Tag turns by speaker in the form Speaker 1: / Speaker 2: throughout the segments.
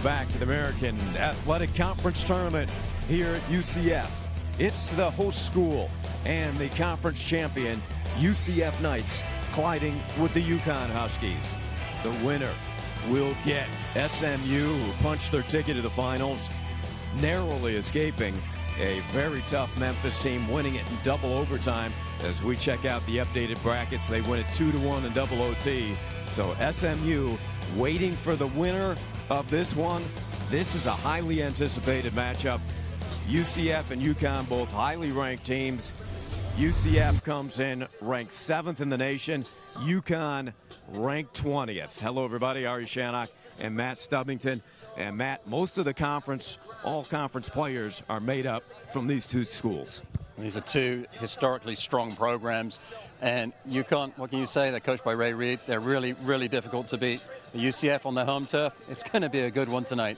Speaker 1: back to the American Athletic Conference Tournament here at UCF. It's the host school and the conference champion UCF Knights colliding with the UConn Huskies. The winner will get SMU, who punched their ticket to the finals, narrowly escaping a very tough Memphis team, winning it in double overtime. As we check out the updated brackets, they win it 2-1 in double OT. So SMU waiting for the winner of this one. This is a highly anticipated matchup. UCF and UConn, both highly ranked teams. UCF comes in ranked 7th in the nation. UConn ranked 20th. Hello, everybody. Ari Shannock and Matt Stubbington. And Matt, most of the conference, all conference players are made up from these two schools.
Speaker 2: These are two historically strong programs. And UConn, what can you say? They're coached by Ray Reid. They're really, really difficult to beat. The UCF on their home turf, it's going to be a good one tonight.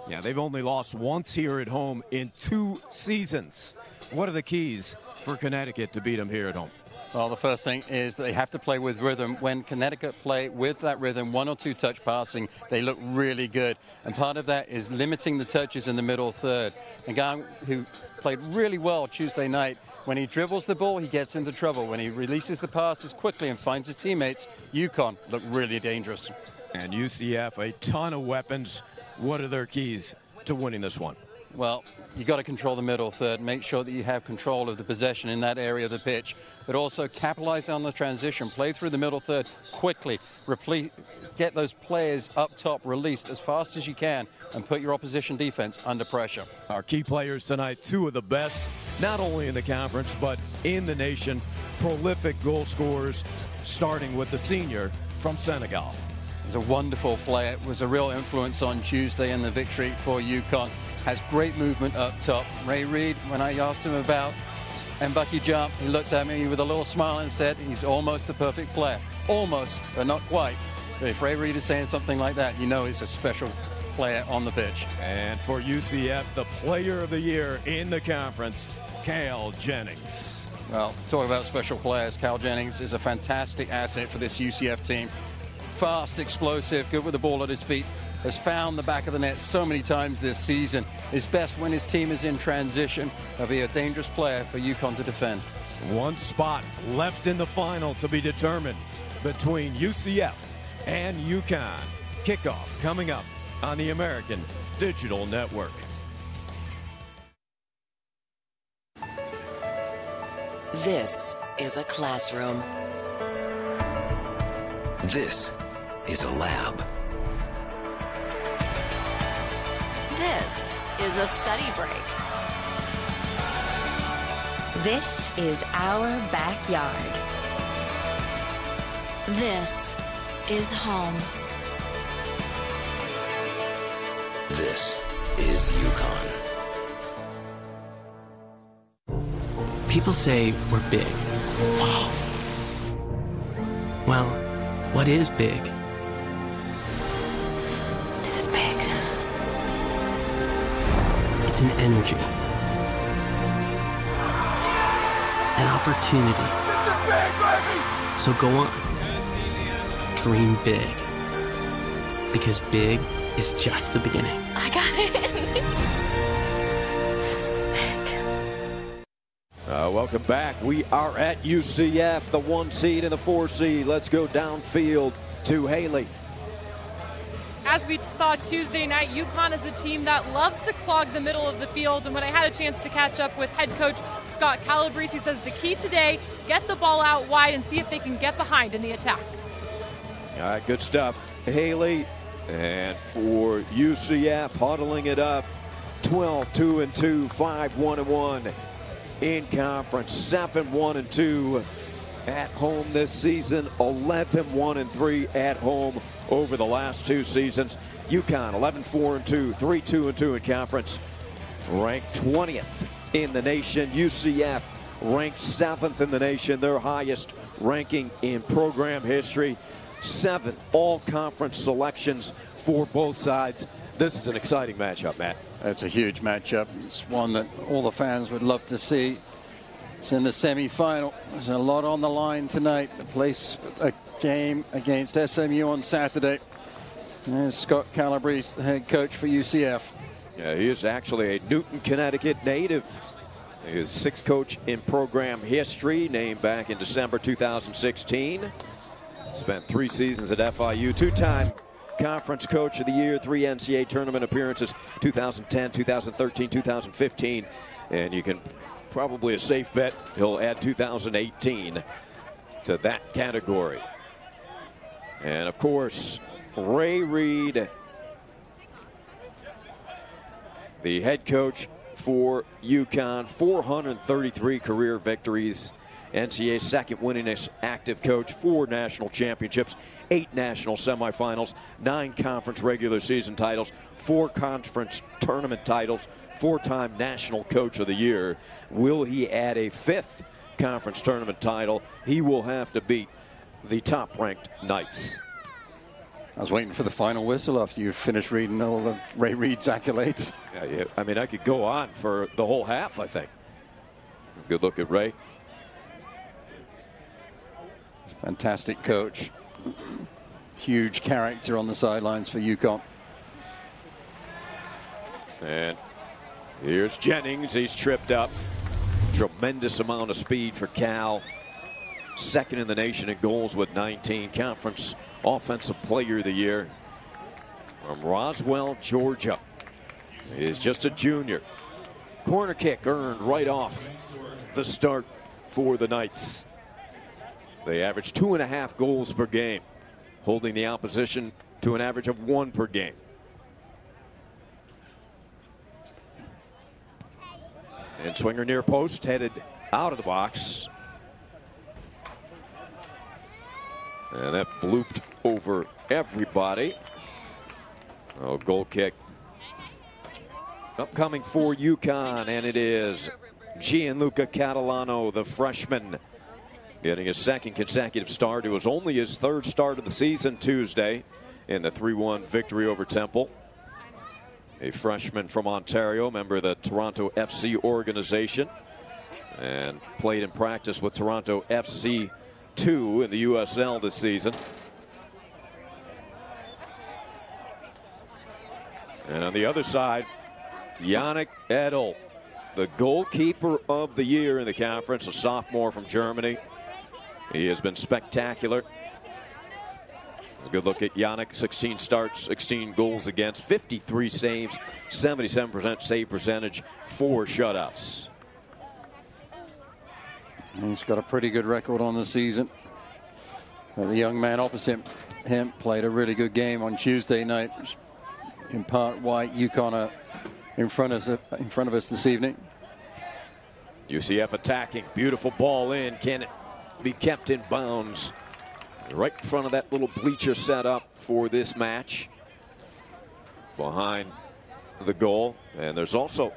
Speaker 1: Yeah, they've only lost once here at home in 2 seasons. What are the keys for Connecticut to beat them here at home?
Speaker 2: Well, the first thing is that they have to play with rhythm. When Connecticut play with that rhythm, 1 or 2 touch passing, they look really good. And part of that is limiting the touches in the middle third. A guy who played really well Tuesday night, when he dribbles the ball, he gets into trouble. When he releases the passes quickly and finds his teammates, UConn look really dangerous.
Speaker 1: And UCF, a ton of weapons. What are their keys to winning this one?
Speaker 2: Well, you got to control the middle third. Make sure that you have control of the possession in that area of the pitch, but also capitalize on the transition. Play through the middle third quickly. Get those players up top released as fast as you can and put your opposition defense under pressure.
Speaker 1: Our key players tonight, 2 of the best, not only in the conference, but in the nation. Prolific goal scorers, starting with the senior from Senegal.
Speaker 2: He's a wonderful player. It was a real influence on Tuesday in the victory for UConn. Has great movement up top. Ray Reid, when I asked him about Mbaki Jump, he looked at me with a little smile and said, he's almost the perfect player. Almost, but not quite. But if Ray Reid is saying something like that, you know he's a special player on the pitch.
Speaker 1: And for UCF, the player of the year in the conference, Jennings.
Speaker 2: Well, talk about special players. Jennings is a fantastic asset for this UCF team. Fast, explosive, good with the ball at his feet. Has found the back of the net so many times this season. Is best when his team is in transition. He'll be a dangerous player for UConn to defend.
Speaker 1: One spot left in the final to be determined between UCF and UConn. Kickoff coming up on the American Digital Network.
Speaker 3: This is a classroom.
Speaker 4: This is a lab.
Speaker 3: This is a study break. This is our backyard. This is home.
Speaker 4: This is UConn.
Speaker 5: People say we're big. Wow. Well, what is big?
Speaker 3: This is big.
Speaker 5: It's an energy. An opportunity. So go on. Dream big. Because big is just the beginning.
Speaker 3: I got it. This is big.
Speaker 1: Welcome back. We are at UCF, the 1 seed and the 4 seed. Let's go downfield to Haley.
Speaker 6: As we saw Tuesday night, UConn is a team that loves to clog the middle of the field. And when I had a chance to catch up with head coach Scott Calabrese, he says the key today, get the ball out wide and see if they can get behind in the attack.
Speaker 1: All right, good stuff. Haley, and for UCF, huddling it up, 12-2-2, 5-1-1 in conference, 7-1-2 at home this season, 11-1-3 at home over the last 2 seasons. UConn 11-4-2, 3-2-2 in conference, ranked 20th in the nation. UCF ranked 7th in the nation, their highest ranking in program history. 7 all-conference selections for both sides. This is an exciting matchup, Matt.
Speaker 2: That's a huge matchup. It's one that all the fans would love to see. It's in the semifinal. There's a lot on the line tonight. To place a game against SMU on Saturday. There's Scott Calabrese, the head coach for UCF.
Speaker 1: Yeah, he is actually a Newton, Connecticut native. He is sixth coach in program history, named back in December 2016. Spent 3 seasons at FIU, 2-time Conference Coach of the Year, 3 NCAA tournament appearances, 2010, 2013, 2015. And you can probably a safe bet he'll add 2018 to that category. And of course, Ray Reid, the head coach for UConn, 433 career victories, NCAA's second winningest active coach, 4 national championships, 8 national semifinals, 9 conference regular season titles, 4 conference tournament titles, 4-time national coach of the year. Will he add a 5th conference tournament title? He will have to beat the top-ranked Knights.
Speaker 2: I was waiting for the final whistle after you finished reading all of Ray Reid's accolades.
Speaker 1: Yeah, I mean, I could go on for the whole half, I think. Good look at Ray.
Speaker 2: Fantastic coach. Huge character on the sidelines for UConn.
Speaker 1: And here's Jennings. He's tripped up. Tremendous amount of speed for Cal. Second in the nation in goals with 19. Conference Offensive Player of the Year from Roswell, Georgia. He is just a junior. Corner kick earned right off the start for the Knights. They average 2.5 goals per game, holding the opposition to an average of 1 per game. And swinger near post, headed out of the box. And that blooped over everybody. Oh, goal kick upcoming for UConn, and it is Gianluca Catalano, the freshman, getting his 2nd consecutive start. It was only his 3rd start of the season Tuesday in the 3-1 victory over Temple. A freshman from Ontario, member of the Toronto FC organization, and played in practice with Toronto FC 2 in the USL this season. And on the other side, Yannick Edel, the goalkeeper of the year in the conference, a sophomore from Germany. He has been spectacular. A good look at Yannick, 16 starts, 16 goals against, 53 saves, 77% save percentage, 4 shutouts.
Speaker 2: He's got a pretty good record on the season. The young man opposite him played a really good game on Tuesday night. In part why UConn are in front of us this evening.
Speaker 1: UCF attacking, beautiful ball in. Can it be kept in bounds? Right in front of that little bleacher set up for this match, behind the goal. And there's also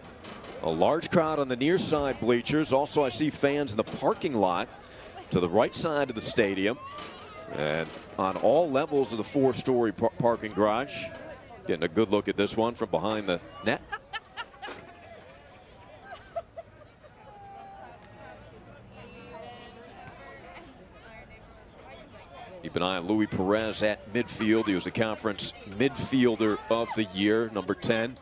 Speaker 1: a large crowd on the near side bleachers. Also, I see fans in the parking lot to the right side of the stadium, and on all levels of the 4-story parking garage. Getting a good look at this one from behind the net. Keep an eye on Luis Perez at midfield. He was the conference midfielder of the year, number 10.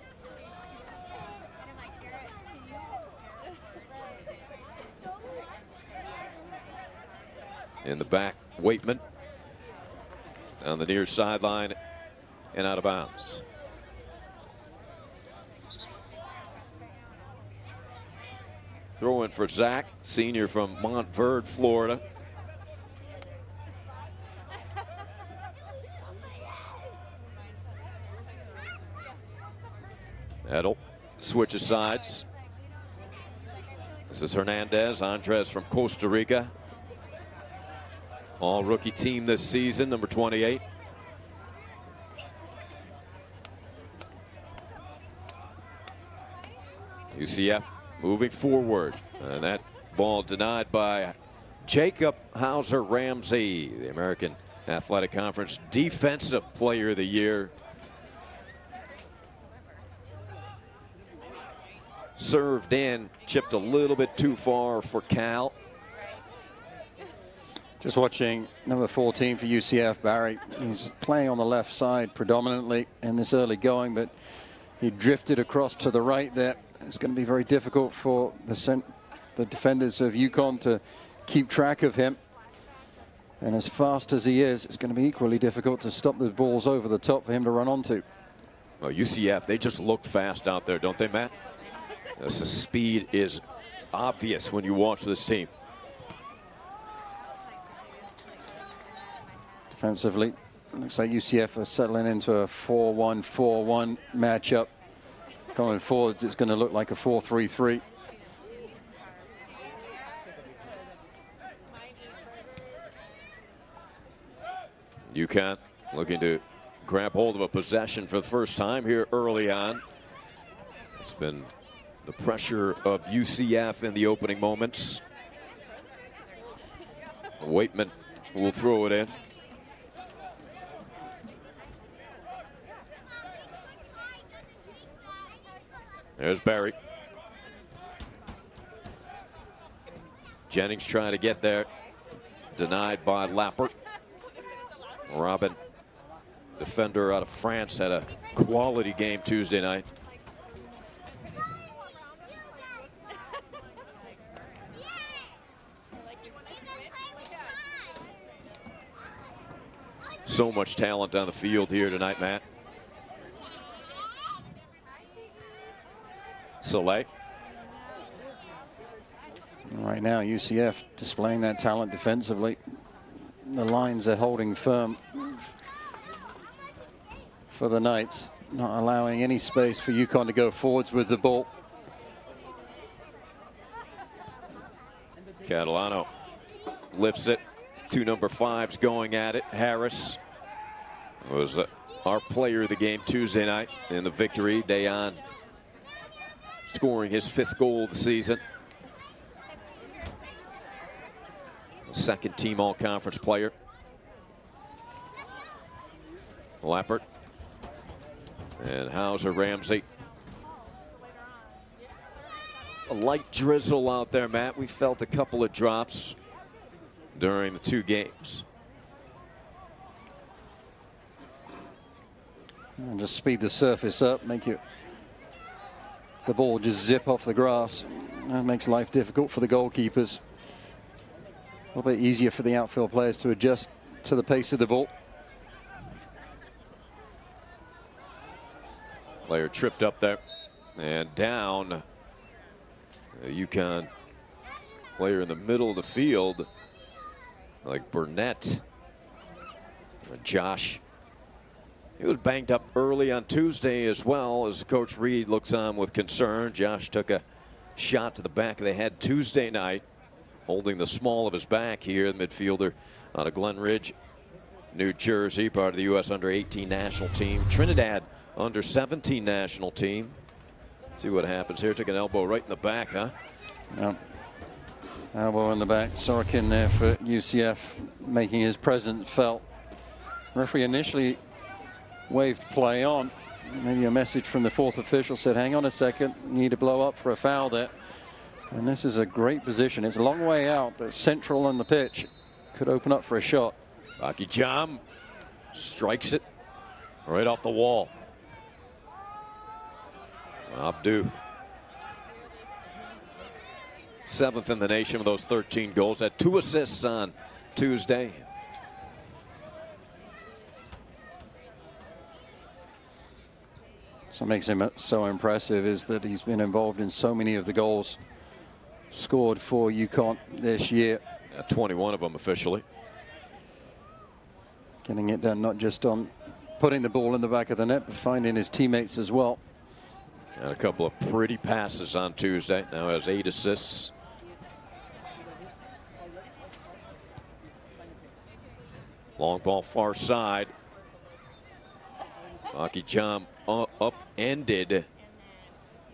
Speaker 1: In the back, Waitman on the near sideline and out of bounds. Throw in for Zach, senior from Montverde, Florida. Edel switches sides. This is Hernandez, Andres from Costa Rica. All rookie team this season, number 28. UCF moving forward, and that ball denied by Jacob Hauser Ramsey, the American Athletic Conference Defensive Player of the Year. Served in, chipped a little bit too far for Cal.
Speaker 2: Just watching number 14 for UCF, Barry. He's playing on the left side predominantly in this early going, but he drifted across to the right there. It's going to be very difficult for the defenders of UConn to keep track of him. And as fast as he is, it's going to be equally difficult to stop the balls over the top for him to run onto.
Speaker 1: Well, UCF, they just look fast out there, don't they, Matt? The speed is obvious when you watch this team.
Speaker 2: Defensively, looks like UCF are settling into a 4-1-4-1 matchup. Going forwards, it's going to look like a 4-3-3.
Speaker 1: UConn looking to grab hold of a possession for the first time here early on. It's been the pressure of UCF in the opening moments. Waitman will throw it in. There's Barry. Jennings trying to get there. Denied by Lappert. Robin, defender out of France, had a quality game Tuesday night. So much talent on the field here tonight, Matt. Soleil.
Speaker 2: Right now, UCF displaying that talent defensively. The lines are holding firm for the Knights, not allowing any space for UConn to go forwards with the ball.
Speaker 1: Catalano lifts it. Two number 5s going at it. Harris was our player of the game Tuesday night in the victory. Dayon scoring his 5th goal of the season. Second team all-conference player. Lappert and Hauser Ramsey. A light drizzle out there, Matt. We felt a couple of drops during the 2 games.
Speaker 2: And just speed the surface up, make the ball just zip off the grass. That makes life difficult for the goalkeepers. A little bit easier for the outfield players to adjust to the pace of the ball.
Speaker 1: Player tripped up there and down. A UConn player in the middle of the field, like Burnett. Josh. He was banged up early on Tuesday as well, as Coach Reed looks on with concern. Josh took a shot to the back of the head Tuesday night, holding the small of his back here, the midfielder out of Glen Ridge, New Jersey, part of the U.S. under-18 national team. Trinidad under-17 national team. Let's see what happens here. Took an elbow right in the back, huh?
Speaker 2: Yep. Elbow in the back. Sorokin there for UCF, making his presence felt. Referee initially waved play on. Maybe a message from the 4th official said, hang on a second, you need to blow up for a foul there. And this is a great position. It's a long way out, but central on the pitch. Could open up for a shot.
Speaker 1: Aki Jam strikes it right off the wall. Abdu. 7th in the nation with those 13 goals. Had 2 assists on Tuesday.
Speaker 2: So what makes him so impressive is that he's been involved in so many of the goals scored for UConn this year.
Speaker 1: 21 of them officially.
Speaker 2: Getting it done not just on putting the ball in the back of the net, but finding his teammates as well.
Speaker 1: Got a couple of pretty passes on Tuesday. Now has 8 assists. Long ball far side. Aki Jam upended.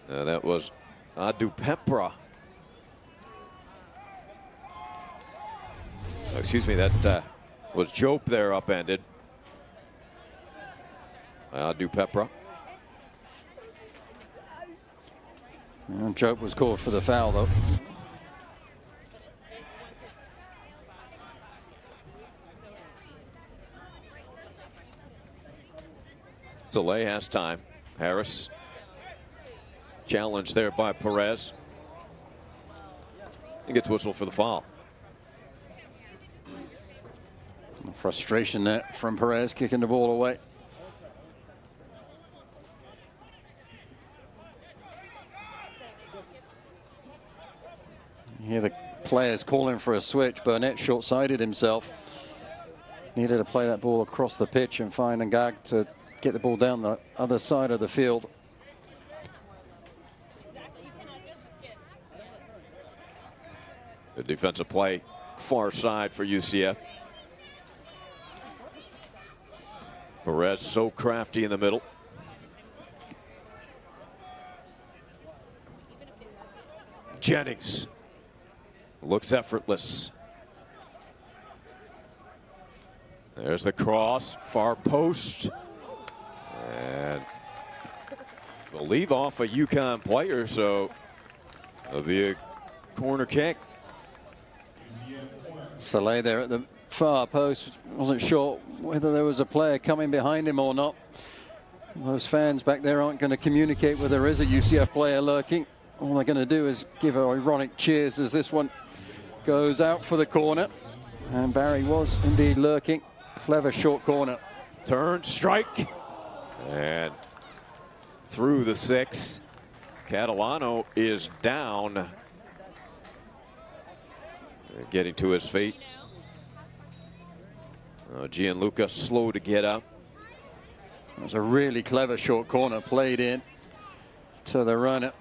Speaker 1: That was Adu Pepra. Excuse me, that was Jope there upended. Adu Pepra.
Speaker 2: And Jope was called for the foul, though.
Speaker 1: Soleil has time. Harris challenged there by Perez. He gets whistled for the foul.
Speaker 2: Frustration there from Perez kicking the ball away. You hear the players calling for a switch. Burnett short-sighted himself. Needed to play that ball across the pitch and find Ngag to get the ball down the other side of the field.
Speaker 1: The defensive play far side for UCF. Perez so crafty in the middle. Jennings looks effortless. There's the cross, far post. And I believe off a UConn player, so it'll be a corner kick.
Speaker 2: Soleil there at the far post. Wasn't sure whether there was a player coming behind him or not. Those fans back there aren't going to communicate whether there is a UCF player lurking. All they're going to do is give ironic cheers as this one goes out for the corner. And Barry was indeed lurking. Clever short corner.
Speaker 1: Turn, strike, and through the 6. Catalano is down. Getting to his feet. Gianluca slow to get up.
Speaker 2: It was a really clever short corner played in to the runner.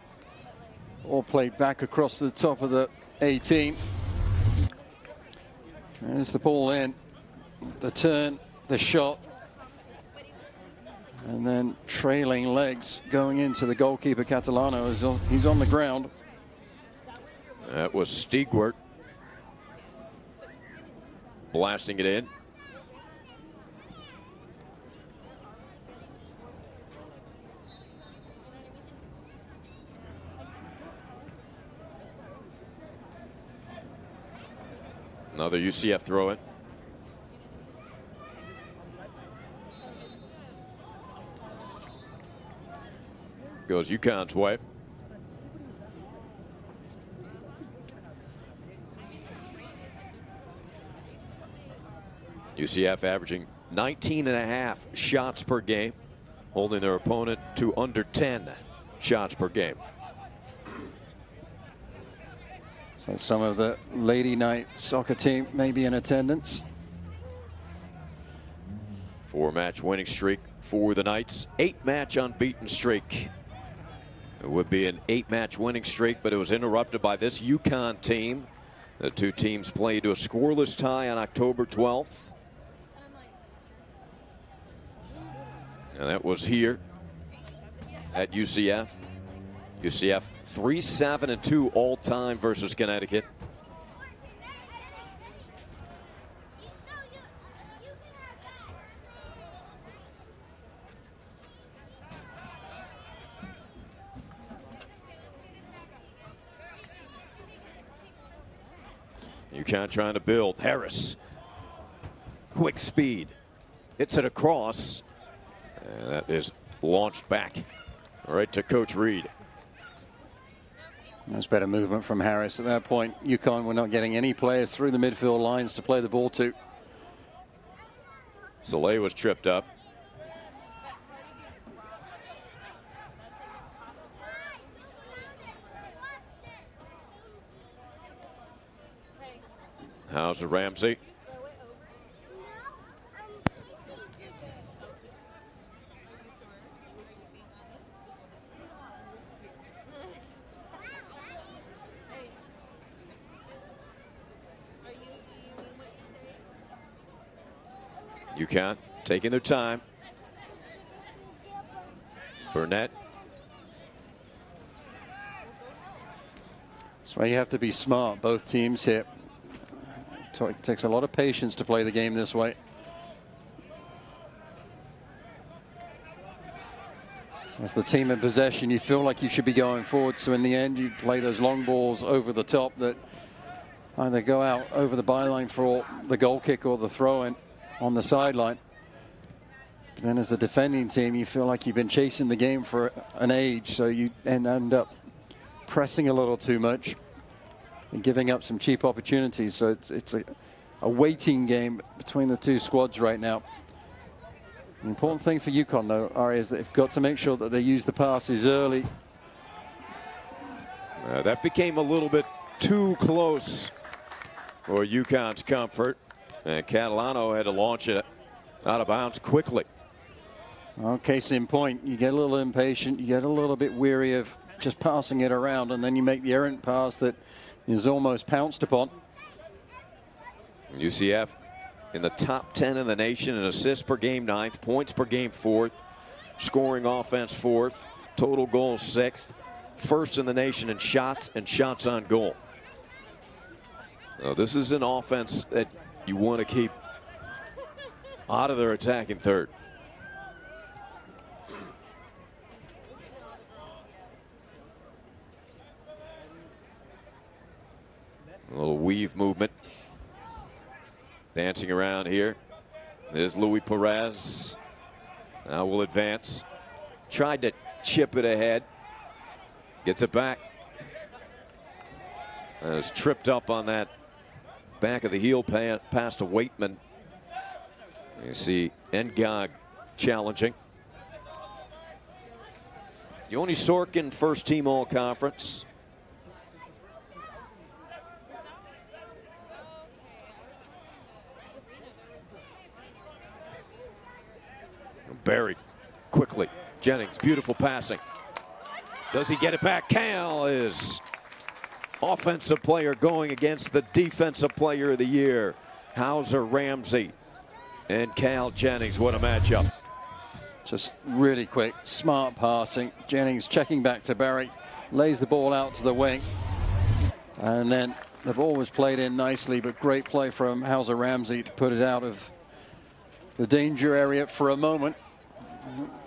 Speaker 2: All played back across the top of the 18. There's the ball in. The turn, the shot. And then trailing legs going into the goalkeeper Catalano. He's on the ground.
Speaker 1: That was Stigwart blasting it in. Another UCF throw in. Goes UConn's way. UCF averaging 19.5 shots per game, holding their opponent to under 10 shots per game.
Speaker 2: So some of the Lady Night soccer team may be in attendance.
Speaker 1: 4-match winning streak for the Knights. 8-match unbeaten streak. It would be an 8-match winning streak, but it was interrupted by this UConn team. The two teams played to a scoreless tie on October 12th. And that was here at UCF. UCF 3-7-2 all time versus Connecticut. UConn trying to build. Harris, quick speed, hits it across, and that is launched back right to Coach Reed.
Speaker 2: That's better movement from Harris at that point. UConn were not getting any players through the midfield lines to play the ball to.
Speaker 1: Soleil was tripped up. How's Ramsey? UConn taking their time. Burnett.
Speaker 2: That's why you have to be smart, both teams here. It takes a lot of patience to play the game this way. As the team in possession, you feel like you should be going forward. So in the end, you play those long balls over the top that either go out over the byline for the goal kick or the throw in on the sideline. But then as the defending team, you feel like you've been chasing the game for an age, so you end up pressing a little too much and giving up some cheap opportunities. So it's a waiting game between the two squads right now. The important thing for UConn, though, Ari, is that they've got to make sure that they use the passes early.
Speaker 1: That became a little bit too close for UConn's comfort. And Catalano had to launch it out of bounds quickly.
Speaker 2: Well, case in point, you get a little impatient, you get a little bit weary of just passing it around, and then you make the errant pass that is almost pounced upon.
Speaker 1: UCF in the top 10 in the nation in assists per game 9th, points per game 4th, scoring offense 4th, total goals 6th, first in the nation in shots and shots on goal. Now, this is an offense that you want to keep out of their attacking third. A little weave movement. Dancing around here. There's Luis Perez. Now will advance. Tried to chip it ahead. Gets it back. And is tripped up on that back of the heel pass to Waitman. You see Ngog challenging. Yoni Sorkin, first team all-conference. Buried quickly. Jennings, beautiful passing. Does he get it back? Cal is offensive player going against the defensive player of the year. Hauser Ramsey and Cal Jennings. What a matchup.
Speaker 2: Just really quick, smart passing. Jennings checking back to Barry, lays the ball out to the wing. And then the ball was played in nicely, but great play from Hauser Ramsey to put it out of the danger area for a moment.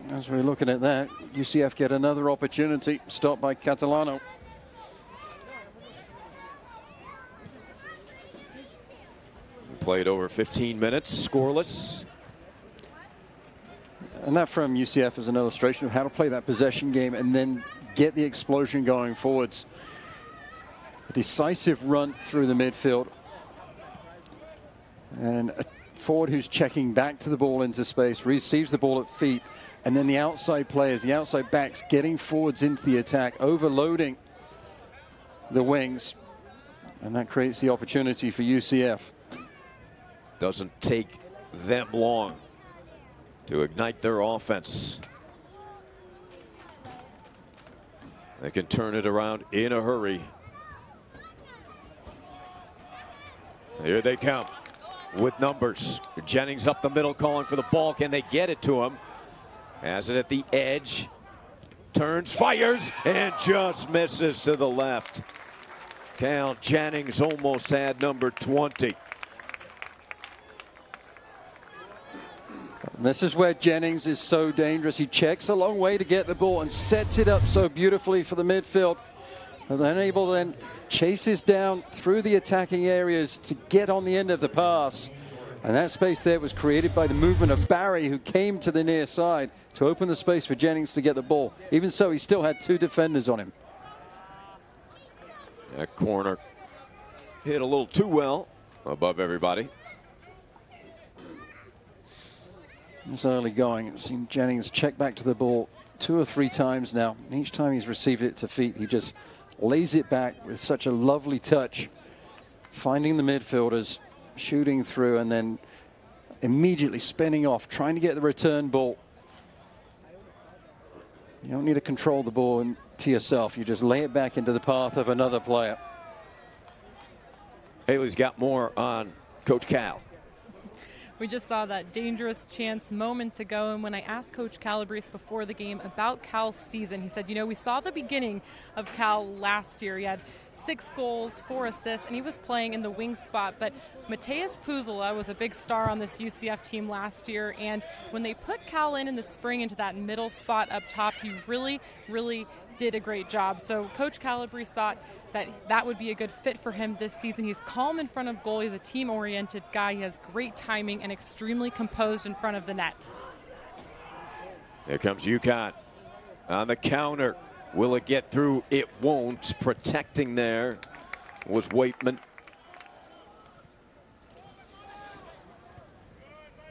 Speaker 2: As we're looking at that, UCF get another opportunity, stopped by Catalano.
Speaker 1: Played over 15 minutes, scoreless.
Speaker 2: And that from UCF is an illustration of how to play that possession game and then get the explosion going forwards. A decisive run through the midfield. And a forward who's checking back to the ball into space, receives the ball at feet, and then the outside players, the outside backs getting forwards into the attack, overloading the wings, and that creates the opportunity for UCF.
Speaker 1: Doesn't take them long to ignite their offense. They can turn it around in a hurry. Here they come with numbers. Jennings up the middle calling for the ball. Can they get it to him? Has it at the edge. Turns, fires, and just misses to the left. Cal Jennings almost had number 20.
Speaker 2: And this is where Jennings is so dangerous. He checks a long way to get the ball and sets it up so beautifully for the midfield. And then able to then chases down through the attacking areas to get on the end of the pass. And that space there was created by the movement of Barry, who came to the near side to open the space for Jennings to get the ball. Even so, he still had two defenders on him.
Speaker 1: That corner hit a little too well above everybody.
Speaker 2: It's early going. I've seen Jennings check back to the ball 2 or 3 times now. And each time he's received it to feet, he just lays it back with such a lovely touch, finding the midfielders, shooting through, and then immediately spinning off, trying to get the return ball. You don't need to control the ball to yourself. You just lay it back into the path of another player.
Speaker 1: Haley's got more on Coach Cal.
Speaker 6: We just saw that dangerous chance moments ago, and when I asked Coach Calabrese before the game about Cal's season, he said, you know, we saw the beginning of Cal last year. He had 6 goals, 4 assists, and he was playing in the wing spot. But Mateus Puzula was a big star on this UCF team last year, and when they put Cal in the spring into that middle spot up top, he really, really did a great job. So Coach Calabrese thought that would be a good fit for him this season. He's calm in front of goal. He's a team-oriented guy. He has great timing and extremely composed in front of the net.
Speaker 1: Here comes UConn on the counter. Will it get through? It won't. Protecting there was Waitman.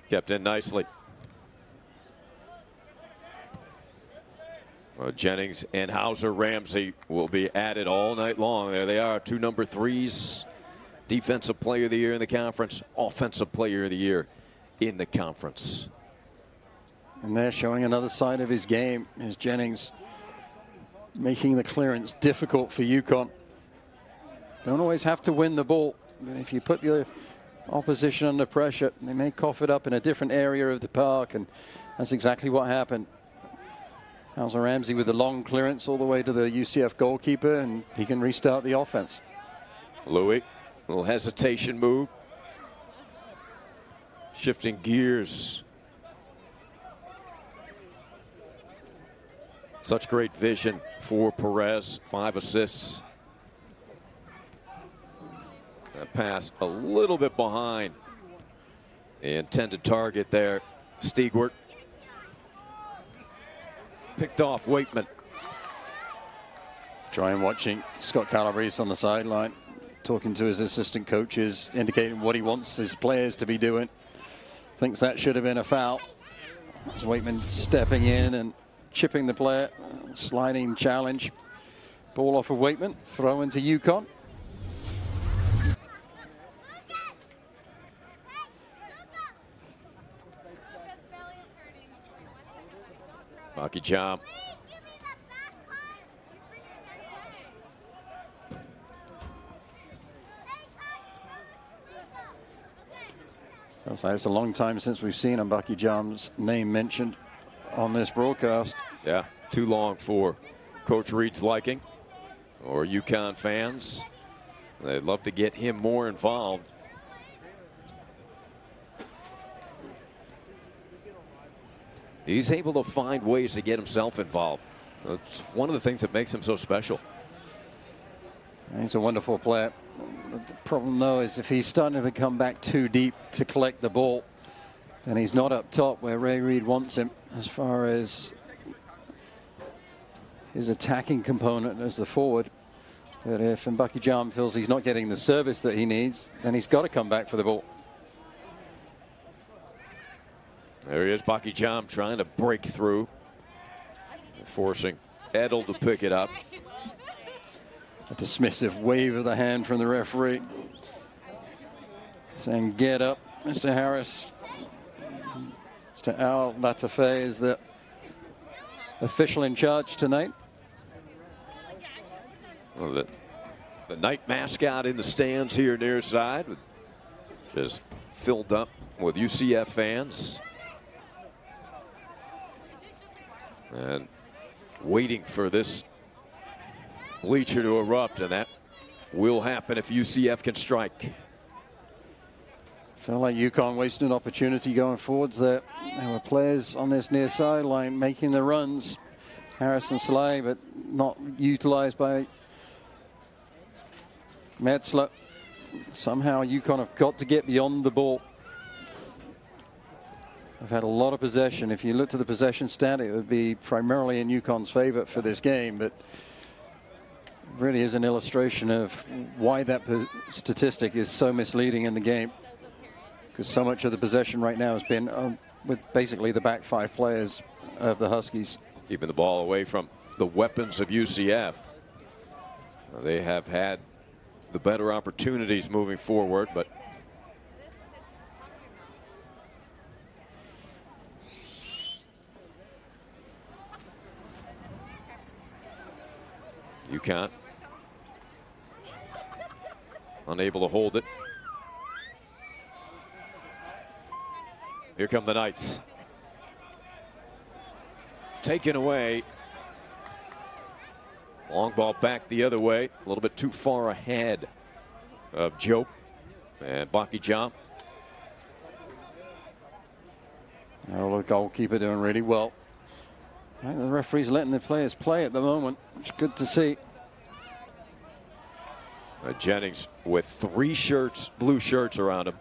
Speaker 1: Kept in nicely. Well, Jennings and Hauser Ramsey will be at it all night long. There they are, 2 number 3s. Defensive player of the year in the conference, offensive player of the year in the conference.
Speaker 2: And they're showing another side of his game is Jennings, making the clearance difficult for UConn. Don't always have to win the ball, but if you put the opposition under pressure, they may cough it up in a different area of the park, and that's exactly what happened. Hauser Ramsey with the long clearance all the way to the UCF goalkeeper, and he can restart the offense.
Speaker 1: Louis, a little hesitation move. Shifting gears. Such great vision for Perez, 5 assists. That pass a little bit behind the intended target there. Stigwart. Picked off Waitman.
Speaker 2: Trying watching Scott Calabrese on the sideline, talking to his assistant coaches, indicating what he wants his players to be doing. Thinks that should have been a foul. As Waitman stepping in and chipping the player, sliding challenge. Ball off of Waitman, throw into UConn.
Speaker 1: Bucky Jam.
Speaker 2: It's a long time since we've seen Bucky Jam's name mentioned on this broadcast.
Speaker 1: Yeah, too long for Coach Reed's liking or UConn fans. They'd love to get him more involved. He's able to find ways to get himself involved. It's one of the things that makes him so special.
Speaker 2: He's a wonderful player. The problem, though, is if he's starting to come back too deep to collect the ball, then he's not up top where Ray Reed wants him as far as his attacking component as the forward. But if Bucky Jam feels he's not getting the service that he needs, then he's got to come back for the ball.
Speaker 1: There he is, Bucky Jam trying to break through, forcing Edel to pick it up.
Speaker 2: A dismissive wave of the hand from the referee, saying, "Get up, Mr. Harris." Mr. Al Latafe is the official in charge tonight.
Speaker 1: Well, the night mascot in the stands here near side, just filled up with UCF fans. And waiting for this bleacher to erupt, and that will happen if UCF can strike.
Speaker 2: Felt like UConn wasted an opportunity going forwards there. There were players on this near sideline making the runs. Harris and Slay, but not utilized by Metzler. Somehow UConn have got to get beyond the ball. They've had a lot of possession. If you look to the possession stat, it would be primarily in UConn's favor for this game, but really is an illustration of why that statistic is so misleading in the game, because so much of the possession right now has been with basically the back 5 players of the Huskies.
Speaker 1: Keeping the ball away from the weapons of UCF. They have had the better opportunities moving forward, but UConn unable to hold it. Here come the Knights. Taken away. Long ball back the other way. A little bit too far ahead of Joe and Bucky Jam.
Speaker 2: Oh, the goalkeeper doing really well. I think the referee's letting the players play at the moment, which is good to see.
Speaker 1: Jennings with 3 shirts, blue shirts around him.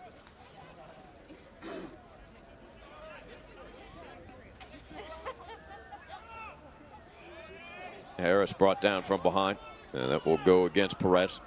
Speaker 1: Harris brought down from behind, and that will go against Perez.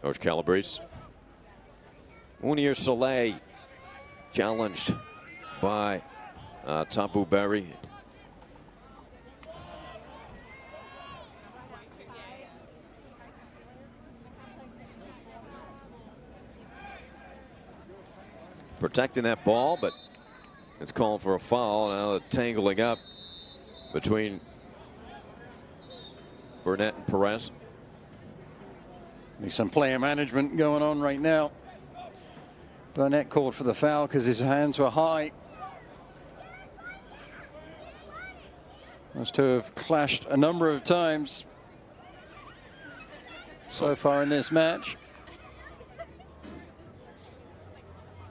Speaker 1: Coach Calabrese. Munir Saleh challenged by Tapu Berry. Protecting that ball, but it's called for a foul. Now the tangling up between Burnett and Perez.
Speaker 2: Some player management going on right now. Burnett called for the foul because his hands were high. Those two have clashed a number of times so far in this match.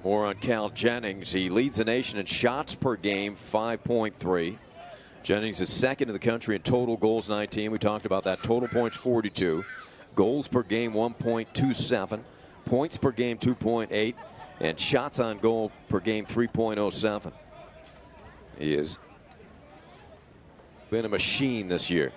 Speaker 1: More on Cal Jennings. He leads the nation in shots per game, 5.3. Jennings is second in the country in total goals, 19. We talked about that. Total points, 42. Goals per game, 1.27. Points per game, 2.8. And shots on goal per game, 3.07. He has been a machine this year.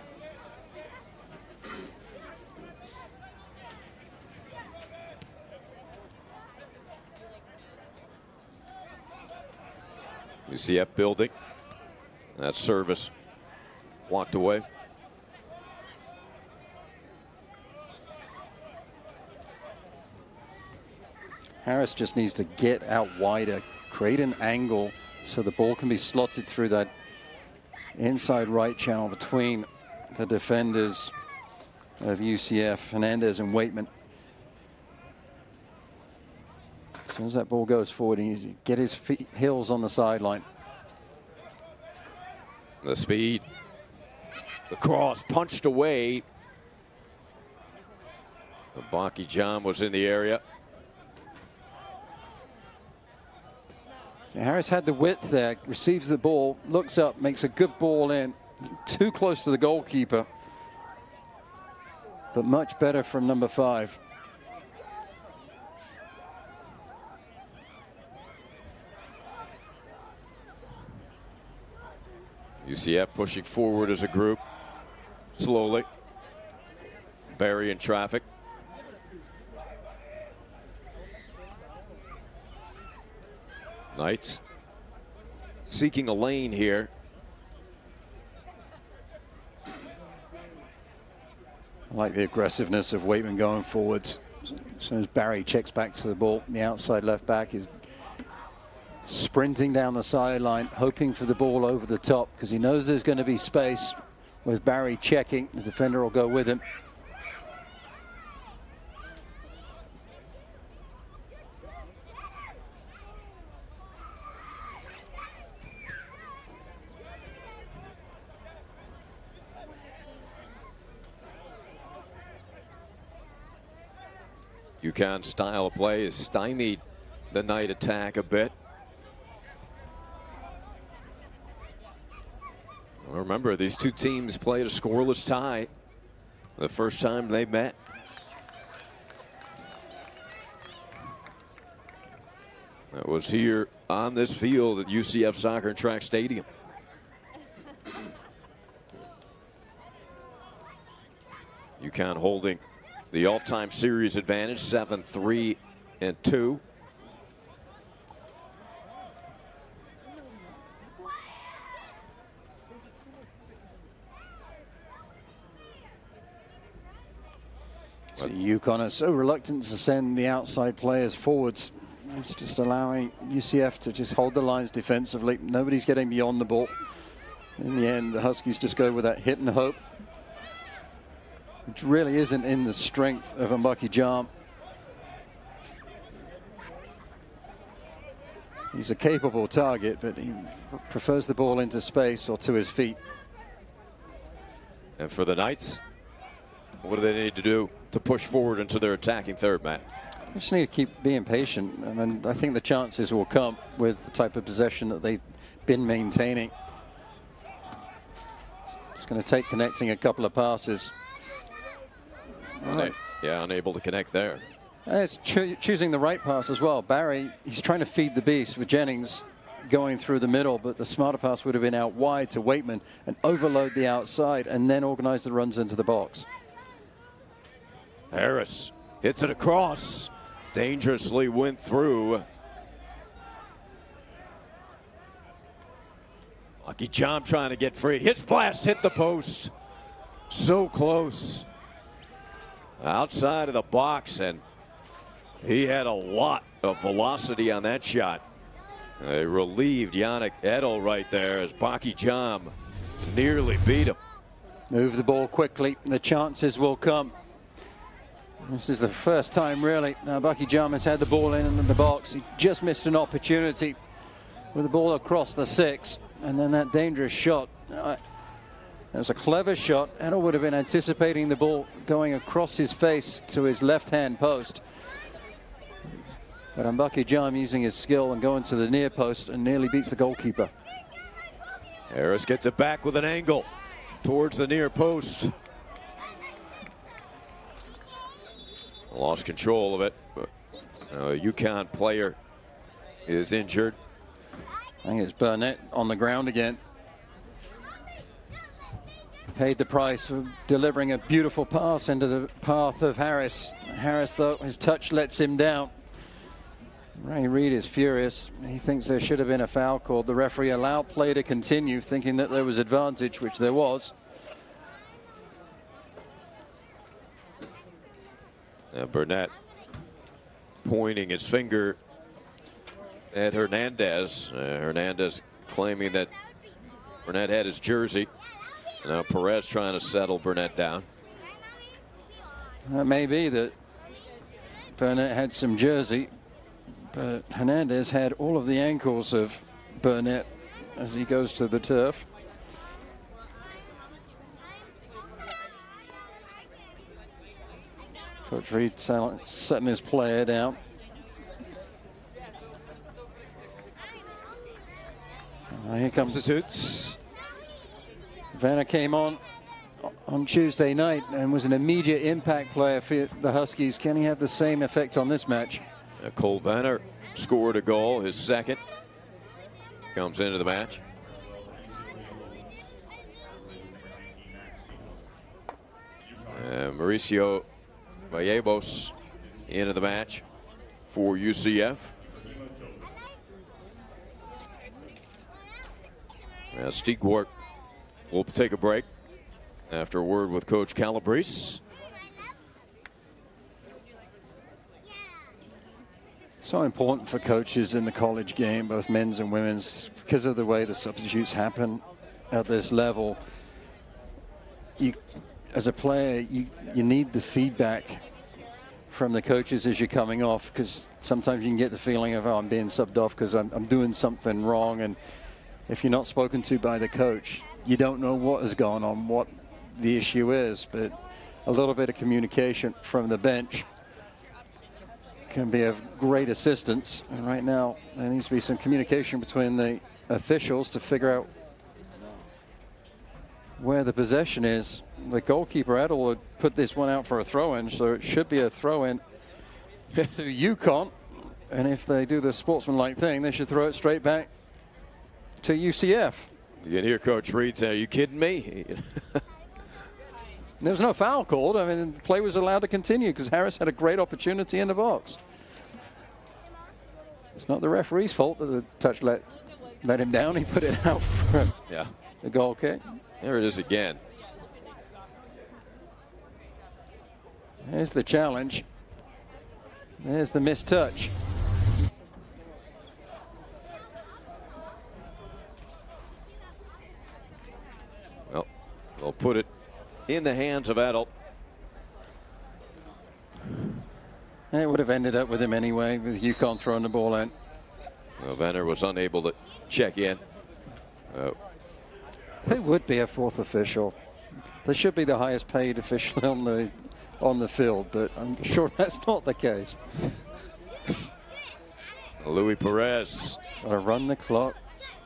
Speaker 1: UCF building. That service walked away.
Speaker 2: Harris just needs to get out wider, create an angle so the ball can be slotted through that inside right channel between the defenders of UCF, Hernandez and Waitman. As soon as that ball goes forward, he needs to get his heels on the sideline.
Speaker 1: The speed. The cross punched away. Baki John was in the area.
Speaker 2: Harris had the width there, receives the ball, looks up, makes a good ball in. Too close to the goalkeeper, but much better from number 5.
Speaker 1: UCF pushing forward as a group, slowly. Barry in traffic. Knights seeking a lane here.
Speaker 2: I like the aggressiveness of Waitman going forwards. As soon as Barry checks back to the ball, the outside left back is sprinting down the sideline, hoping for the ball over the top because he knows there's going to be space. With Barry checking, the defender will go with him.
Speaker 1: UConn's style of play has stymied the Knight attack a bit. Well, remember, these two teams played a scoreless tie the first time they met. That was here on this field at UCF Soccer and Track Stadium. UConn holding the all-time series advantage, 7-3-2.
Speaker 2: So UConn is so reluctant to send the outside players forwards. It's just allowing UCF to just hold the lines defensively. Nobody's getting beyond the ball. In the end, the Huskies just go with that hit and hope, which really isn't in the strength of Mbaki Jam. He's a capable target, but he prefers the ball into space or to his feet.
Speaker 1: And for the Knights, what do they need to do to push forward into their attacking third, Matt?
Speaker 2: They just need to keep being patient. I mean, I think the chances will come with the type of possession that they've been maintaining. It's going to take connecting a couple of passes.
Speaker 1: Yeah, unable to connect there.
Speaker 2: It's choosing the right pass as well. Barry, he's trying to feed the beast with Jennings going through the middle, but the smarter pass would have been out wide to Waitman and overload the outside and then organize the runs into the box.
Speaker 1: Harris hits it across. Dangerously went through. Lucky John trying to get free. His blast hit the post. So close. Outside of the box, and he had a lot of velocity on that shot. They relieved Yannick Edel right there as Baki Jam nearly beat him.
Speaker 2: Move the ball quickly. The chances will come. This is the first time, really. Now, Baki Jam has had the ball in the box. He just missed an opportunity with the ball across the 6. And then that dangerous shot. It was a clever shot. Edel would have been anticipating the ball going across his face to his left-hand post. But Baki Jam using his skill and going to the near post and nearly beats the goalkeeper.
Speaker 1: Harris gets it back with an angle towards the near post. Lost control of it, but a UConn player is injured.
Speaker 2: I think it's Burnett on the ground again. Paid the price for delivering a beautiful pass into the path of Harris. Harris, though, his touch lets him down. Ray Reid is furious. He thinks there should have been a foul called. The referee allowed play to continue, thinking that there was advantage, which there was.
Speaker 1: Now Burnett pointing his finger at Hernandez. Hernandez claiming that Burnett had his jersey. Now Perez trying to settle Burnett down.
Speaker 2: It may be that Burnett had some jersey, but Hernandez had all of the ankles of Burnett as he goes to the turf. Coach Reid setting his player down. Here comes
Speaker 1: Substitutes.
Speaker 2: Vanner came on Tuesday night and was an immediate impact player for the Huskies. Can he have the same effect on this match?
Speaker 1: Cole Vanner scored a goal, his second. Comes into the match. Mauricio Vallejos into the match for UCF. Stigwart will take a break after a word with Coach Calabrese.
Speaker 2: So important for coaches in the college game, both men's and women's, because of the way the substitutes happen at this level. As a player, you need the feedback from the coaches as you're coming off, because sometimes you can get the feeling of, oh, I'm being subbed off because I'm doing something wrong. And if you're not spoken to by the coach, you don't know what is going on, what the issue is. But a little bit of communication from the bench can be of great assistance. And right now, there needs to be some communication between the officials to figure out where the possession is. The goalkeeper, Edel, would put this one out for a throw-in, so it should be a throw-in to UConn. And if they do the sportsmanlike thing, they should throw it straight back to UCF.
Speaker 1: You can hear Coach Reid say, are you kidding me?
Speaker 2: There was no foul called. I mean, the play was allowed to continue because Harris had a great opportunity in the box. It's not the referee's fault that the touch let him down. He put it out for the goal kick.
Speaker 1: There it is again.
Speaker 2: There's the challenge. There's the missed touch.
Speaker 1: Well, they'll put it in the hands of Edel.
Speaker 2: It would have ended up with him anyway, with UConn throwing the ball in.
Speaker 1: Well, Venner was unable to check in.
Speaker 2: Who would be a fourth official? They should be the highest paid official on the field, but I'm sure that's not the case.
Speaker 1: Louis Perez.
Speaker 2: Got to run the clock,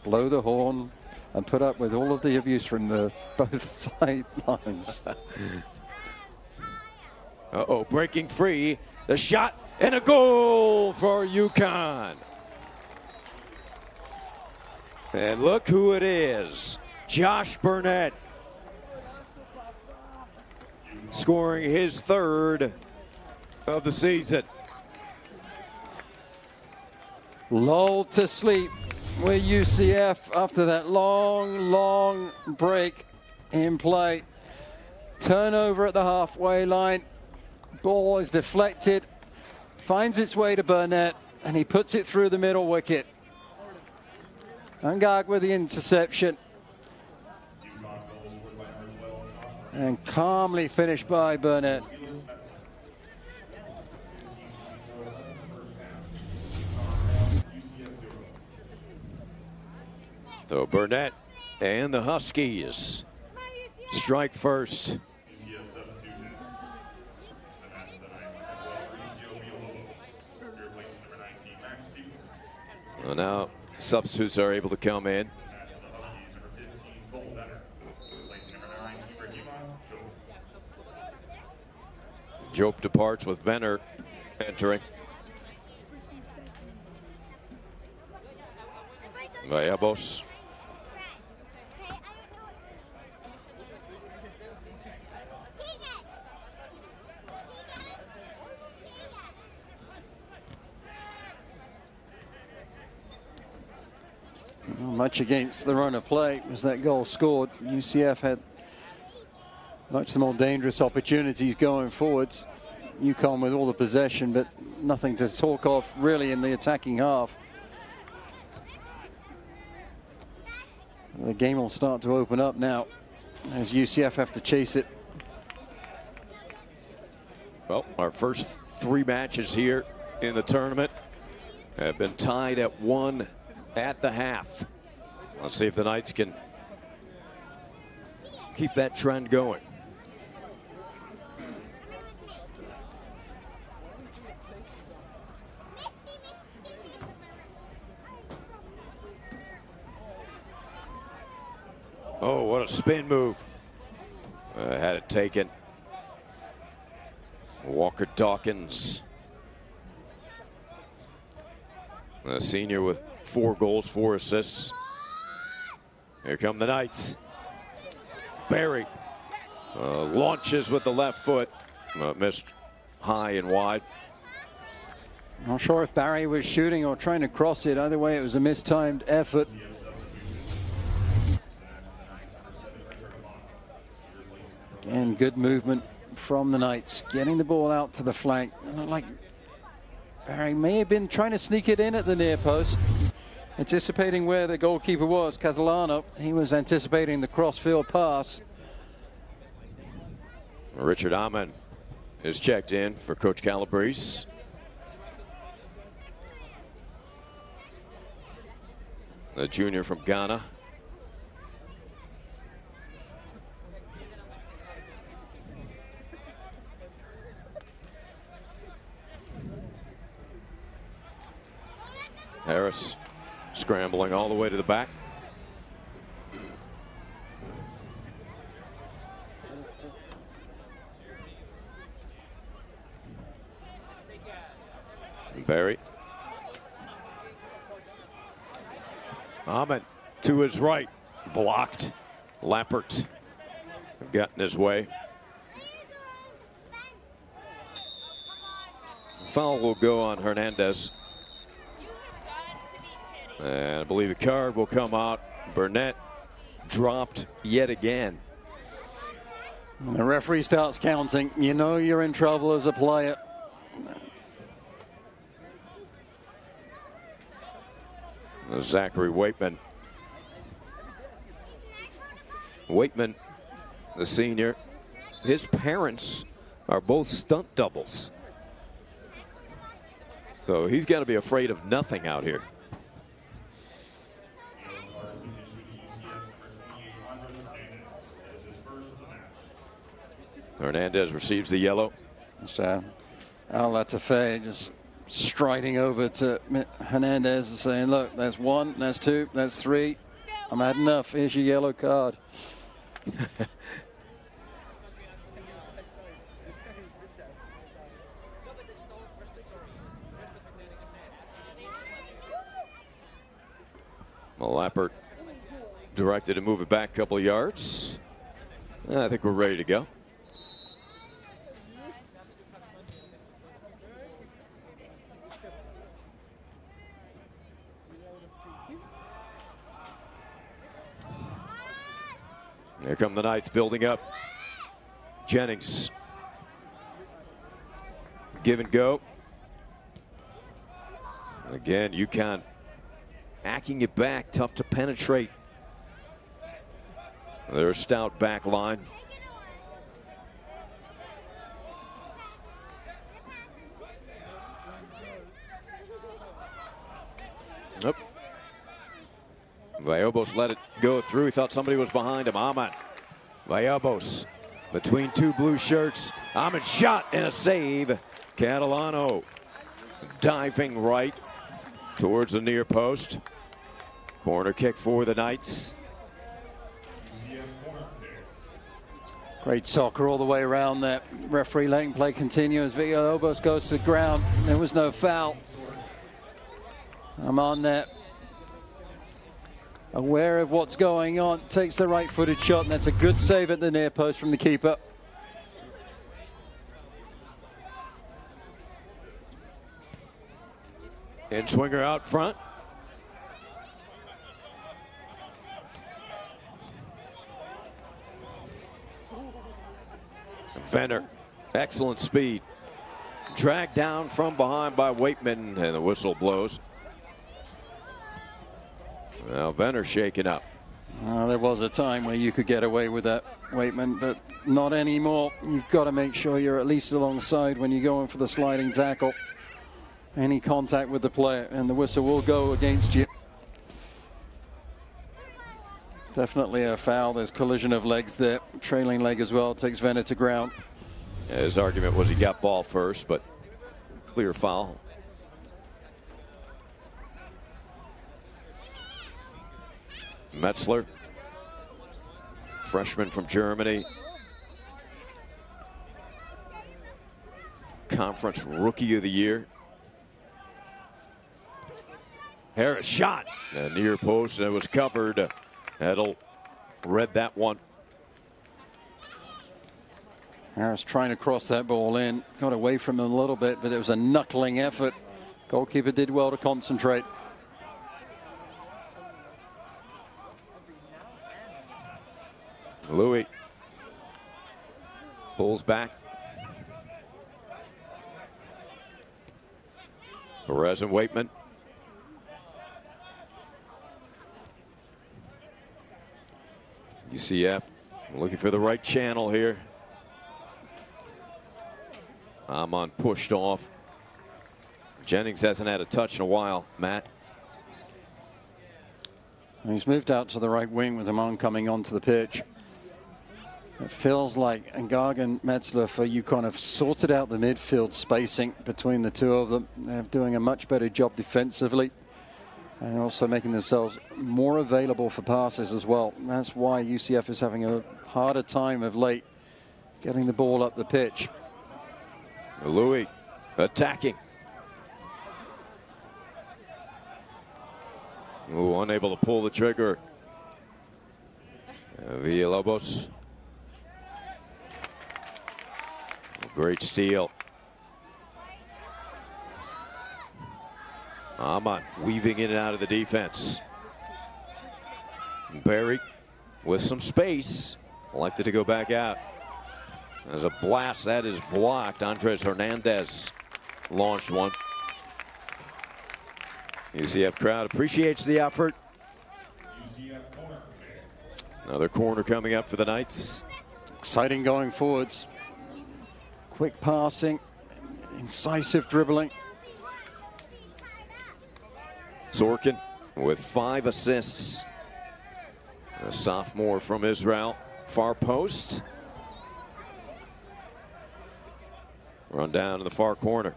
Speaker 2: blow the horn, and put up with all of the abuse from the both sidelines.
Speaker 1: Uh-oh, breaking free. The shot and a goal for UConn. And look who it is. Josh Burnett scoring his third of the season.
Speaker 2: Lulled to sleep with UCF after that long break in play. Turnover at the halfway line. Ball is deflected, finds its way to Burnett, and he puts it through the middle wicket. Ungag with the interception. And calmly finished by Burnett.
Speaker 1: So Burnett and the Huskies strike first. Well, now substitutes are able to come in. Jope departs with Venner entering. Valleabos.
Speaker 2: Much against the run of play as that goal scored. UCF had much more dangerous opportunities going forwards. UConn with all the possession, but nothing to talk of really in the attacking half. The game will start to open up now as UCF have to chase it.
Speaker 1: Well, our first 3 matches here in the tournament have been tied at 1 at the half. Let's see if the Knights can keep that trend going. Oh, what a spin move. Had it taken. Walker Dawkins. A senior with 4 goals, 4 assists. Here come the Knights. Barry launches with the left foot. Missed high and wide.
Speaker 2: Not sure if Barry was shooting or trying to cross it. Either way, it was a mistimed effort. Again, good movement from the Knights, getting the ball out to the flank. And like Barry may have been trying to sneak it in at the near post, anticipating where the goalkeeper was, Catalano. He was anticipating the cross-field pass.
Speaker 1: Richard Ahmed is checked in for Coach Calabrese. The junior from Ghana. Harris scrambling all the way to the back. Barry. Ahmed to his right, blocked. Lappert got in his way. Foul will go on Hernandez. And I believe a card will come out. Burnett dropped yet again.
Speaker 2: When the referee starts counting, you know you're in trouble as a player.
Speaker 1: Zachary Waitman. Waitman, the senior, his parents are both stunt doubles. So he's got to be afraid of nothing out here. Hernandez receives the yellow.
Speaker 2: Al-Latafe just striding over to Hernandez and saying, look, that's 1, that's 2, that's 3. I'm had enough. Here's your yellow card.
Speaker 1: Well, Lappert directed to move it back a couple of yards. I think we're ready to go. Here come the Knights building up. Jennings. Give and go. Again, UConn hacking it back, tough to penetrate. Their stout back line. Nope. Villalobos let it go through. He thought somebody was behind him. Amon. Villalobos between two blue shirts. Amon shot and a save. Catalano diving right towards the near post. Corner kick for the Knights.
Speaker 2: Great soccer all the way around there. Referee letting play continue as Villalobos goes to the ground. There was no foul. I'm on there. Aware of what's going on. Takes the right-footed shot, and that's a good save at the near post from the keeper.
Speaker 1: In-swinger out front. Fenner, excellent speed. Dragged down from behind by Waitman, and the whistle blows. Well, Venner shaking up.
Speaker 2: There was a time where you could get away with that, Waitman, but not anymore. You've got to make sure you're at least alongside when you go in for the sliding tackle. Any contact with the player, and the whistle will go against you. Definitely a foul. There's collision of legs there. Trailing leg as well. Takes Venner to ground.
Speaker 1: Yeah, his argument was he got ball first, but clear foul. Metzler, freshman from Germany. Conference Rookie of the Year. Harris shot. Near post, and it was covered. Edel read that one.
Speaker 2: Harris trying to cross that ball in. Got away from him a little bit, but it was a knuckling effort. Goalkeeper did well to concentrate.
Speaker 1: Louis pulls back. Perez and Waitman. UCF looking for the right channel here. Amon pushed off. Jennings hasn't had a touch in a while, Matt.
Speaker 2: He's moved out to the right wing with Amon coming onto the pitch. It feels like Ngag and Metzler for UConn have sorted out the midfield spacing between the two of them. They're doing a much better job defensively and also making themselves more available for passes as well. That's why UCF is having a harder time of late getting the ball up the pitch.
Speaker 1: Louis attacking. Ooh, unable to pull the trigger. Villalobos. Great steal. Amon weaving in and out of the defense. Barry with some space. Elected to go back out. There's a blast that is blocked. Andres Hernandez launched one. UCF crowd appreciates the effort. Another corner coming up for the Knights.
Speaker 2: Exciting going forwards. Quick passing, incisive dribbling.
Speaker 1: Zorkin with 5 assists. A sophomore from Israel. Far post. Run down to the far corner.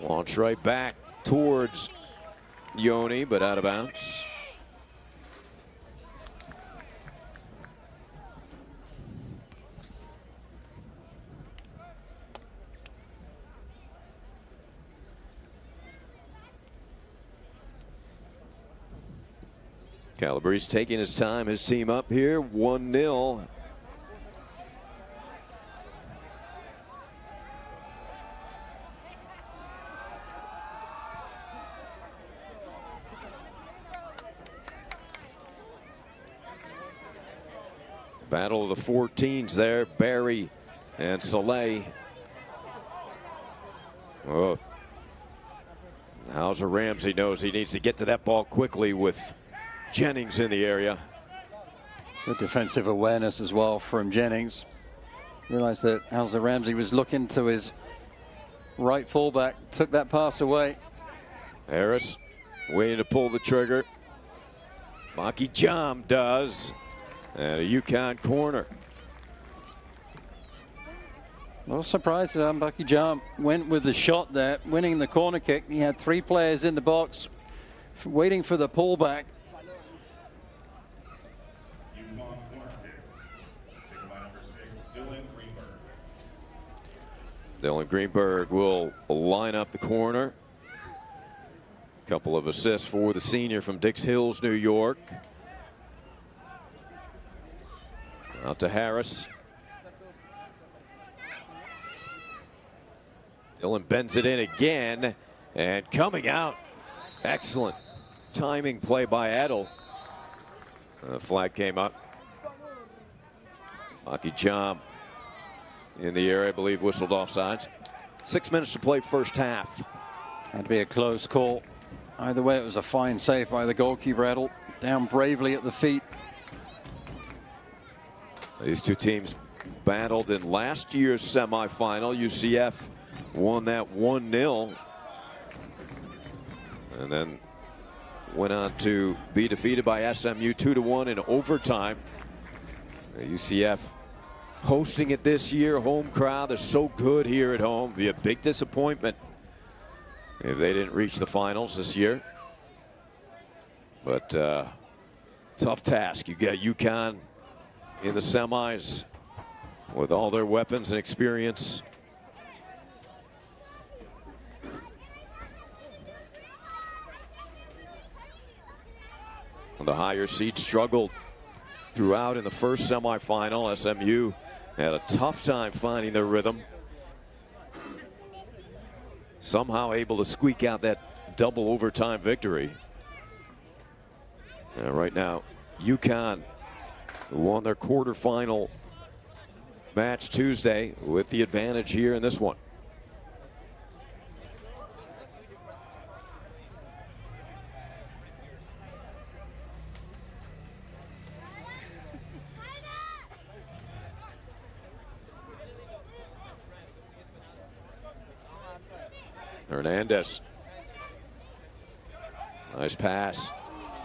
Speaker 1: Launch right back towards Yoni, but out of bounds. Calabrese taking his time, his team up here, 1-0. Battle of the 14s there, Barry and Soleil. Oh. Hauser Ramsey knows he needs to get to that ball quickly with Jennings in the area.
Speaker 2: Good defensive awareness as well from Jennings. Realized that Hauser Ramsey was looking to his right fullback, took that pass away.
Speaker 1: Harris waiting to pull the trigger. Maki Jam does. And a UConn corner.
Speaker 2: A little surprised that Bucky Jam went with the shot there, winning the corner kick. He had 3 players in the box waiting for the pullback.
Speaker 1: Dylan Greenberg will line up the corner. Couple of assists for the senior from Dix Hills, New York. Out to Harris. Dylan bends it in again, and coming out. Excellent timing play by Edel. The flag came up. Maki Jam in the air, I believe, whistled offsides. 6 minutes to play first half.
Speaker 2: Had to be a close call. Either way, it was a fine save by the goalkeeper, Edel. Down bravely at the feet.
Speaker 1: These two teams battled in last year's semifinal. UCF won that 1-0. And then went on to be defeated by SMU 2-1 in overtime. UCF hosting it this year. Home crowd, they're so good here at home. Be a big disappointment if they didn't reach the finals this year. But tough task. You got UConn in the semis with all their weapons and experience. The higher seed struggled throughout in the first semifinal. SMU had a tough time finding their rhythm. Somehow able to squeak out that double overtime victory. And right now, UConn won their quarterfinal match Tuesday with the advantage here in this one. Hernandez. Nice pass.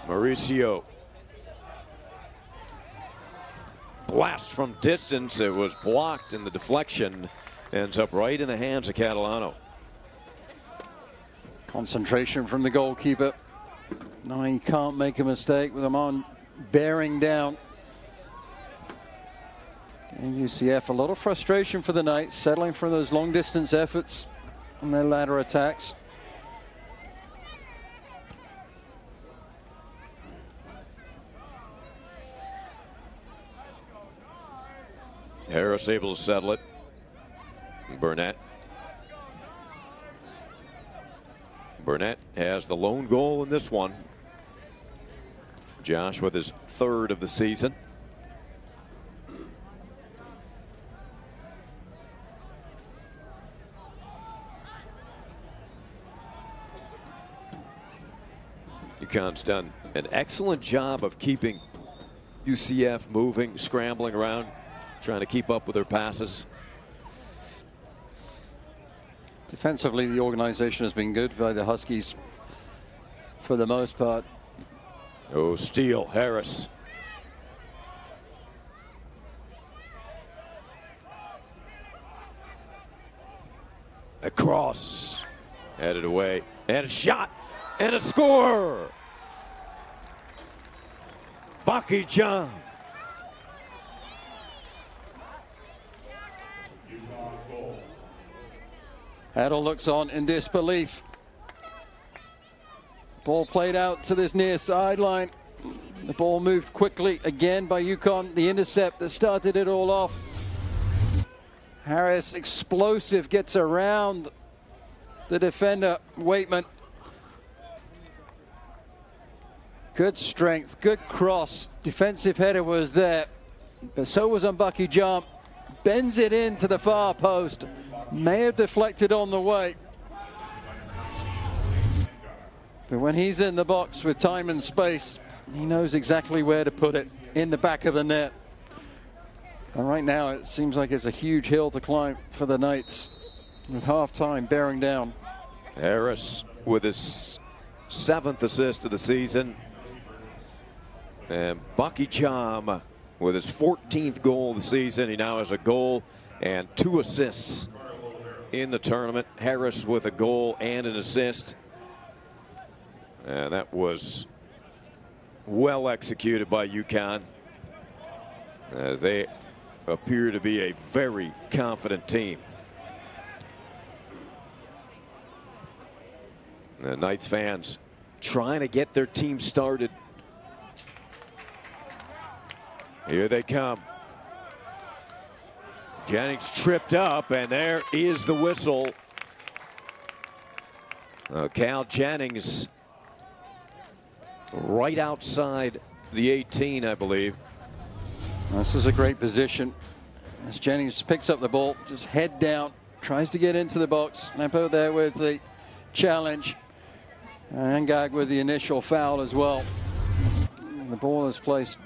Speaker 1: Mauricio. Blast from distance. It was blocked, and the deflection ends up right in the hands of Catalano.
Speaker 2: Concentration from the goalkeeper. No, he can't make a mistake with them on bearing down. And UCF, a lot of frustration for the night, settling for those long distance efforts on their ladder attacks.
Speaker 1: Harris able to settle it. Burnett. Burnett has the lone goal in this one. Josh with his 3rd of the season. UConn's done an excellent job of keeping UCF moving, scrambling around, trying to keep up with their passes.
Speaker 2: Defensively, the organization has been good by the Huskies for the most part.
Speaker 1: Oh, steal, Harris. Across, headed away, and a shot. And a score! Bucky John.
Speaker 2: Adel looks on in disbelief. Ball played out to this near sideline. The ball moved quickly again by UConn. The intercept that started it all off. Harris, explosive, gets around the defender, Waitman. Good strength, good cross. Defensive header was there, but so was Bucky John. Bends it into the far post. May have deflected on the way. But when he's in the box with time and space, he knows exactly where to put it, in the back of the net. And right now it seems like it's a huge hill to climb for the Knights, with halftime bearing down.
Speaker 1: Harris with his 7th assist of the season. And Bucky John with his 14th goal of the season. He now has a goal and 2 assists in the tournament. Harris with a goal and an assist. And that was well executed by UConn, as they appear to be a very confident team. The Knights fans trying to get their team started. Here they come. Jennings tripped up, and there is the whistle. Cal Jennings right outside the 18, I believe.
Speaker 2: This is a great position as Jennings picks up the ball, just head down, tries to get into the box. Lampo there with the challenge, and Gag with the initial foul as well. And the ball is placed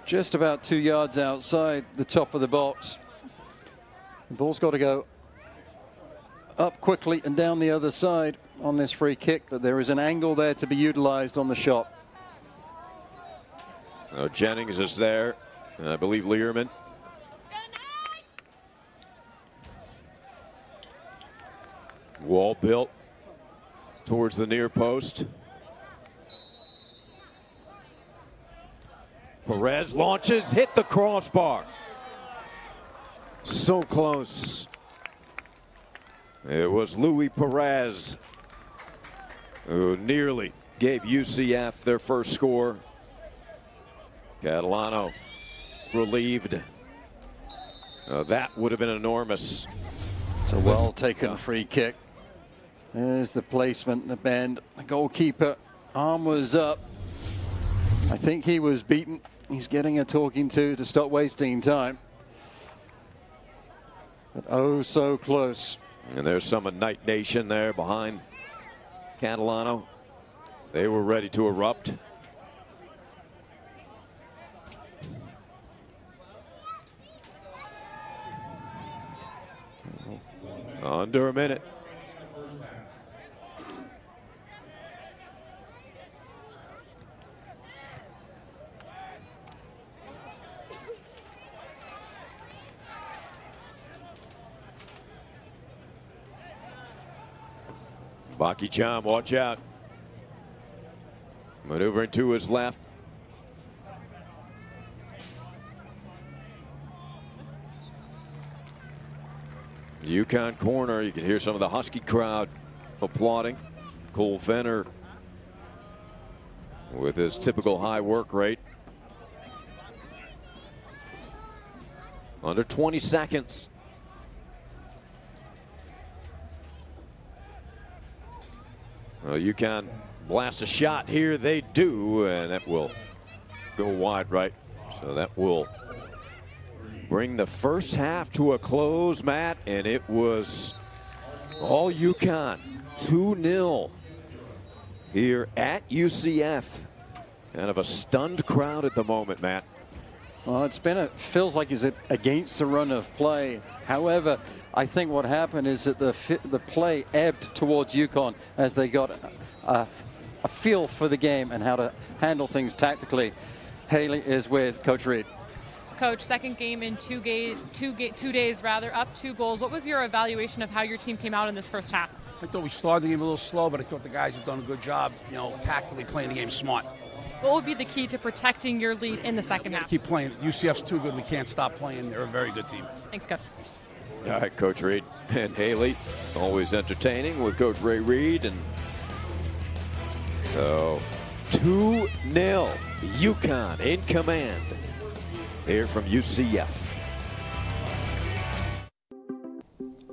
Speaker 2: just about 2 yards outside the top of the box. The ball's got to go up quickly and down the other side on this free kick, but there is an angle there to be utilized on the shot.
Speaker 1: Jennings is there, and I believe Learman. Wall built towards the near post. Perez launches, hit the crossbar. So close. It was Louis Perez who nearly gave UCF their first score. Catalano relieved. That would have been enormous.
Speaker 2: It's a well taken free kick. There's the placement, the bend. The goalkeeper, arm was up. I think he was beaten. He's getting a talking to stop wasting time. But oh, so close.
Speaker 1: And there's some of Knight Nation there behind Catalano. They were ready to erupt. Under a minute. Bucky John, watch out. Maneuvering to his left. UConn corner, you can hear some of the Husky crowd applauding. Cole Fenner with his typical high work rate. Under 20 seconds. UConn blast a shot here. They do, and that will go wide right. So that will bring the first half to a close, Matt, and it was all UConn. 2-0 here at UCF. Kind of a stunned crowd at the moment, Matt.
Speaker 2: Well, feels like it's against the run of play. However, I think what happened is that the play ebbed towards UConn as they got a feel for the game and how to handle things tactically. Haley is with Coach Reed.
Speaker 6: Coach, second game in 2 days, up 2 goals. What was your evaluation of how your team came out in this first half?
Speaker 7: I thought we started the game a little slow, but I thought the guys have done a good job, tactically playing the game smart.
Speaker 6: What would be the key to protecting your lead in the second half?
Speaker 7: Keep playing. UCF's too good. We can't stop playing. They're a very good team.
Speaker 6: Thanks, Coach.
Speaker 1: All right, Coach Reed and Haley, always entertaining with Coach Ray Reed. And so 2-0, UConn in command here from UCF.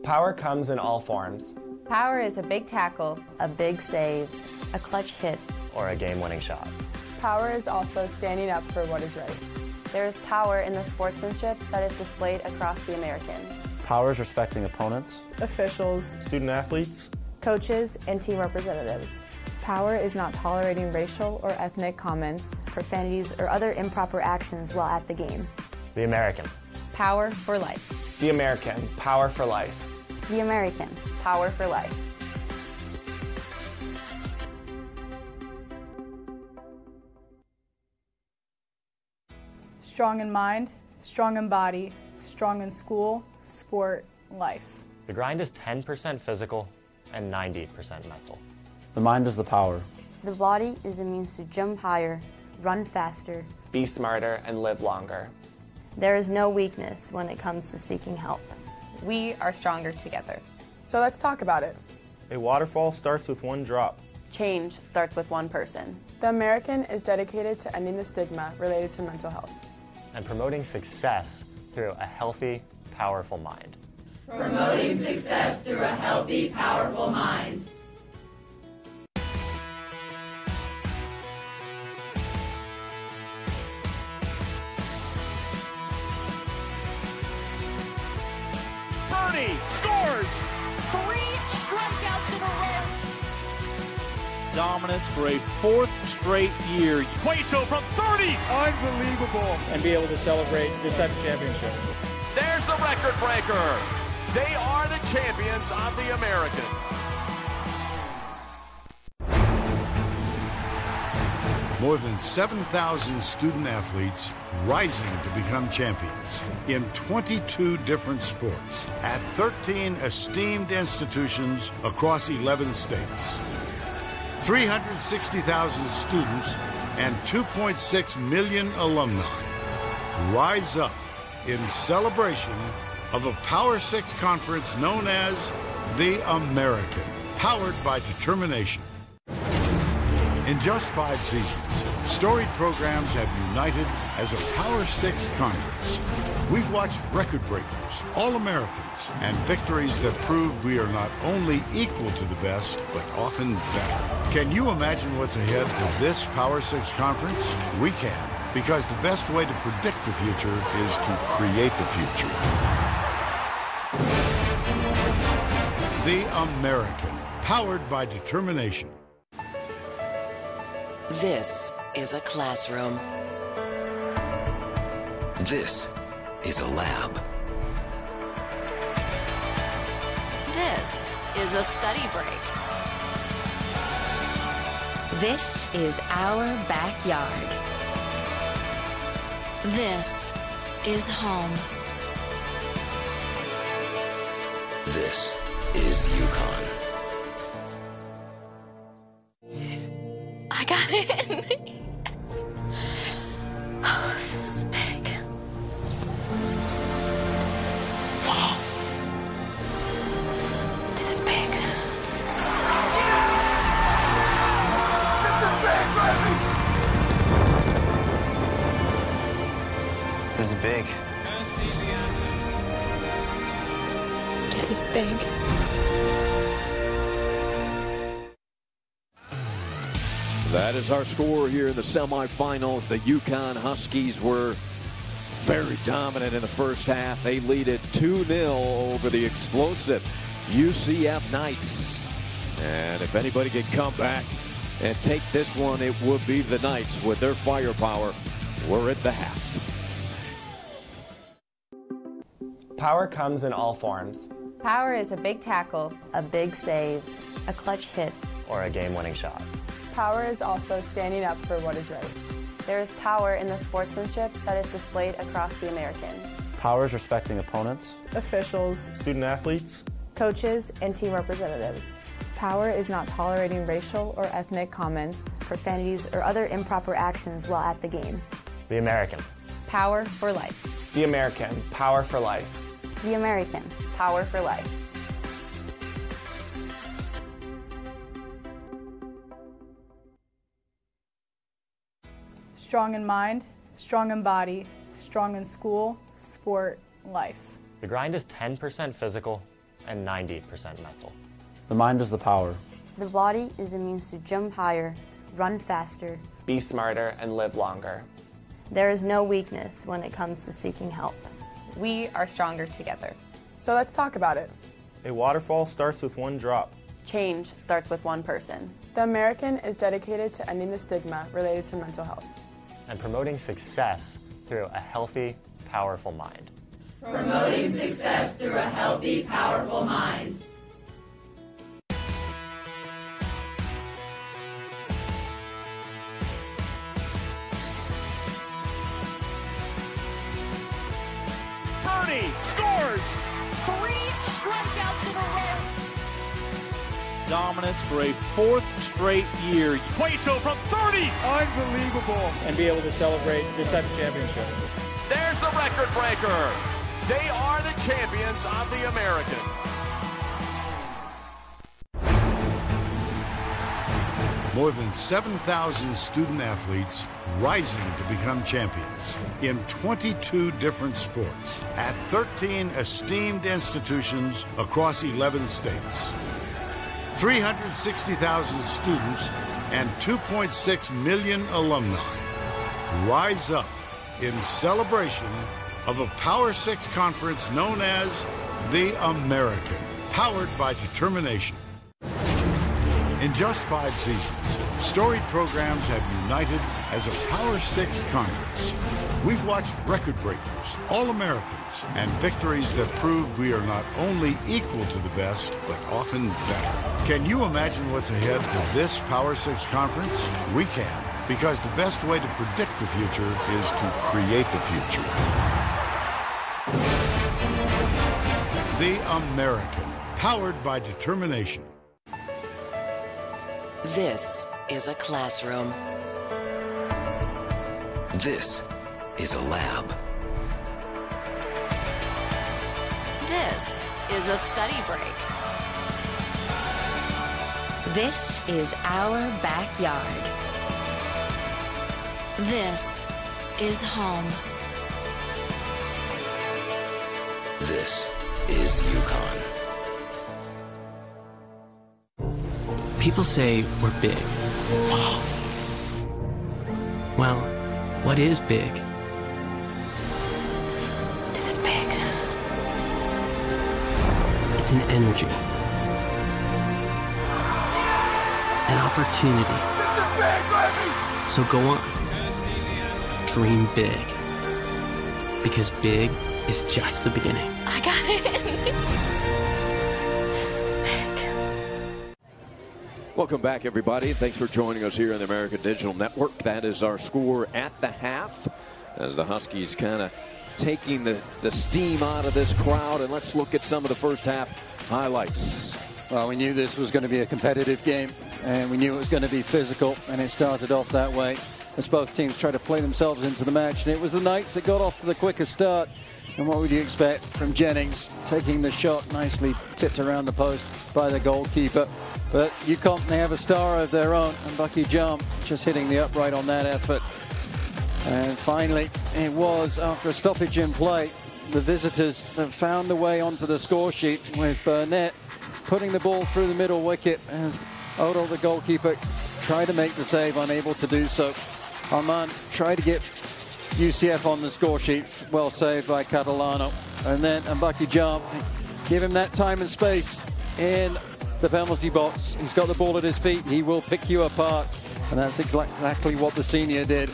Speaker 8: Power comes in all forms.
Speaker 9: Power is a big tackle, a big save, a clutch hit,
Speaker 8: or a game-winning shot.
Speaker 10: Power is also standing up for what is right.
Speaker 9: There is power in the sportsmanship that is displayed across the American.
Speaker 8: Power is respecting opponents,
Speaker 10: Officials,
Speaker 8: student athletes,
Speaker 9: Coaches and team representatives.
Speaker 10: power is not tolerating racial or ethnic comments,
Speaker 9: Profanities or other improper actions while at the game.
Speaker 8: the American.
Speaker 9: Power for life.
Speaker 8: The American, power for life.
Speaker 9: The American. Power for life.
Speaker 10: strong in mind, strong in body, strong in school, sport, life.
Speaker 8: The grind is 10% physical and 90% mental. The mind is the power.
Speaker 9: The body is a means to jump higher, run faster.
Speaker 8: Be smarter and live longer.
Speaker 9: There is no weakness when it comes to seeking help.
Speaker 11: We are stronger together.
Speaker 10: So let's talk about it.
Speaker 8: A waterfall starts with one drop.
Speaker 11: Change starts with one person.
Speaker 10: The American is dedicated to ending the stigma related to mental health.
Speaker 8: And promoting success through a healthy, powerful mind.
Speaker 3: Promoting success through a healthy, powerful mind.
Speaker 12: Bernie scores!
Speaker 13: 3 strikeouts in a row.
Speaker 12: Dominance for a 4th straight year. Cueto from 30! Unbelievable!
Speaker 14: And be able to celebrate this type of championship.
Speaker 12: There's the record breaker. They are the champions of the American.
Speaker 15: More than 7,000 student athletes rising to become champions in 22 different sports at 13 esteemed institutions across 11 states. 360,000 students and 2.6 million alumni rise up in celebration of a Power 6 conference known as the American, powered by determination. In just 5 seasons, storied programs have united as a Power 6 conference. We've watched record breakers, All-Americans, and victories that prove we are not only equal to the best, but often better. Can you imagine what's ahead for this Power 6 conference? We can, because the best way to predict the future is to create the future. The American, powered by determination.
Speaker 4: This is a classroom. This is a lab.
Speaker 3: This is a study break. This is our backyard. This is home.
Speaker 4: This is UConn.
Speaker 3: I got it. Oh, this is big. Wow. This is big.
Speaker 8: This is big.
Speaker 3: This is big.
Speaker 1: That is our score here in the semifinals. The UConn Huskies were very dominant in the first half. They lead it 2-0 over the explosive UCF Knights. And if anybody can come back and take this one, it would be the Knights with their firepower. We're at the half.
Speaker 8: Power comes in all forms.
Speaker 9: Power is a big tackle, a big save, a clutch hit,
Speaker 8: or a game-winning shot.
Speaker 10: Power is also standing up for what is right.
Speaker 9: There is power in the sportsmanship that is displayed across the American.
Speaker 8: Power is respecting opponents,
Speaker 10: Officials,
Speaker 8: student athletes,
Speaker 9: Coaches and team representatives. Power is not tolerating racial or ethnic comments, profanities, or other improper actions while at the game.
Speaker 8: The American.
Speaker 11: Power for life.
Speaker 14: The American. Power for life.
Speaker 9: The American. Power for life.
Speaker 10: Strong in mind, strong in body, strong in school, sport, life.
Speaker 8: The grind is 10% physical and 90% mental.
Speaker 14: The mind is the power.
Speaker 9: The body is a means to jump higher, run faster,
Speaker 14: Be smarter and live longer.
Speaker 9: There is no weakness when it comes to seeking help.
Speaker 11: We are stronger together.
Speaker 10: So let's talk about it.
Speaker 14: A waterfall starts with one drop.
Speaker 11: Change starts with one person.
Speaker 10: The American is dedicated to ending the stigma related to mental health.
Speaker 8: And promoting success through a healthy, powerful mind.
Speaker 3: Promoting success through a healthy, powerful mind.
Speaker 12: Purdy scores!
Speaker 13: 3 strikeouts in a row.
Speaker 16: Dominance for a 4th straight year.
Speaker 12: Cueto from 30!
Speaker 14: Unbelievable. And be able to celebrate this type of championship.
Speaker 12: There's the record breaker. They are the champions of the American.
Speaker 15: More than 7,000 student athletes rising to become champions in 22 different sports at 13 esteemed institutions across 11 states. 360,000 students and 2.6 million alumni rise up in celebration of a Power 6 conference known as the American, powered by determination. In just 5 seasons, storied programs have united as a Power 6 conference. We've watched record breakers, All-Americans, and victories that proved we are not only equal to the best, but often better. Can you imagine what's ahead for this Power 6 conference? We can, because the best way to predict the future is to create the future. The American, powered by determination.
Speaker 4: This is a classroom. This is a lab.
Speaker 3: This is a study break. This is our backyard. This is home.
Speaker 4: This is UConn.
Speaker 5: People say we're big. Wow. Well, what is big?
Speaker 3: This is big.
Speaker 5: It's an energy. An opportunity.
Speaker 12: This is big, baby!
Speaker 5: So go on. Dream big. Because big is just the beginning.
Speaker 3: I got it.
Speaker 1: Welcome back, everybody. Thanks for joining us here on the American Digital Network. That is our score at the half as the Huskies kind of taking the steam out of this crowd. And let's look at some of the first half highlights.
Speaker 2: Well, we knew this was going to be a competitive game, and we knew it was going to be physical, and it started off that way as both teams tried to play themselves into the match. And it was the Knights that got off to the quickest start. And what would you expect from Jennings taking the shot nicely tipped around the post by the goalkeeper. But UConn, they have a star of their own, and Bucky Jump just hitting the upright on that effort. And finally, it was after a stoppage in play, the visitors have found the way onto the score sheet with Burnett putting the ball through the middle wicket as Odo, the goalkeeper, tried to make the save, unable to do so. Armand tried to get UCF on the score sheet, well saved by Catalano. And then Bucky Jump, give him that time and space in the penalty box. He's got the ball at his feet. He will pick you apart. And that's exactly what the senior did.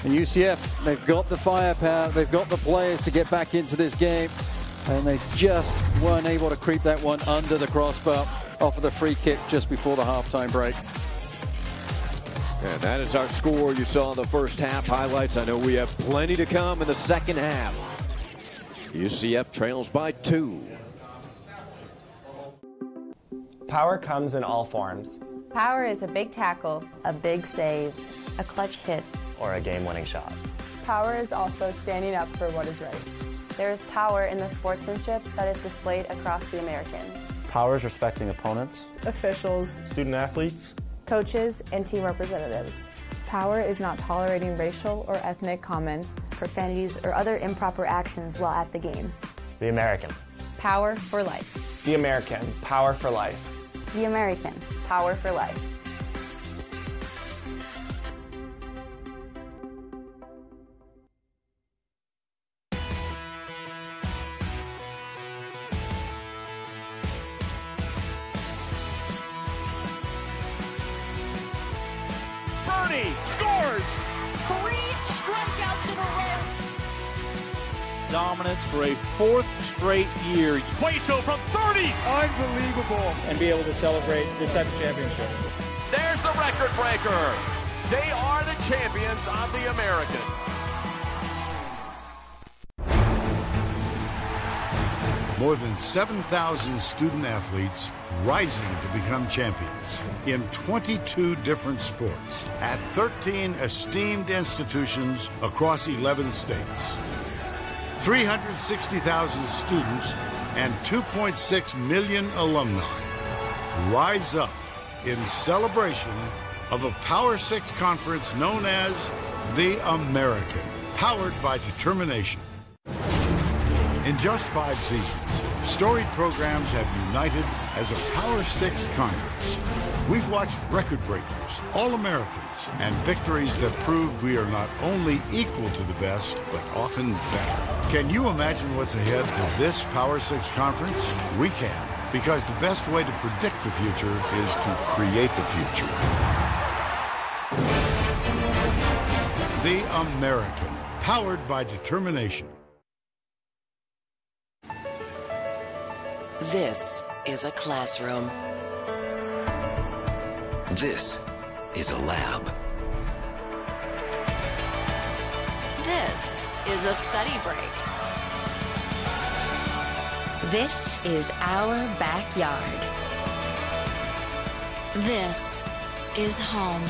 Speaker 2: And UCF, they've got the firepower. They've got the players to get back into this game. And they just weren't able to creep that one under the crossbar off of the free kick just before the halftime break.
Speaker 1: And that is our score. You saw the first half highlights. I know we have plenty to come in the second half. UCF trails by 2.
Speaker 8: Power comes in all forms.
Speaker 11: Power is a big tackle, a big save, a clutch hit,
Speaker 8: or a game-winning shot.
Speaker 10: Power is also standing up for what is right.
Speaker 11: There is power in the sportsmanship that is displayed across the American.
Speaker 8: Power is respecting opponents,
Speaker 10: Officials,
Speaker 8: student athletes,
Speaker 11: Coaches and team representatives.
Speaker 9: Power is not tolerating racial or ethnic comments, profanities, or other improper actions while at the game.
Speaker 8: The American.
Speaker 11: Power for life.
Speaker 8: The American. Power for life.
Speaker 9: The American.
Speaker 11: Power for life.
Speaker 12: Scores!
Speaker 13: 3 strikeouts in a row.
Speaker 16: Dominance for a 4th straight year.
Speaker 12: Hueso from 30!
Speaker 14: Unbelievable. And be able to celebrate this type of championship.
Speaker 12: There's the record breaker. They are the champions of the American.
Speaker 15: More than 7,000 student athletes rising to become champions in 22 different sports at 13 esteemed institutions across 11 states. 360,000 students and 2.6 million alumni rise up in celebration of a Power 6 conference known as the American, powered by determination. In just 5 seasons, storied programs have united as a Power 6 conference. We've watched record breakers, All-Americans, and victories that prove we are not only equal to the best, but often better. Can you imagine what's ahead for this Power 6 conference? We can, because the best way to predict the future is to create the future. The American, powered by determination.
Speaker 4: This is a classroom. This is a lab.
Speaker 3: This is a study break. This is our backyard. This is home.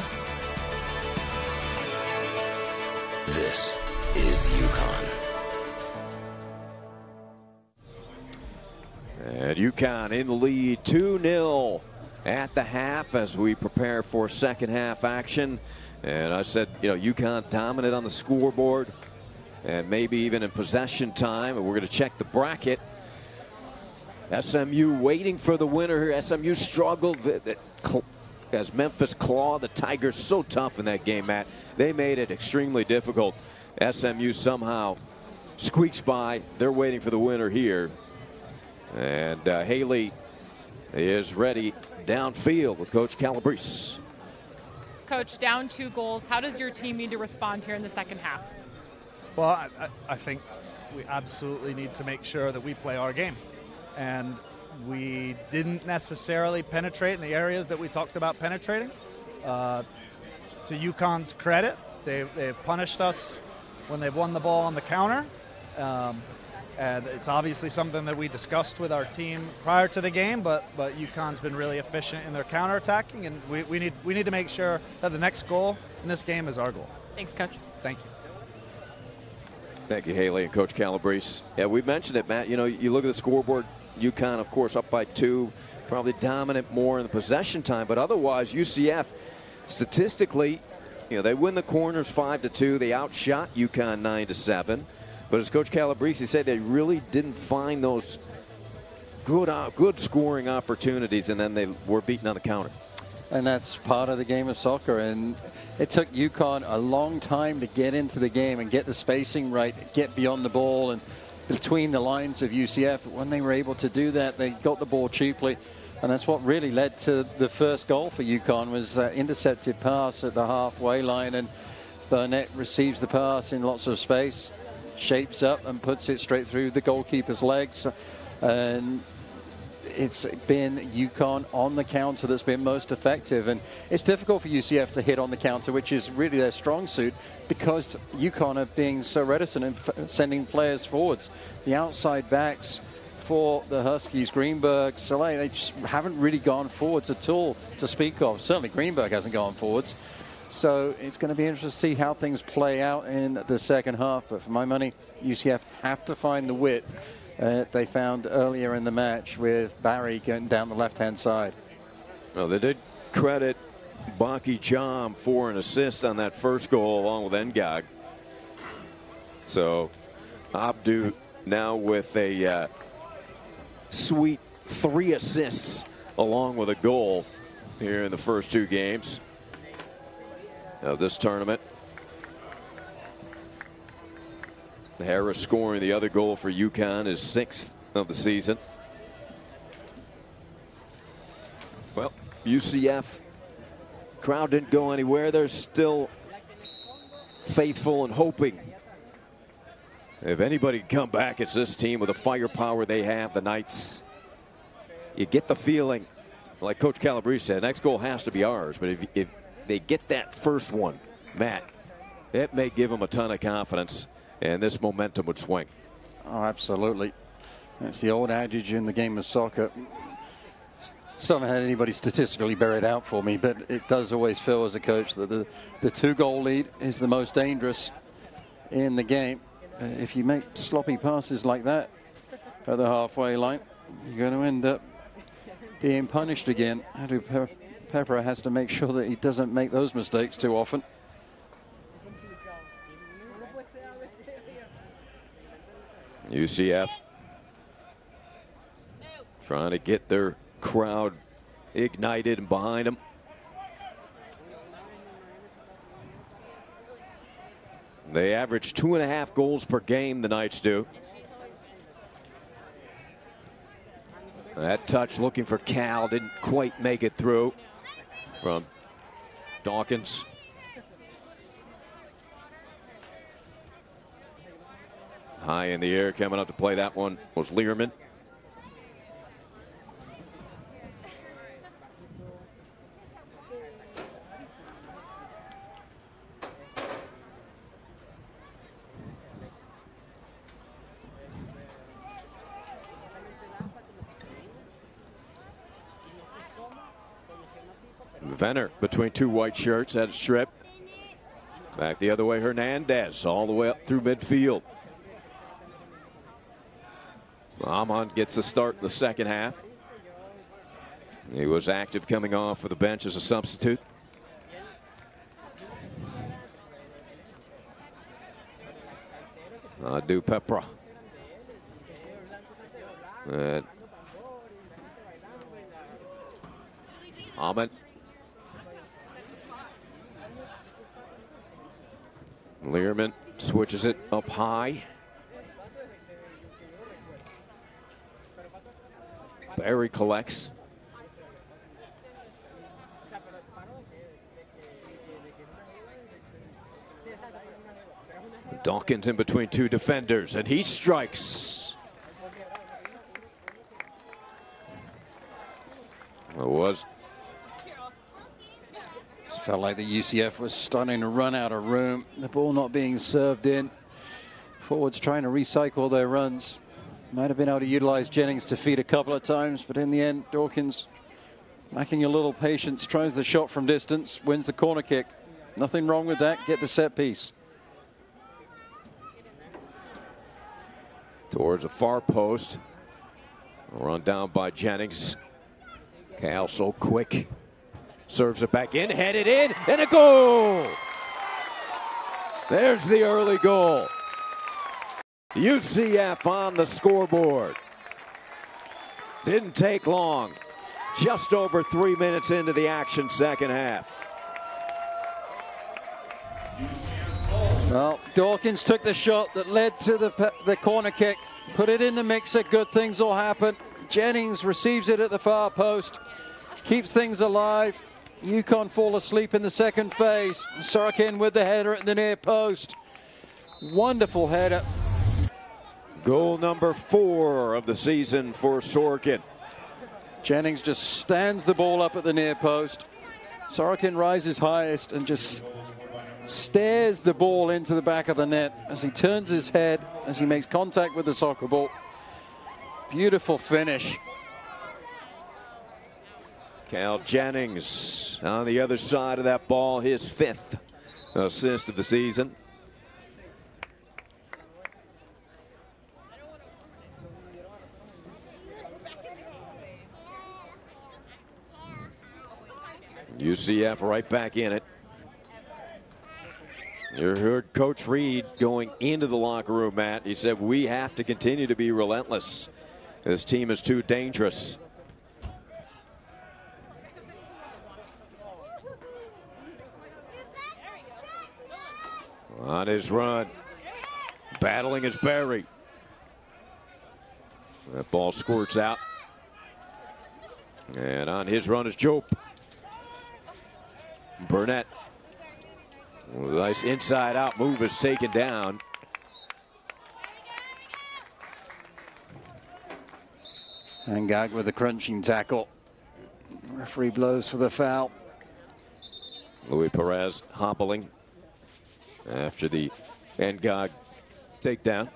Speaker 4: This is UConn.
Speaker 1: And UConn in the lead 2-0 at the half as we prepare for second half action. And I said, you know, UConn dominant on the scoreboard and maybe even in possession time. And we're going to check the bracket. SMU waiting for the winner here. SMU struggled as Memphis clawed the Tigers so tough in that game, Matt. They made it extremely difficult. SMU somehow squeaks by. They're waiting for the winner here. And Haley is ready downfield with Coach Calabrese.
Speaker 6: Coach, down 2 goals. How does your team need to respond here in the second half?
Speaker 17: Well, I think we absolutely need to make sure that we play our game. And we didn't necessarily penetrate in the areas that we talked about penetrating. To UConn's credit, they've punished us when they've won the ball on the counter. And it's obviously something that we discussed with our team prior to the game, but UConn's been really efficient in their counterattacking, and we need to make sure that the next goal in this game is our goal.
Speaker 6: Thanks, Coach.
Speaker 17: Thank you.
Speaker 1: Thank you, Haley and Coach Calabrese. Yeah, we mentioned it, Matt. You know, you look at the scoreboard, UConn, of course, up by 2, probably dominant more in the possession time, but otherwise, UCF, statistically, you know, they win the corners 5-2. They outshot UConn 9-7. But as Coach Calabrese said, they really didn't find those good scoring opportunities, and then they were beaten on the counter.
Speaker 2: And that's part of the game of soccer. And it took UConn a long time to get into the game and get the spacing right, get beyond the ball and between the lines of UCF. When they were able to do that, they got the ball cheaply. And that's what really led to the first goal for UConn, was that intercepted pass at the halfway line. And Burnett receives the pass in lots of space, shapes up and puts it straight through the goalkeeper's legs. And it's been UConn on the counter that's been most effective. And it's difficult for UCF to hit on the counter, which is really their strong suit, because UConn are being so reticent in sending players forwards. The outside backs for the Huskies. Greenberg, Soleil, they just haven't really gone forwards at all to speak of. Certainly Greenberg hasn't gone forwards. So it's going to be interesting to see how things play out in the second half. But for my money, UCF have to find the width they found earlier in the match with Barry going down the left-hand side.
Speaker 1: Well, they did credit Baki Jam for an assist on that first goal along with Ngag. So Abdu now with a sweet 3 assists along with a goal here in the first 2 games of this tournament. Harris scoring the other goal for UConn, his 6th of the season. Well, UCF crowd didn't go anywhere. They're still faithful and hoping. If anybody can come back, it's this team with the firepower they have, the Knights. You get the feeling, like Coach Calabrese said, next goal has to be ours. But if they get that first one, Matt, it may give them a ton of confidence, and this momentum would swing.
Speaker 2: Oh, absolutely. That's the old adage in the game of soccer. Still haven't had anybody statistically bear it out for me, but it does always feel as a coach that the 2-goal lead is the most dangerous in the game. If you make sloppy passes like that at the halfway line, you're going to end up being punished again. Pepper has to make sure that he doesn't make those mistakes too often.
Speaker 1: UCF trying to get their crowd ignited and behind them. They average 2.5 goals per game, the Knights do. That touch looking for Cal, didn't quite make it through from Dawkins. High in the air, coming up to play that one was Learman. Venner between 2 white shirts at a strip. Back the other way, Hernandez all the way up through midfield. Amon gets the start in the second half. He was active coming off for the bench as a substitute. Adu Pepra. Amon. Learman switches it up high. Barry collects. Dawkins in between 2 defenders, and he strikes.
Speaker 2: Felt like the UCF was starting to run out of room. The ball not being served in. Forwards trying to recycle their runs. Might have been able to utilize Jennings to feed a couple of times, but in the end, Dawkins lacking a little patience, tries the shot from distance, wins the corner kick. Nothing wrong with that. Get the set piece.
Speaker 1: Towards the far post. Run down by Jennings. Cal so quick. Serves it back in, headed in, and a goal! There's the early goal. UCF on the scoreboard. Didn't take long. Just over 3 minutes into the action, second half.
Speaker 2: Well, Dawkins took the shot that led to the corner kick. Put it in the mixer, good things will happen. Jennings receives it at the far post. Keeps things alive. UConn fall asleep in the second phase. Sorokin with the header at the near post. Wonderful header.
Speaker 1: Goal number 4 of the season for Sorokin.
Speaker 2: Jennings just stands the ball up at the near post. Sorokin rises highest and just stares the ball into the back of the net as he turns his head, as he makes contact with the soccer ball. Beautiful finish.
Speaker 1: Cal Jennings on the other side of that ball, his 5th assist of the season. UCF right back in it. You heard Coach Reed going into the locker room, Matt. He said, we have to continue to be relentless. This team is too dangerous. On his run, battling is Barry. That ball squirts out. And on his run is Jope. Burnett. Nice inside out move is taken down.
Speaker 2: Engag with a crunching tackle. Referee blows for the foul.
Speaker 1: Louis Perez hobbling after the Engag takedown.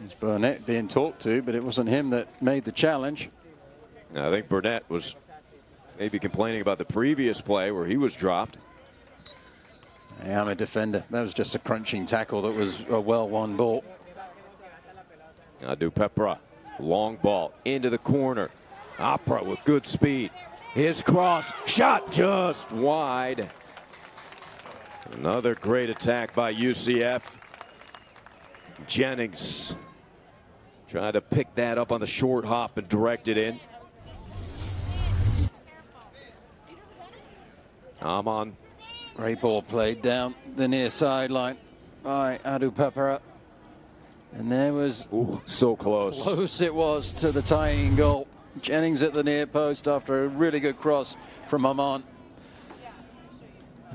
Speaker 2: It's Burnett being talked to, but it wasn't him that made the challenge.
Speaker 1: I think Burnett was maybe complaining about the previous play where he was dropped.
Speaker 2: Yeah, I'm a defender. That was just a crunching tackle that was a well-won ball.
Speaker 1: Adu Pepra, long ball into the corner. Opera with good speed. His cross shot just wide. Another great attack by UCF. Jennings tried to pick that up on the short hop and direct it in. Amon.
Speaker 2: Great ball played down the near sideline by Adu Pepera. And there was...
Speaker 1: Ooh, so close.
Speaker 2: Close it was to the tying goal. Jennings at the near post after a really good cross from Amon.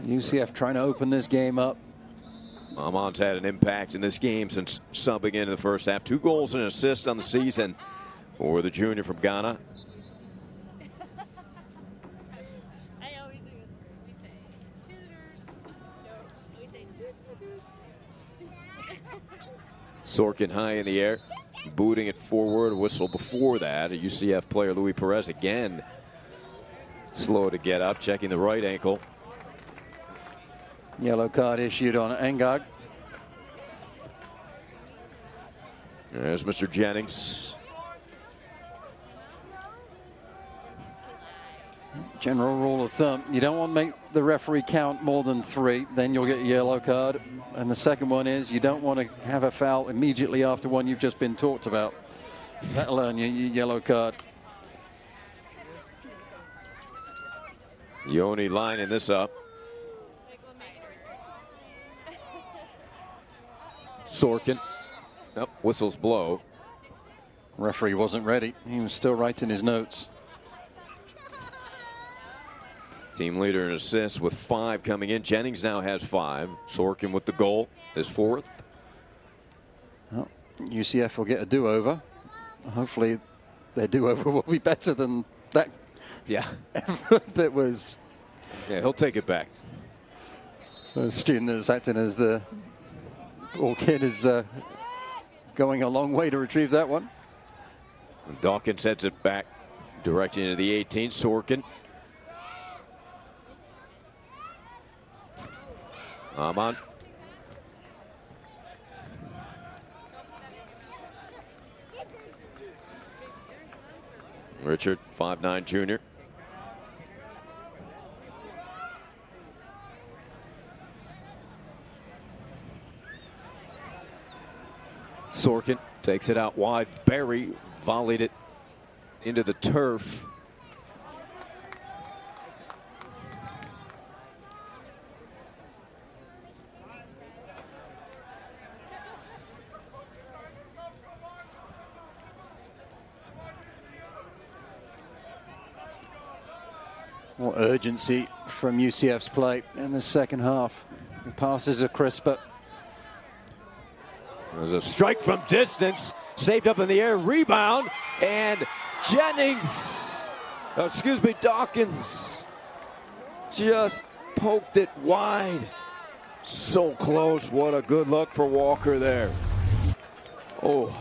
Speaker 2: UCF trying to open this game up.
Speaker 1: Amon's had an impact in this game since subbing into the first half. 2 goals and an assist on the season for the junior from Ghana. Sorkin high in the air, booting it forward. Whistle before that. A UCF player, Louis Perez, again slow to get up, checking the right ankle.
Speaker 2: Yellow card issued on Engag.
Speaker 1: There's Mr. Jennings.
Speaker 2: General rule of thumb, you don't want to make the referee count more than 3, then you'll get a yellow card. And the second one is you don't want to have a foul immediately after one you've just been talked about. That'll earn you your yellow card.
Speaker 1: Yoni lining this up. Sorkin. Nope, whistles blow.
Speaker 2: Referee wasn't ready. He was still writing his notes.
Speaker 1: Team leader in assists with 5 coming in. Jennings now has 5. Sorkin with the goal, his 4th.
Speaker 2: Well, UCF will get a do-over. Hopefully their do-over will be better than that.
Speaker 1: Yeah.
Speaker 2: That was.
Speaker 1: Yeah, he'll take it back.
Speaker 2: The student that's acting as the poor kid is going a long way to retrieve that one.
Speaker 1: Dawkins heads it back, directing into the 18. Sorkin. Amon. Richard, 5'9" junior. Sorkin takes it out wide. Barry volleyed it into the turf.
Speaker 2: More urgency from UCF's play in the second half. The passes are crisper.
Speaker 1: There's a strike from distance, saved up in the air, rebound, and Jennings, Dawkins, just poked it wide. So close. What a good look for Walker there.
Speaker 2: Oh.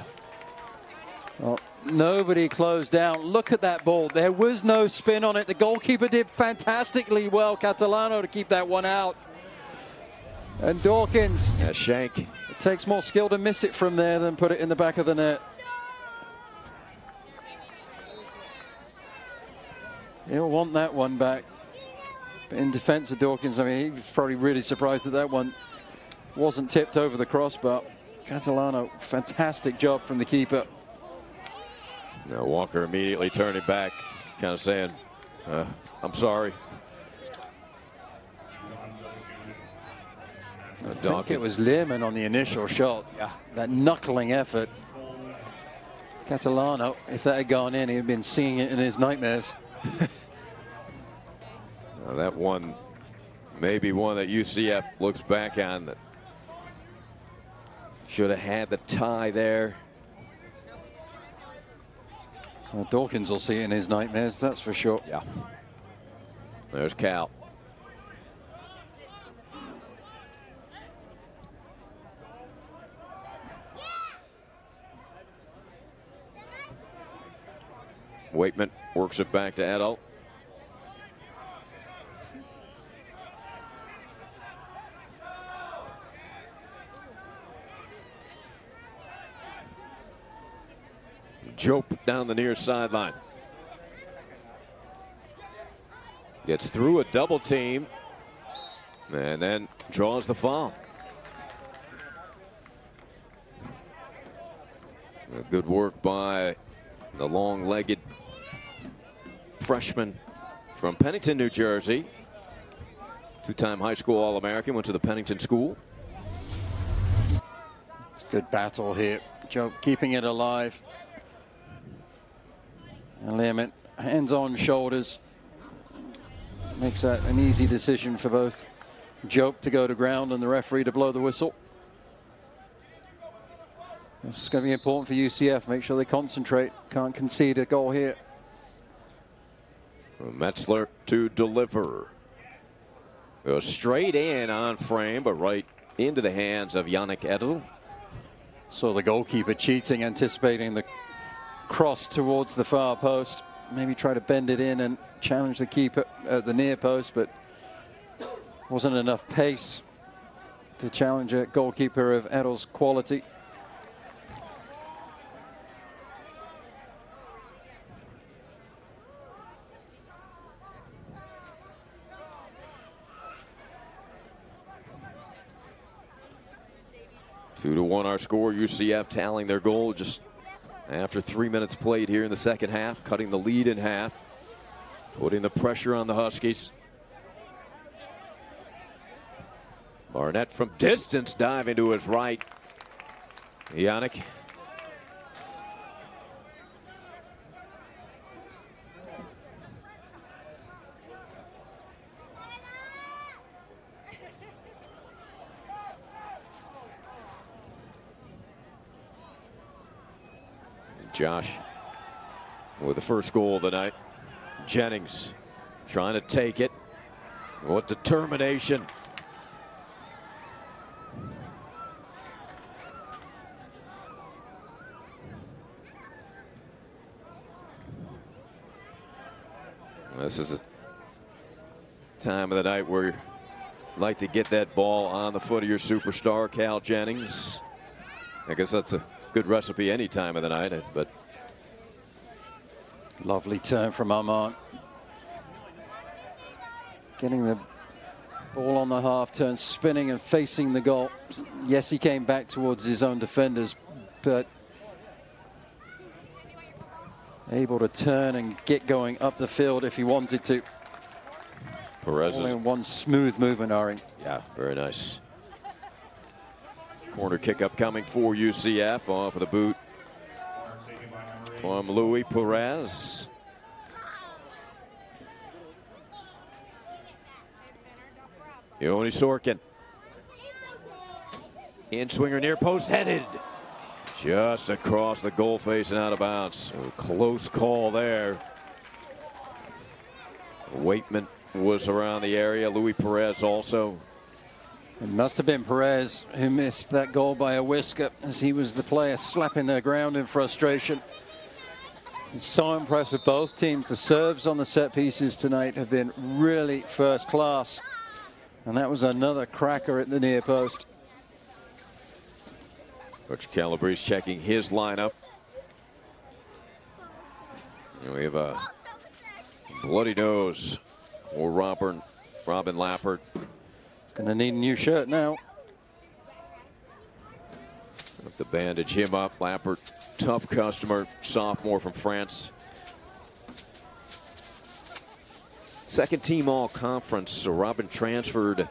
Speaker 2: Well, nobody closed down. Look at that ball. There was no spin on it. The goalkeeper did fantastically well, Catalano, to keep that one out. And Dawkins.
Speaker 1: Yeah, shank.
Speaker 2: It takes more skill to miss it from there than put it in the back of the net. He'll want that one back. In defense of Dawkins, I mean, he was probably really surprised that that one wasn't tipped over the crossbar. Catalano, fantastic job from the keeper.
Speaker 1: Now Walker immediately turning back, kind of saying, I'm sorry.
Speaker 2: I think it was Learman on the initial shot. Yeah. That knuckling effort. Catalano, if that had gone in, he'd been seeing it in his nightmares.
Speaker 1: That one may be one that UCF looks back on that should have had the tie there.
Speaker 2: Well, Dawkins will see it in his nightmares, that's for sure.
Speaker 1: Yeah. There's Cal. Waitman works it back to Edo. Jope down the near sideline. Gets through a double team and then draws the foul. Good work by the long-legged freshman from Pennington, New Jersey. Two-time high school All-American, went to the Pennington School.
Speaker 2: It's a good battle here. Jope keeping it alive. And Learman, hands on shoulders. Makes that an easy decision for both Jope to go to ground and the referee to blow the whistle. This is going to be important for UCF. Make sure they concentrate. Can't concede a goal here.
Speaker 1: Metzler to deliver. Goes straight in on frame, but right into the hands of Yannick Edel.
Speaker 2: So the goalkeeper cheating, anticipating the cross towards the far post. Maybe try to bend it in and challenge the keeper at the near post, but wasn't enough pace to challenge a goalkeeper of Edel's quality.
Speaker 1: Two to one our score. UCF tallying their goal just after 3 minutes played here in the second half, cutting the lead in half, putting the pressure on the Huskies. Barnett from distance diving to his right. Yannick. Josh with the first goal of the night. Jennings trying to take it. What determination. This is a time of the night where you like to get that ball on the foot of your superstar, Cal Jennings. I guess that's a good recipe any time of the night, but
Speaker 2: lovely turn from Armand. Getting the ball on the half turn, spinning and facing the goal. Yes, he came back towards his own defenders, but able to turn and get going up the field if he wanted to.
Speaker 1: Perez
Speaker 2: all in one smooth movement, Aring.
Speaker 1: Yeah, very nice. Corner kick up coming for UCF off of the boot from Louis Perez. Yoni Sorkin. In swinger near post headed. Just across the goal face and out of bounds. A close call there. Waitman was around the area. Louis Perez also.
Speaker 2: It must have been Perez who missed that goal by a whisker, as he was the player slapping the ground in frustration. It's so impressed with both teams. The serves on the set pieces tonight have been really first class. And that was another cracker at the near post.
Speaker 1: Coach Calabrese checking his lineup. And we have a bloody nose for Robin Lappert.
Speaker 2: He's going to need a new shirt now.
Speaker 1: Have to bandage him up. Lappert, tough customer, sophomore from France. Second team all conference. So Robin transferred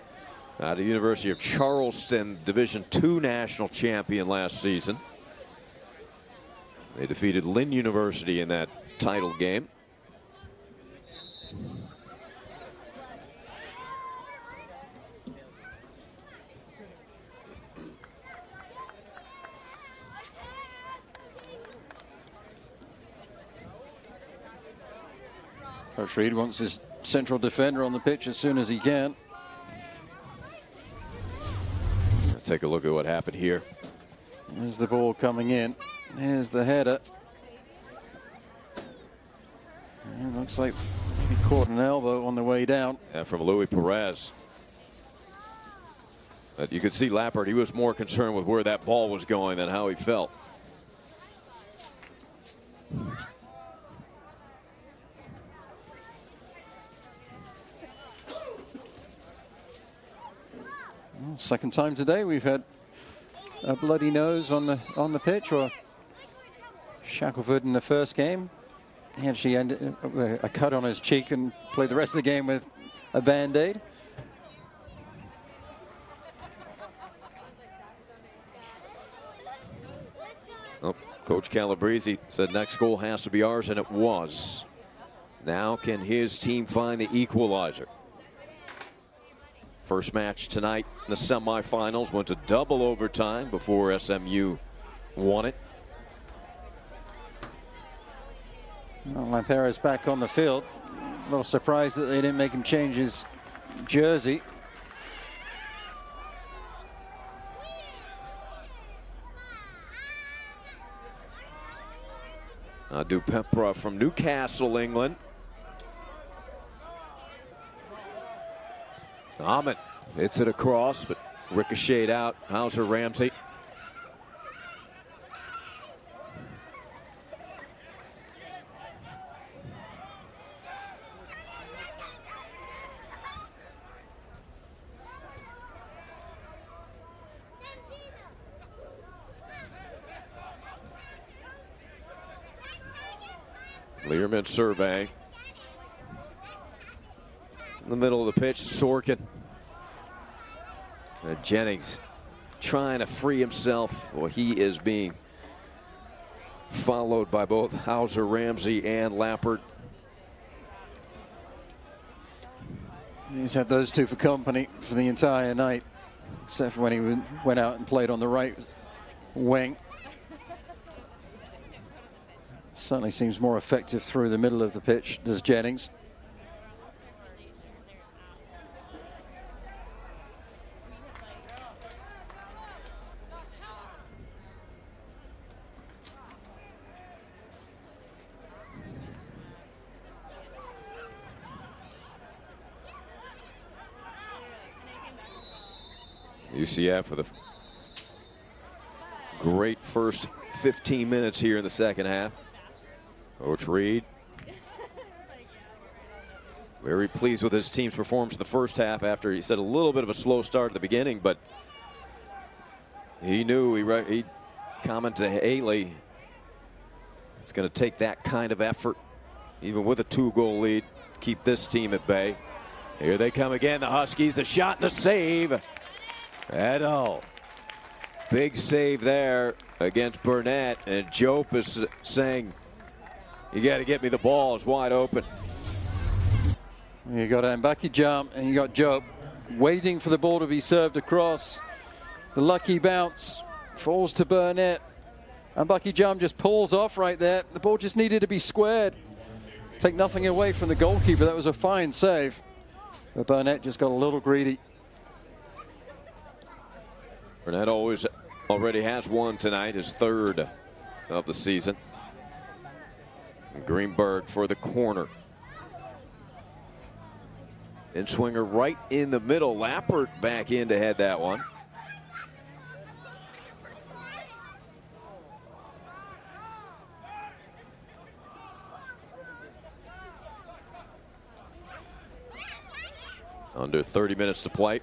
Speaker 1: out of the University of Charleston, Division II national champion last season. They defeated Lynn University in that title game.
Speaker 2: Coach Reed wants his central defender on the pitch as soon as he can.
Speaker 1: Let's take a look at what happened here.
Speaker 2: There's the ball coming in. Here's the header. And it looks like he caught an elbow on the way down.
Speaker 1: Yeah, from Louis Perez. But you could see Lappert, he was more concerned with where that ball was going than how he felt.
Speaker 2: Well, second time today we've had a bloody nose on the pitch, or Shackelford in the first game. He actually ended a cut on his cheek and played the rest of the game with a Band-Aid.
Speaker 1: Oh, Coach Calabrese said next goal has to be ours, and it was. Now can his team find the equalizer? First match tonight in the semifinals went to double overtime before SMU won it.
Speaker 2: Well, Lampero's back on the field. A little surprised that they didn't make him change his jersey.
Speaker 1: Dupepra from Newcastle, England. Ahmed hits it across, but ricocheted out. Hauser Ramsey. Learman survey. In the middle of the pitch, Sorkin. Jennings trying to free himself. Well, he is being followed by both Hauser Ramsey and Lappert.
Speaker 2: He's had those two for company for the entire night, except for when he went out and played on the right wing. Certainly seems more effective through the middle of the pitch, does Jennings.
Speaker 1: UCF with a great first 15 minutes here in the second half. Coach Reed very pleased with his team's performance in the first half after he said a little bit of a slow start at the beginning, but he knew, he commented to Haley, it's going to take that kind of effort, even with a 2-goal lead, to keep this team at bay. Here they come again, the Huskies, a shot and a save. Edel, big save there against Burnett, and Jope is saying, you got to get me the ball, it's wide open.
Speaker 2: You got Mbaki jump, and you got Jope waiting for the ball to be served across. The lucky bounce falls to Burnett. Mbaki jump just pulls off right there. The ball just needed to be squared. Take nothing away from the goalkeeper. That was a fine save. But Burnett just got a little greedy.
Speaker 1: Burnett already has one tonight, his third of the season. Greenberg for the corner. And swinger right in the middle. Lappert back in to head that one. Under 30 minutes to play.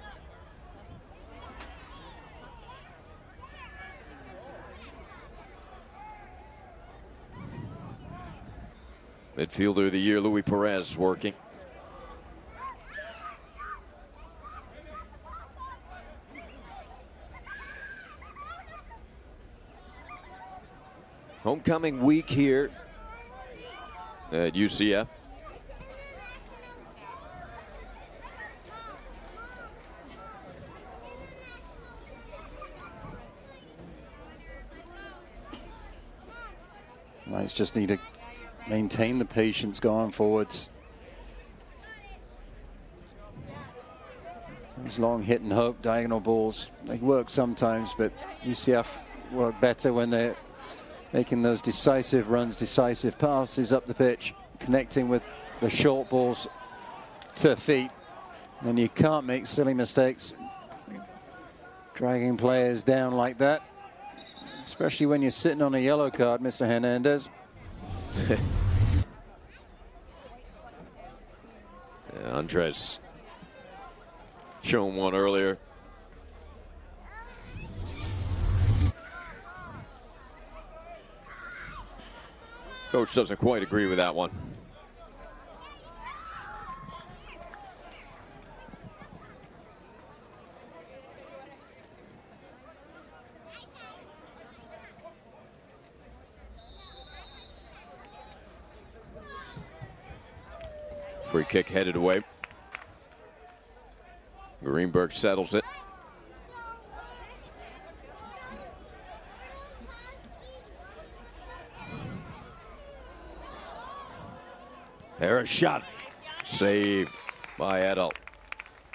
Speaker 1: Midfielder of the year, Luis Perez, working. Homecoming week here at UCF.
Speaker 2: Knights just need to maintain the patience going forwards. Those long hit and hope diagonal balls, they work sometimes, but UCF work better when they're making those decisive runs, decisive passes up the pitch, connecting with the short balls to feet. And you can't make silly mistakes dragging players down like that, especially when you're sitting on a yellow card, Mr. Hernandez.
Speaker 1: Andres shown one earlier. Coach doesn't quite agree with that one. Free kick headed away. Greenberg settles it. Harris shot. Saved by Edel.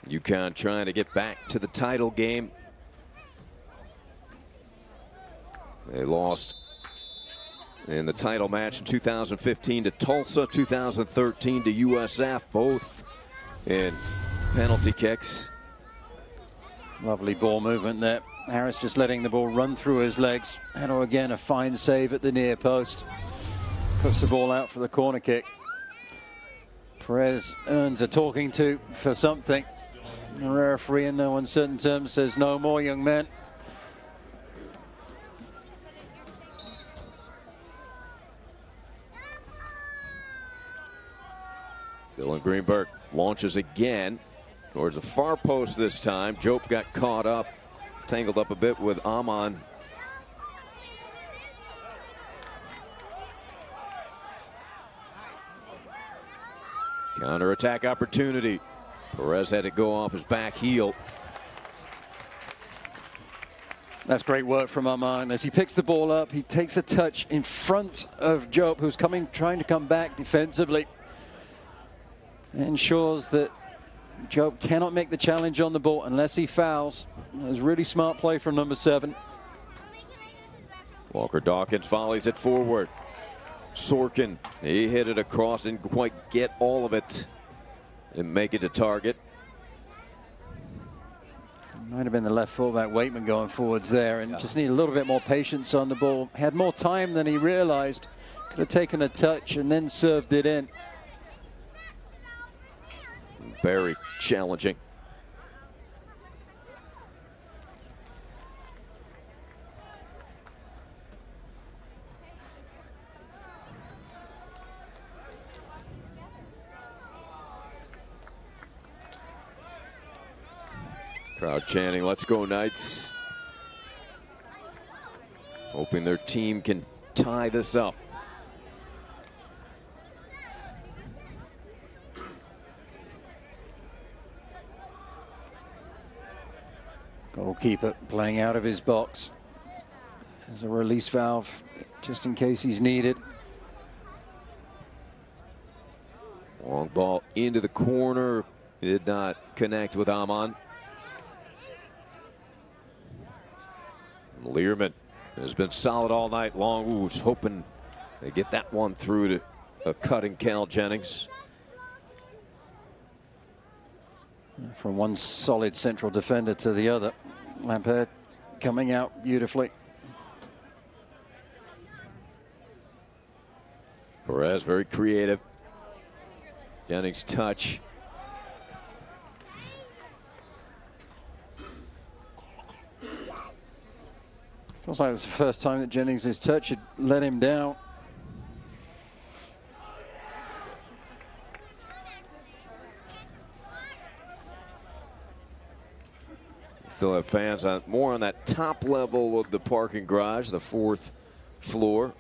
Speaker 1: UConn trying to get back to the title game. They lost in the title match in 2015 to Tulsa, 2013 to USF, both in penalty kicks.
Speaker 2: Lovely ball movement there. Harris just letting the ball run through his legs. And again, a fine save at the near post. Puts the ball out for the corner kick. Perez earns a talking to for something. The referee in no uncertain terms says no more, young man.
Speaker 1: Dylan Greenberg launches again towards the far post this time. Jope got caught up, tangled up a bit with Amon. Counter-attack opportunity. Perez had to go off his back heel.
Speaker 2: That's great work from Amon. As he picks the ball up, he takes a touch in front of Jope, who's trying to come back defensively. Ensures that Jope cannot make the challenge on the ball unless he fouls. It was really smart play from number 7.
Speaker 1: Walker Dawkins volleys it forward. Sorkin, he hit it across, didn't quite get all of it and make it a target.
Speaker 2: Might have been the left fullback Waitman going forwards there, and just need a little bit more patience on the ball. Had more time than he realized. Could have taken a touch and then served it in.
Speaker 1: Very challenging. Crowd chanting, "Let's go Knights." Hoping their team can tie this up.
Speaker 2: Goalkeeper playing out of his box. There's a release valve just in case he's needed.
Speaker 1: Long ball into the corner. Did not connect with Amon. Learman has been solid all night long. Ooh, was hoping they get that one through to a cutting Cal Jennings.
Speaker 2: From one solid central defender to the other. Lampert coming out beautifully.
Speaker 1: Perez very creative. Jennings touch.
Speaker 2: Feels like it's the first time that Jennings' touch had let him down.
Speaker 1: Still have fans on more on that top level of the parking garage, the 4th floor,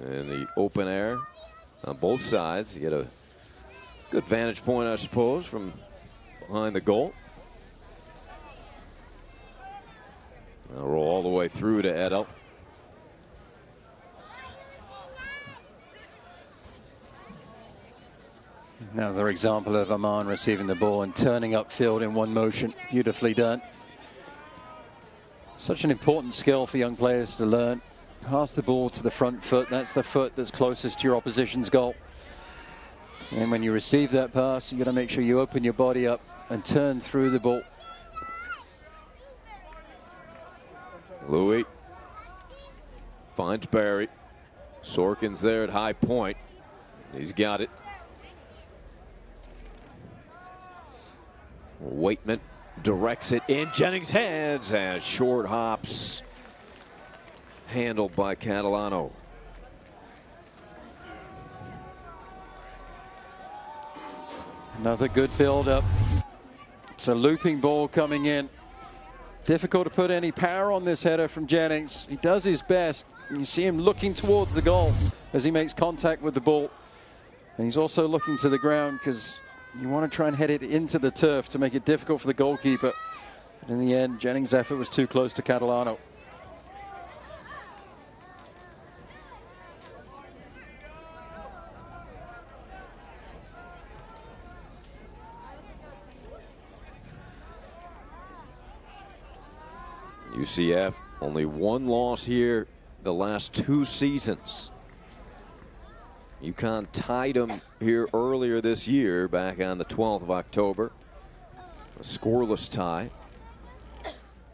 Speaker 1: and the open air on both sides. You get a good vantage point, I suppose, from behind the goal. Now roll all the way through to Edel.
Speaker 2: Another example of Aman receiving the ball and turning upfield in one motion. Beautifully done. Such an important skill for young players to learn. Pass the ball to the front foot. That's the foot that's closest to your opposition's goal. And when you receive that pass, you got to make sure you open your body up and turn through the ball.
Speaker 1: Louis finds Barry. Sorkin's there at high point. He's got it. Waitman directs it in Jennings' hands, and short hops handled by Catalano.
Speaker 2: Another good build-up. It's a looping ball coming in. Difficult to put any power on this header from Jennings. He does his best. You see him looking towards the goal as he makes contact with the ball. And he's also looking to the ground because you want to try and head it into the turf to make it difficult for the goalkeeper. But in the end, Jennings' effort was too close to Catalano.
Speaker 1: UCF only one loss here the last 2 seasons. UConn tied them here earlier this year, back on the 12th of October. A scoreless tie.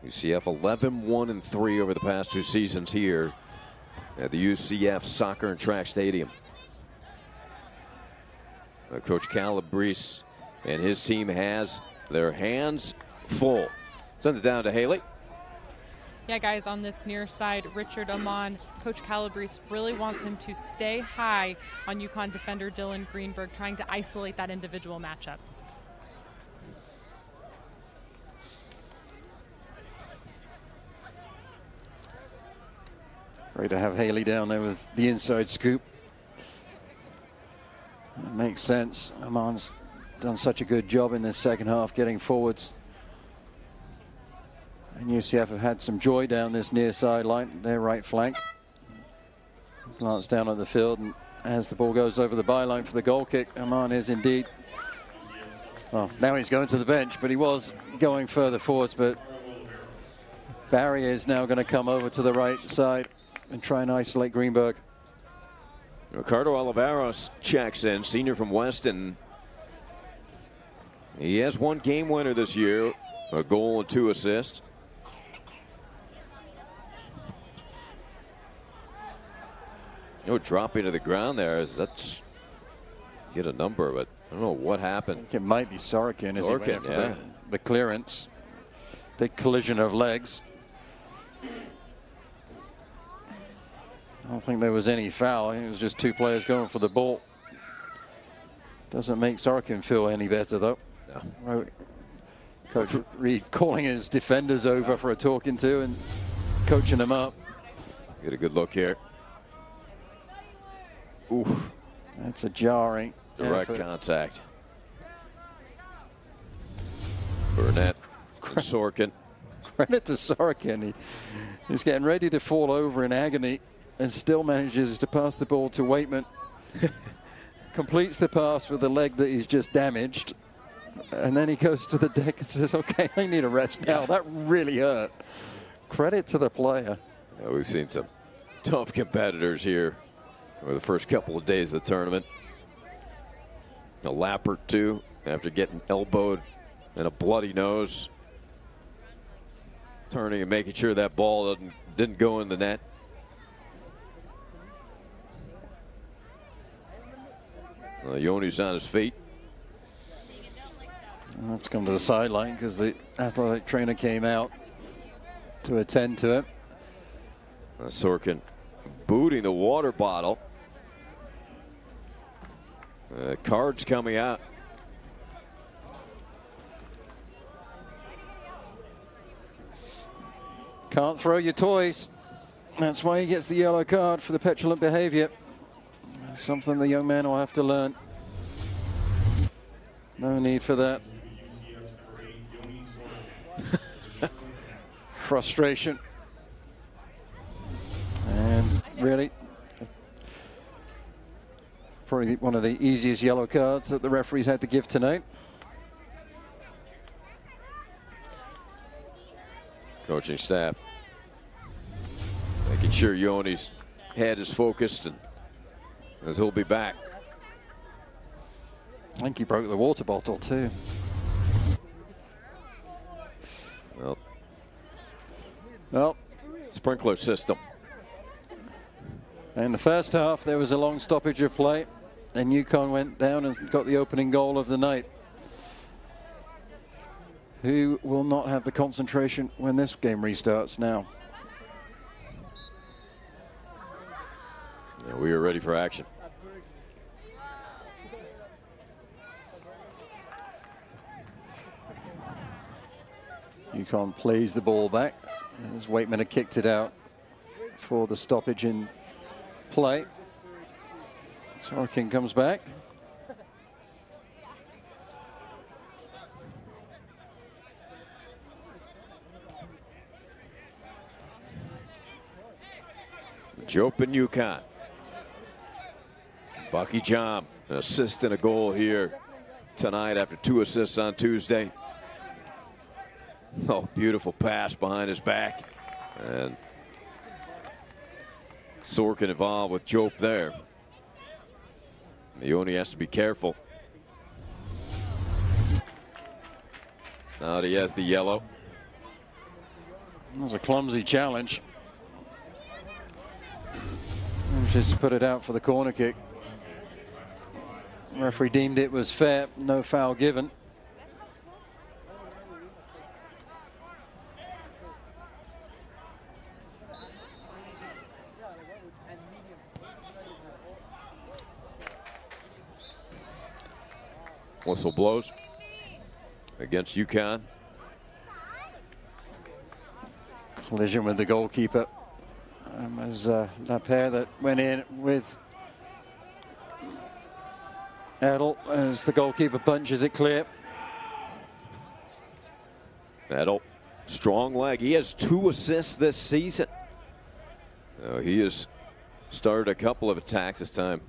Speaker 1: UCF 11-1-3 over the past 2 seasons here at the UCF Soccer and Track Stadium. Coach Calabrese and his team has their hands full. Sends it down to Haley.
Speaker 6: Yeah, guys, on this near side, Richard Amon, Coach Calabrese really wants him to stay high on UConn defender Dylan Greenberg, trying to isolate that individual matchup.
Speaker 2: Great to have Haley down there with the inside scoop. It makes sense. Amon's done such a good job in this second half getting forwards. And UCF have had some joy down this near sideline, their right flank. Glance down at the field, and as the ball goes over the byline for the goal kick, Aman is indeed, well, now he's going to the bench, but he was going further forwards. But Barry is now going to come over to the right side and try and isolate Greenberg.
Speaker 1: Ricardo Oliveros checks in, senior from Weston. He has 1 game winner this year, a goal and 2 assists. No dropping to the ground there. That's get a number, but I don't know what happened.
Speaker 2: It might be Sorokin as he went for the clearance. Big collision of legs. I don't think there was any foul. I think it was just 2 players going for the ball. Doesn't make Sorokin feel any better, though. No. Coach Reed calling his defenders over for a talking to and coaching them up.
Speaker 1: Get a good look here. Oof.
Speaker 2: That's a jarring
Speaker 1: direct
Speaker 2: effort.
Speaker 1: Contact. Burnett and Sorkin.
Speaker 2: Credit to Sorokin. He's getting ready to fall over in agony and still manages to pass the ball to Waitman. Completes the pass with the leg that he's just damaged. And then he goes to the deck and says, okay, I need a rest now. That really hurt. Credit to the player.
Speaker 1: We've seen some tough competitors here over the first couple of days of the tournament. A Lappert, too, after getting elbowed and a bloody nose. Turning and making sure that ball didn't go in the net. Yoni's on his feet.
Speaker 2: I'll have to come to the sideline because the athletic trainer came out to attend to it.
Speaker 1: Sorkin booting the water bottle. Cards coming out.
Speaker 2: Can't throw your toys. That's why he gets the yellow card for the petulant behavior. Something the young man will have to learn. No need for that. Frustration. And really, probably one of the easiest yellow cards that the referees had to give tonight.
Speaker 1: Coaching staff making sure Yoni's head is focused, and as he'll be back.
Speaker 2: I think he broke the water bottle too.
Speaker 1: Well, sprinkler system.
Speaker 2: In the first half, there was a long stoppage of play, and UConn went down and got the opening goal of the night. Who will not have the concentration when this game restarts now?
Speaker 1: Yeah, we are ready for action.
Speaker 2: UConn plays the ball back as Waitman had kicked it out for the stoppage in play. Sorkin comes back.
Speaker 1: Jope and UConn. Bucky Jom, an assist and a goal here tonight after 2 assists on Tuesday. Oh, beautiful pass behind his back. And Sorkin involved with Jope there. Yoni has to be careful. Now he has the yellow.
Speaker 2: That was a clumsy challenge. Just put it out for the corner kick. Referee deemed it was fair, no foul given.
Speaker 1: Whistle blows against UConn.
Speaker 2: Collision with the goalkeeper. As that pair that went in with Edel as the goalkeeper punches it clear.
Speaker 1: Edel, strong leg. He has 2 assists this season. He has started a couple of attacks this time.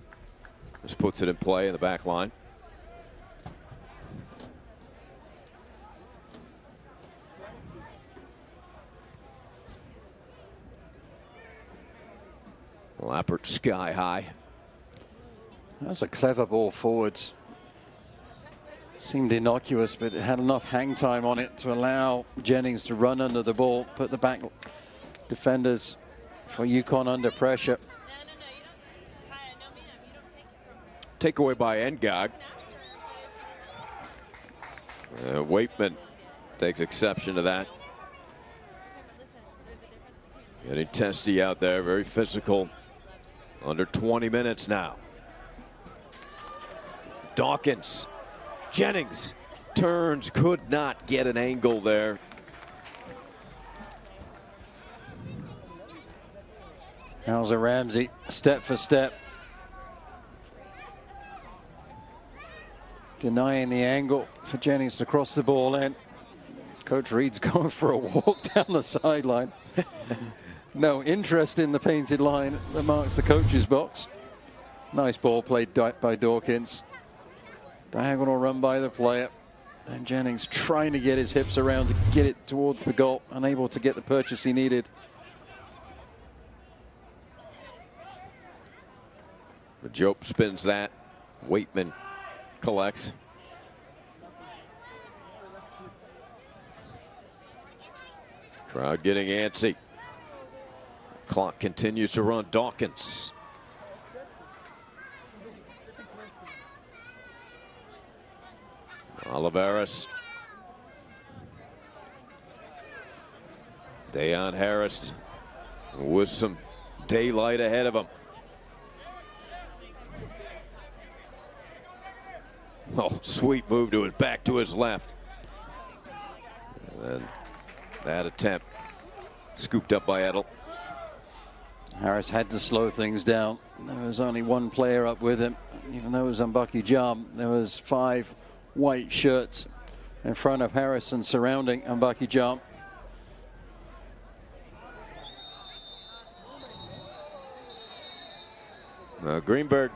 Speaker 1: Just puts it in play in the back line. Lappert sky high.
Speaker 2: That was a clever ball forwards. Seemed innocuous, but it had enough hang time on it to allow Jennings to run under the ball, put the back defenders for UConn under pressure.
Speaker 1: Takeaway by Ngog. Waitman takes exception to that. Getting testy out there, very physical. Under 20 minutes now. Dawkins. Jennings turns, could not get an angle there.
Speaker 2: How's Ramsey, step for step. Denying the angle for Jennings to cross the ball in. Coach Reed's going for a walk down the sideline. No interest in the painted line that marks the coach's box. Nice ball played by Dawkins. Diagonal run by the player. And Jennings trying to get his hips around to get it towards the goal. Unable to get the purchase he needed.
Speaker 1: Jope spins that. Waitman collects. Crowd getting antsy. Clock continues to run. Dawkins. Oliveris. Dayon Harris with some daylight ahead of him. Oh, sweet move to his back to his left. And then that attempt scooped up by Edel.
Speaker 2: Harris had to slow things down. There was only one player up with him, even though it was Mbaki Jam. There was 5 white shirts in front of Harris and surrounding Mbaki Jam.
Speaker 1: Greenberg,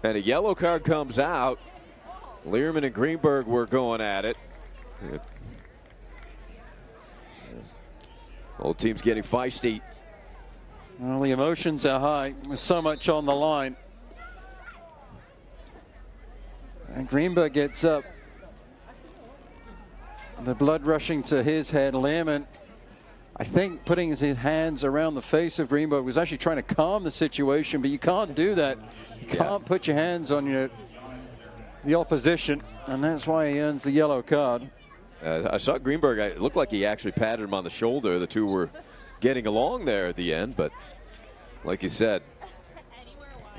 Speaker 1: and a yellow card comes out. Learman and Greenberg were going at it. Both teams getting feisty.
Speaker 2: Well, the emotions are high with so much on the line. And Greenberg gets up. The blood rushing to his head. Learman, I think, putting his hands around the face of Greenberg, was actually trying to calm the situation, but you can't do that. You can't put your hands on the opposition, and that's why he earns the yellow card.
Speaker 1: I saw Greenberg. It looked like he actually patted him on the shoulder. The two were getting along there at the end, but like you said,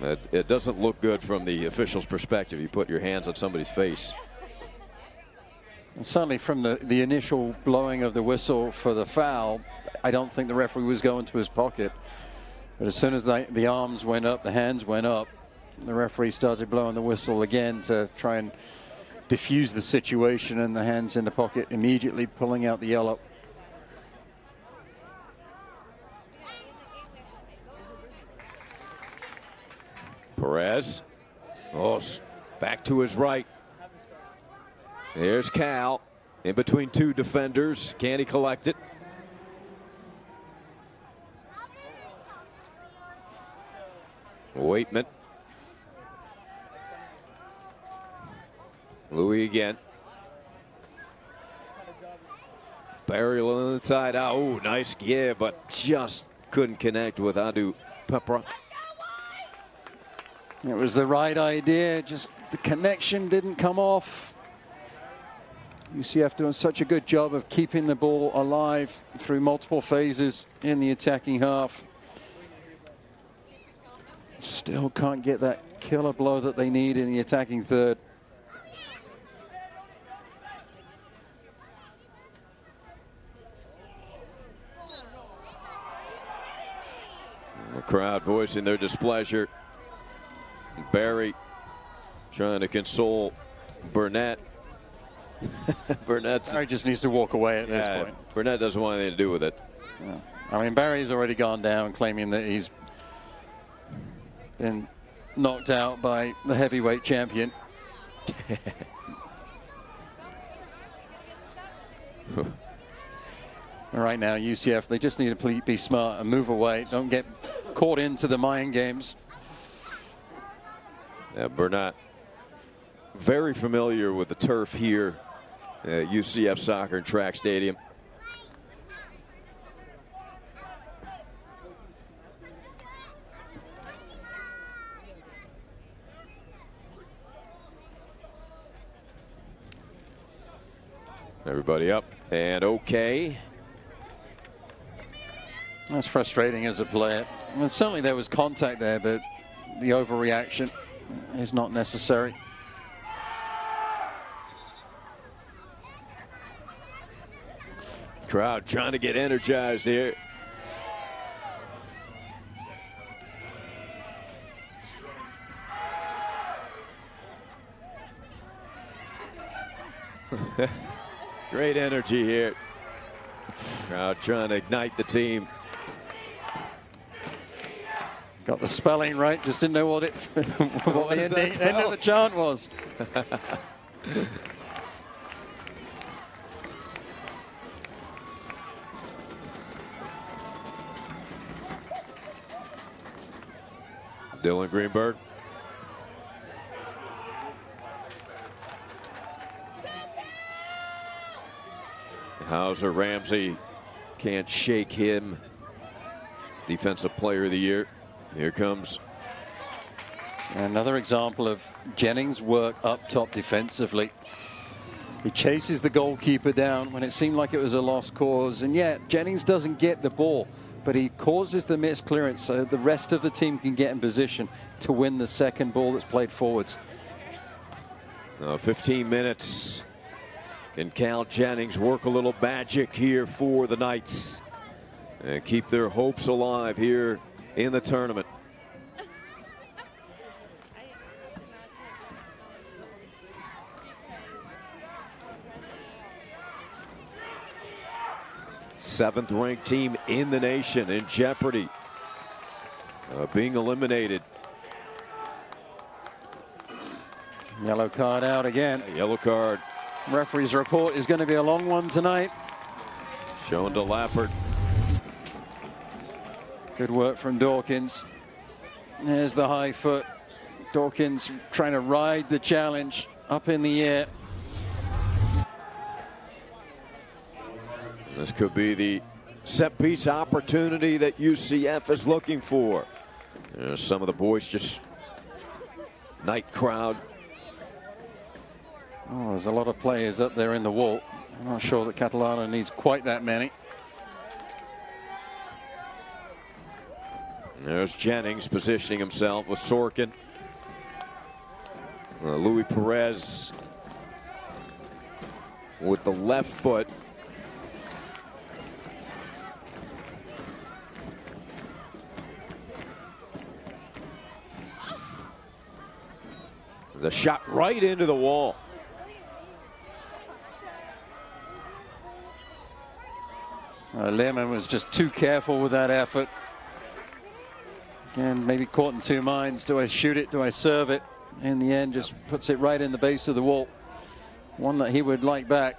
Speaker 1: it doesn't look good from the official's perspective. You put your hands on somebody's face.
Speaker 2: And certainly from the initial blowing of the whistle for the foul, I don't think the referee was going to his pocket. But as soon as the arms went up, the hands went up, the referee started blowing the whistle again to try and diffuse the situation, and the hands in the pocket immediately pulling out the yellow.
Speaker 1: Perez. Oh, back to his right. There's Cal in between 2 defenders. Can he collect it? Waitman. Louis again. Barry on the inside. Oh, nice give, but just couldn't connect with Adu Pepra.
Speaker 2: It was the right idea, just the connection didn't come off. UCF doing such a good job of keeping the ball alive through multiple phases in the attacking half. Still can't get that killer blow that they need in the attacking third.
Speaker 1: The crowd voicing their displeasure. Barry trying to console Burnett.
Speaker 2: Barry just needs to walk away at this point.
Speaker 1: Burnett doesn't want anything to do with it.
Speaker 2: Yeah. I mean, Barry's already gone down claiming that he's been knocked out by the heavyweight champion. Right now, UCF, they just need to be smart and move away. Don't get caught into the mind games.
Speaker 1: Yeah, Burnett, very familiar with the turf here at UCF Soccer and Track Stadium. Everybody up and okay.
Speaker 2: That's frustrating as a player. Well, certainly there was contact there, but the overreaction is not necessary.
Speaker 1: Crowd trying to get energized here. Great energy here. Crowd trying to ignite the team.
Speaker 2: Got the spelling right, just didn't know what the end of the chant was.
Speaker 1: Dylan Greenberg. Hauser Ramsey can't shake him. Defensive Player of the Year. Here comes
Speaker 2: another example of Jennings' work up top defensively. He chases the goalkeeper down when it seemed like it was a lost cause, and yet Jennings doesn't get the ball, but he causes the missed clearance so the rest of the team can get in position to win the second ball that's played forwards.
Speaker 1: 15 minutes. Can Cal Jennings work a little magic here for the Knights and keep their hopes alive here in the tournament? Seventh-ranked team in the nation in jeopardy of being eliminated.
Speaker 2: Yellow card out again.
Speaker 1: Yellow card.
Speaker 2: Referee's report is going to be a long one tonight.
Speaker 1: Shown to Lappert.
Speaker 2: Good work from Dawkins. There's the high foot. Dawkins trying to ride the challenge up in the air.
Speaker 1: This could be the set piece opportunity that UCF is looking for. Some of the boys just night crowd.
Speaker 2: Oh, there's a lot of players up there in the wall. I'm not sure that Catalano needs quite that many.
Speaker 1: There's Jennings positioning himself with Sorkin. Louis Perez with the left foot. The shot right into the wall.
Speaker 2: Lehman was just too careful with that effort. Again, maybe caught in two minds. Do I shoot it? Do I serve it? In the end, just puts it right in the base of the wall. One that he would like back.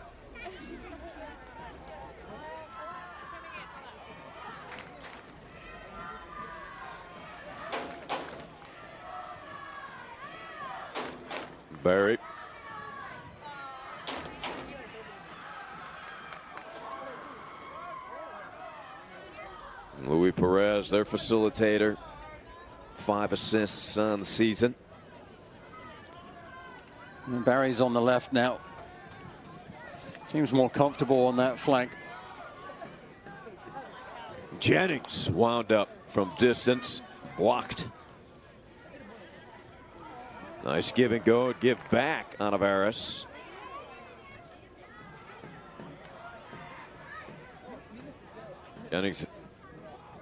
Speaker 1: Barry. Louis Perez, their facilitator. 5 assists on the season.
Speaker 2: And Barry's on the left now. Seems more comfortable on that flank.
Speaker 1: Jennings wound up from distance, blocked. Nice give and go, give back on Avaris. Jennings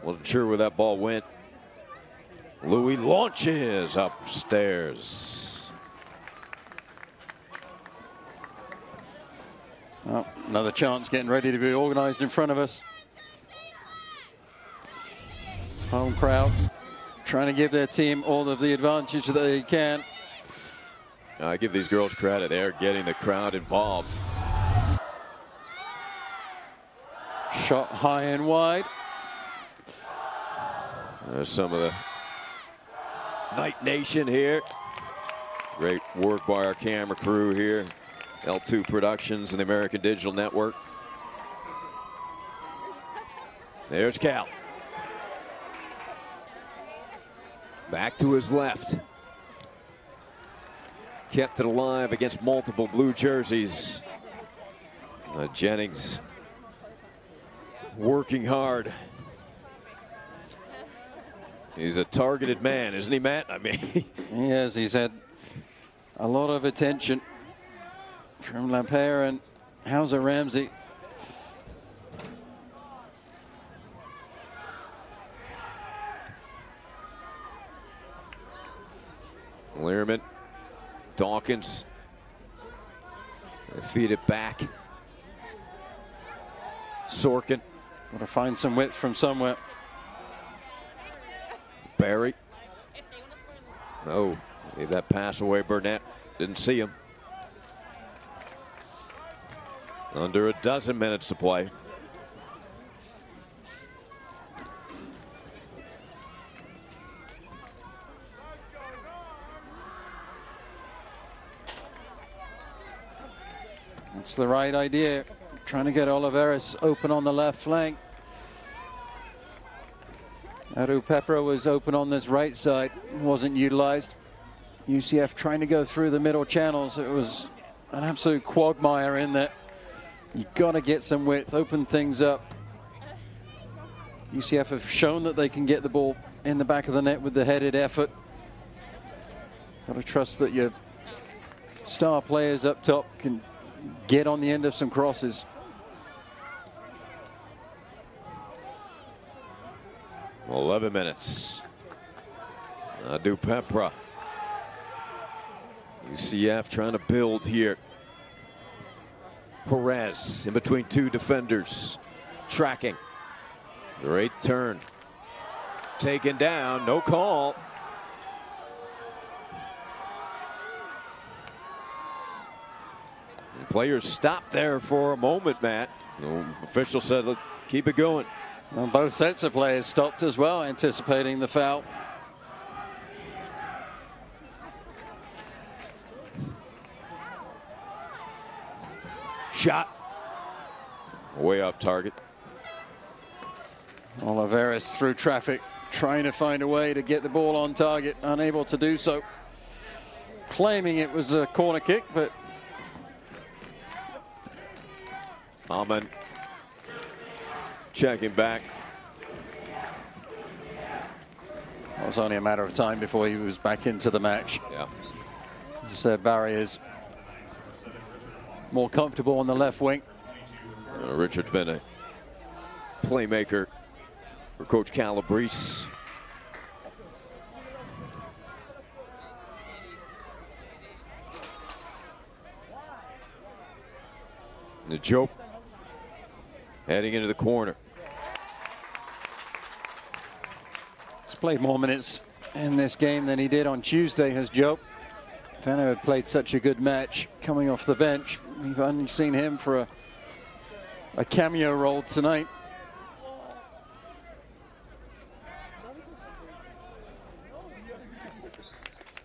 Speaker 1: wasn't sure where that ball went. Louis launches upstairs.
Speaker 2: Oh, another chance getting ready to be organized in front of us. Home crowd trying to give their team all of the advantage that they can.
Speaker 1: I give these girls credit. They're getting the crowd involved.
Speaker 2: Shot high and wide.
Speaker 1: There's some of the Night Nation here. Great work by our camera crew here. L2 Productions and the American Digital Network. There's Cal. Back to his left. Kept it alive against multiple blue jerseys. Jennings working hard. He's a targeted man, isn't he, Matt? I mean,
Speaker 2: he is. He's had a lot of attention from Lampere and Hauser Ramsey.
Speaker 1: Learman, Dawkins, they feed it back. Sorkin.
Speaker 2: Got to find some width from somewhere.
Speaker 1: Barry. Oh, gave that pass away. Burnett didn't see him. Under a dozen minutes to play.
Speaker 2: It's the right idea. trying to get Oliveras open on the left flank. Adu Pepra was open on this right side, wasn't utilized. UCF trying to go through the middle channels. It was an absolute quagmire in there. You got to get some width, open things up. UCF have shown that they can get the ball in the back of the net with the headed effort. Got to trust that your star players up top can get on the end of some crosses.
Speaker 1: Well, 11 minutes. Adu Pepra. UCF trying to build here. Perez in between two defenders. Tracking. Great turn. Taken down. No call. The players stopped there for a moment, Matt. The official said, let's keep it going.
Speaker 2: Well, both sets of players stopped as well, anticipating the foul.
Speaker 1: Shot. Way off target.
Speaker 2: Oliveras through traffic, trying to find a way to get the ball on target, unable to do so. Claiming it was a corner kick, but
Speaker 1: Alman checking back.
Speaker 2: It was only a matter of time before he was back into the match.
Speaker 1: Yeah.
Speaker 2: As I said, Barry is more comfortable on the left wing.
Speaker 1: Richard's been a playmaker for Coach Calabrese. The joke heading into the corner.
Speaker 2: He's played more minutes in this game than he did on Tuesday, has Joe. Fano had played such a good match coming off the bench. We've only seen him for a cameo role tonight.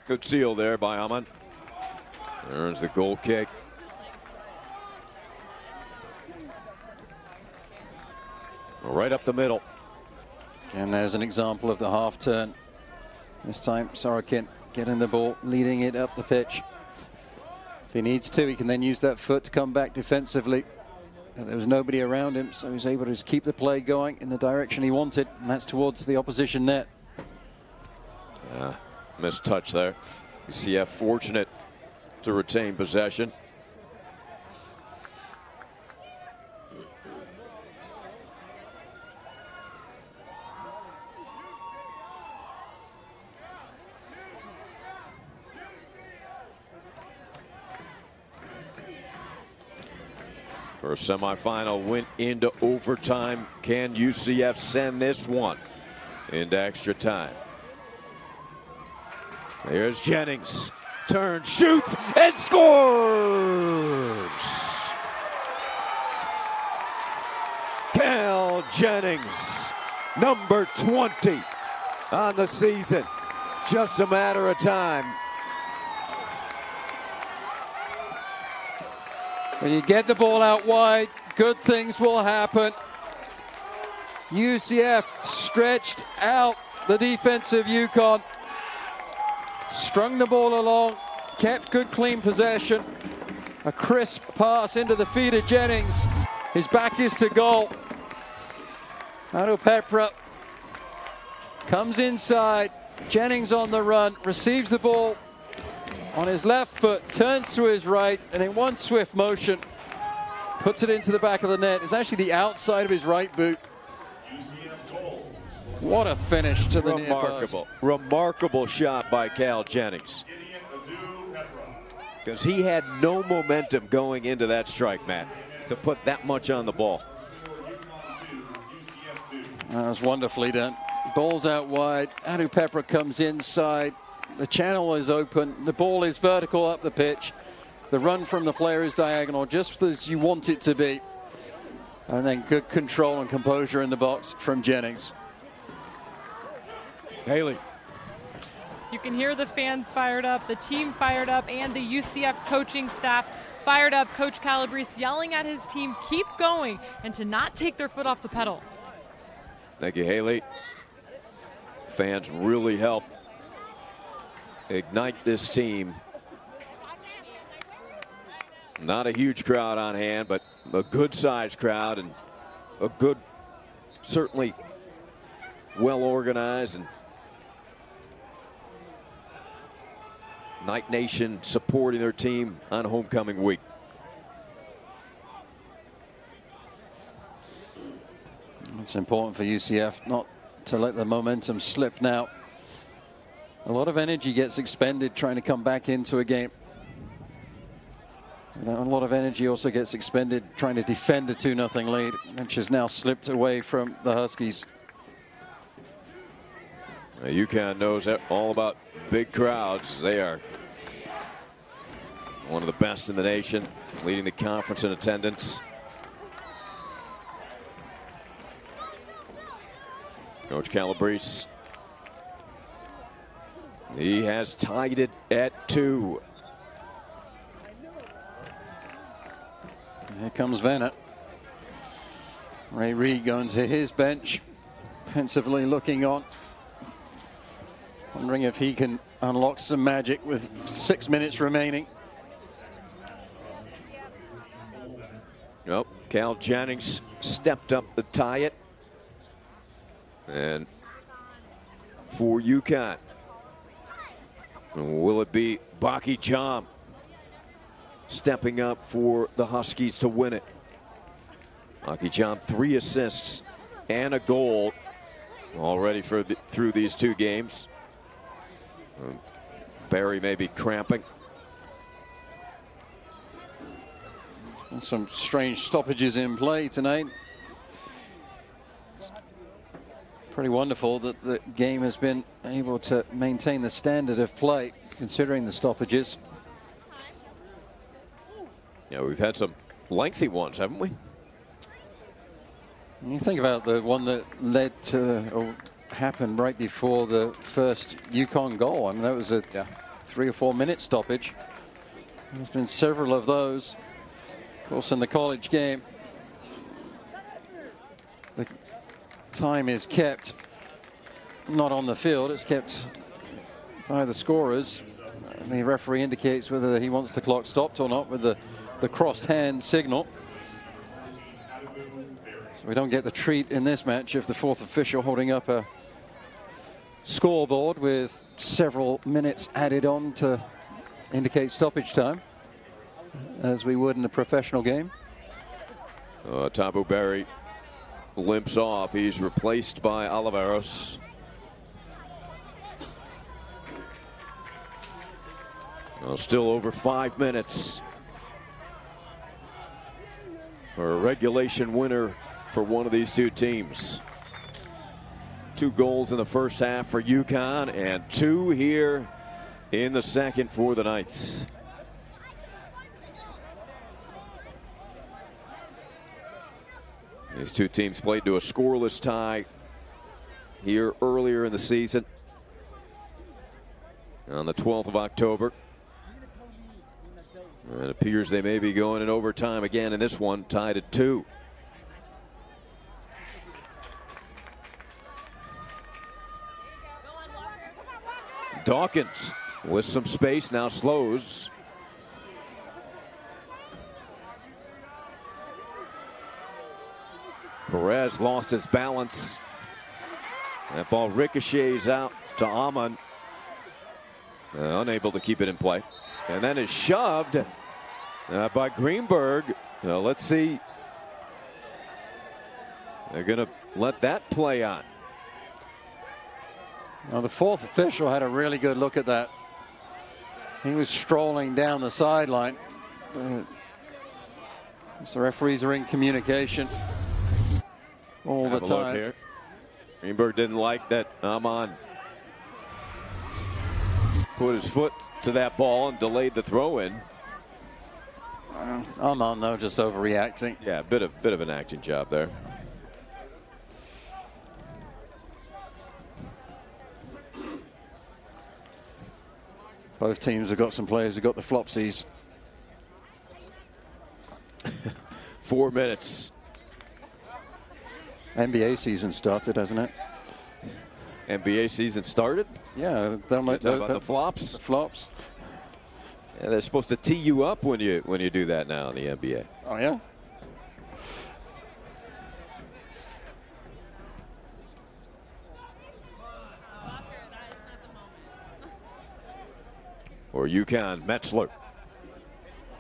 Speaker 1: Good seal there by Alman. There's the goal kick. Right up the middle.
Speaker 2: And there's an example of the half turn. This time Sorokin getting the ball, leading it up the pitch. If he needs to, he can then use that foot to come back defensively. But there was nobody around him, so he's able to just keep the play going in the direction he wanted, and that's towards the opposition net.
Speaker 1: Missed touch there. UCF fortunate to retain possession. First semifinal went into overtime. Can UCF send this one into extra time? There's Jennings. Turns, shoots, and scores! Cal Jennings, number 20 on the season. Just a matter of time.
Speaker 2: When you get the ball out wide, good things will happen. UCF stretched out the defense of UConn. Strung the ball along, kept good clean possession. A crisp pass into the feet of Jennings. His back is to goal. Adu Pepra comes inside. Jennings on the run, receives the ball on his left foot, turns to his right, and in one swift motion, puts it into the back of the net. It's actually the outside of his right boot. What a finish to the near post.
Speaker 1: Remarkable shot by Cal Jennings. Because he had no momentum going into that strike, Matt, to put that much on the ball.
Speaker 2: That was wonderfully done. Ball's out wide. Adu Pepra comes inside. The channel is open. The ball is vertical up the pitch. The run from the player is diagonal, just as you want it to be. And then good control and composure in the box from Jennings.
Speaker 1: Haley.
Speaker 6: You can hear the fans fired up, the team fired up, and the UCF coaching staff fired up. Coach Calabrese yelling at his team, keep going, and to not take their foot off the pedal.
Speaker 1: Thank you, Haley. Fans really help ignite this team. Not a huge crowd on hand, but a good-sized crowd and a good, certainly well-organized, and Knight Nation supporting their team on homecoming week.
Speaker 2: It's important for UCF not to let the momentum slip now. A lot of energy gets expended trying to come back into a game. And a lot of energy also gets expended trying to defend a 2-0 lead, which has now slipped away from the Huskies.
Speaker 1: UConn knows all about big crowds. They are one of the best in the nation, leading the conference in attendance. Coach Calabrese, he has tied it at 2.
Speaker 2: Here comes Venner. Ray Reed going to his bench, pensively looking on, wondering if he can unlock some magic with 6 minutes remaining.
Speaker 1: Nope, Cal Jennings stepped up to tie it. And for UConn, will it be Baki Cham stepping up for the Huskies to win it? Baki Cham, 3 assists and a goal already through these 2 games. Barry may be cramping.
Speaker 2: Some strange stoppages in play tonight. Pretty wonderful that the game has been able to maintain the standard of play considering the stoppages.
Speaker 1: Yeah, we've had some lengthy ones, haven't we?
Speaker 2: You think about the one that led to or happened right before the first UConn goal. I mean, that was a 3 or 4 minute stoppage. There's been several of those. Of course, in the college game, the time is kept not on the field, it's kept by the scorers. The referee indicates whether he wants the clock stopped or not with the crossed hand signal. So we don't get the treat in this match of the 4th official holding up a scoreboard with several minutes added on to indicate stoppage time, as we would in a professional game.
Speaker 1: Tabu Berry limps off. He's replaced by Oliveros. Still over 5 minutes for a regulation winner for one of these 2 teams. 2 goals in the first half for UConn and 2 here in the second for the Knights. These 2 teams played to a scoreless tie here earlier in the season on the 12th of October. It appears they may be going in overtime again in this one, tied at 2. Dawkins with some space now slows. Perez lost his balance. That ball ricochets out to Amon. Unable to keep it in play. And then is shoved by Greenberg. Let's see. They're going to let that play on.
Speaker 2: Now the 4th official had a really good look at that. He was strolling down the sideline. The referees are in communication all the time.
Speaker 1: Look here. Greenberg didn't like that Amon put his foot to that ball and delayed the throw in.
Speaker 2: Amon, though, just overreacting.
Speaker 1: Yeah, a bit of an acting job there.
Speaker 2: Both teams have got some players who've got the flopsies.
Speaker 1: 4 minutes.
Speaker 2: NBA season started, hasn't it?
Speaker 1: NBA season started?
Speaker 2: Yeah, about
Speaker 1: the flops.
Speaker 2: The flops.
Speaker 1: Yeah, they're supposed to tee you up when you do that now in the NBA.
Speaker 2: Oh yeah.
Speaker 1: Or UConn, Metzler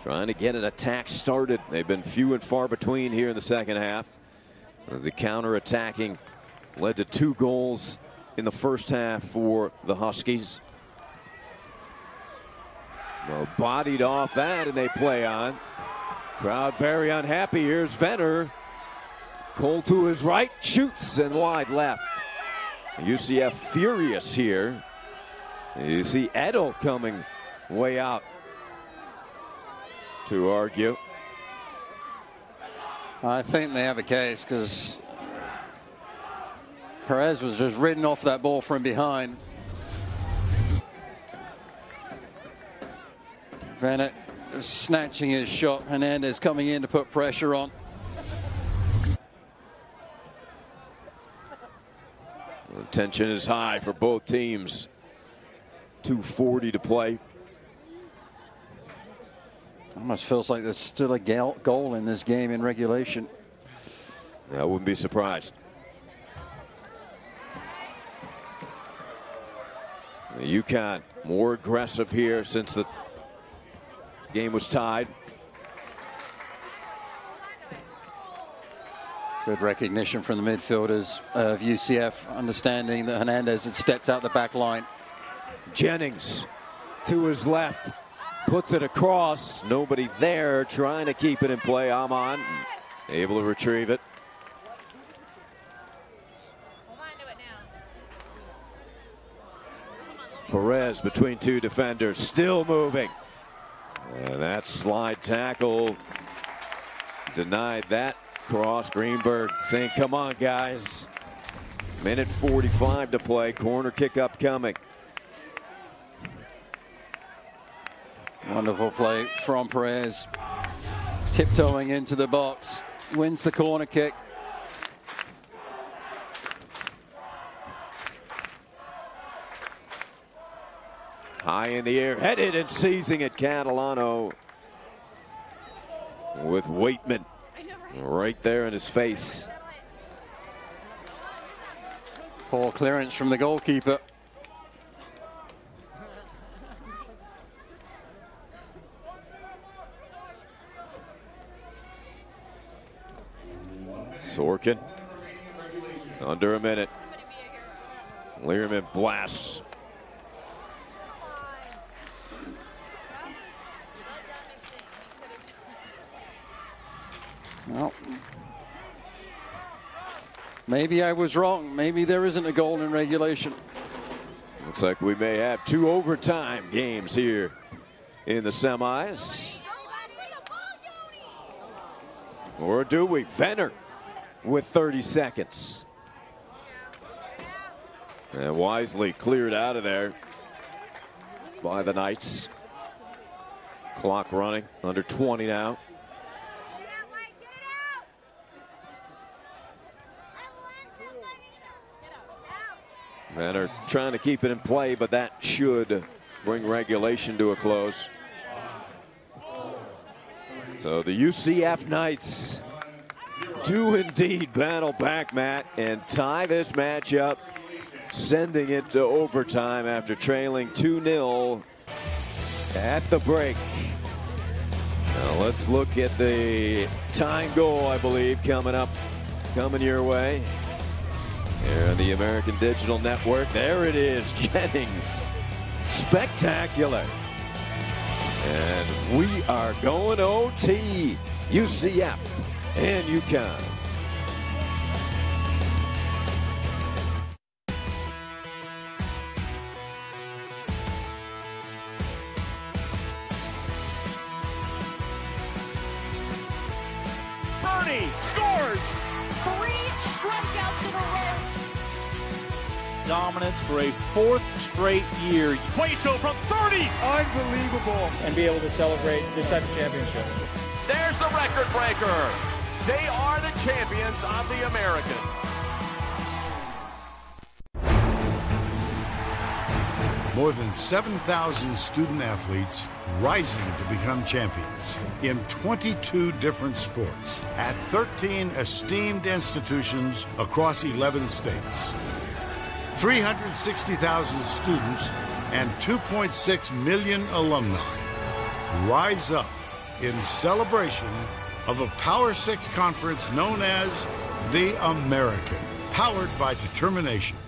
Speaker 1: trying to get an attack started. They've been few and far between here in the second half. The counter-attacking led to 2 goals in the first half for the Huskies. Well, bodied off that, and they play on. Crowd very unhappy. Here's Venner. Cole to his right, shoots, and wide left. UCF furious here. You see Edel coming way out to argue.
Speaker 2: I think they have a case because Perez was just ridden off that ball from behind. Bennett snatching his shot. Hernandez coming in to put pressure on.
Speaker 1: The tension is high for both teams. 2:40 to play.
Speaker 2: Almost feels like there's still a goal in this game in regulation.
Speaker 1: I wouldn't be surprised. UConn more aggressive here since the game was tied.
Speaker 2: Good recognition from the midfielders of UCF, understanding that Hernandez had stepped out the back line.
Speaker 1: Jennings to his left, puts it across. Nobody there, trying to keep it in play. Amon able to retrieve it. Perez between 2 defenders, still moving. And that slide tackle denied that cross. Greenberg saying, come on, guys. Minute 45 to play. Corner kick upcoming.
Speaker 2: Wonderful play from Perez. Tiptoeing into the box. Wins the corner kick.
Speaker 1: High in the air, headed and seizing it. Catalano with Waitman right there in his face.
Speaker 2: Poor clearance from the goalkeeper.
Speaker 1: Sorkin under a minute. Learman blasts.
Speaker 2: Well, maybe I was wrong. Maybe there isn't a goal in regulation.
Speaker 1: Looks like we may have 2 overtime games here in the semis. Or do we? Venner with 30 seconds. And wisely cleared out of there by the Knights. Clock running, under 20 now. Venner trying to keep it in play, but that should bring regulation to a close. So the UCF Knights do indeed battle back, Matt, and tie this matchup, sending it to overtime after trailing 2-0 at the break. Now let's look at the tying goal, I believe, coming your way. Here on the American Digital Network. There it is, Jennings. Spectacular. And we are going OT. UCF and UConn.
Speaker 12: Bernie scores!
Speaker 13: 3 strikeouts in a row.
Speaker 16: dominance for a fourth straight year.
Speaker 12: Hueso from 30.
Speaker 14: Unbelievable. And be able to celebrate this type of championship.
Speaker 12: There's the record breaker. They are the champions of the American.
Speaker 15: More than 7,000 student athletes rising to become champions in 22 different sports at 13 esteemed institutions across 11 states. 360,000 students and 2.6 million alumni rise up in celebration of a Power Six conference known as the American, powered by determination.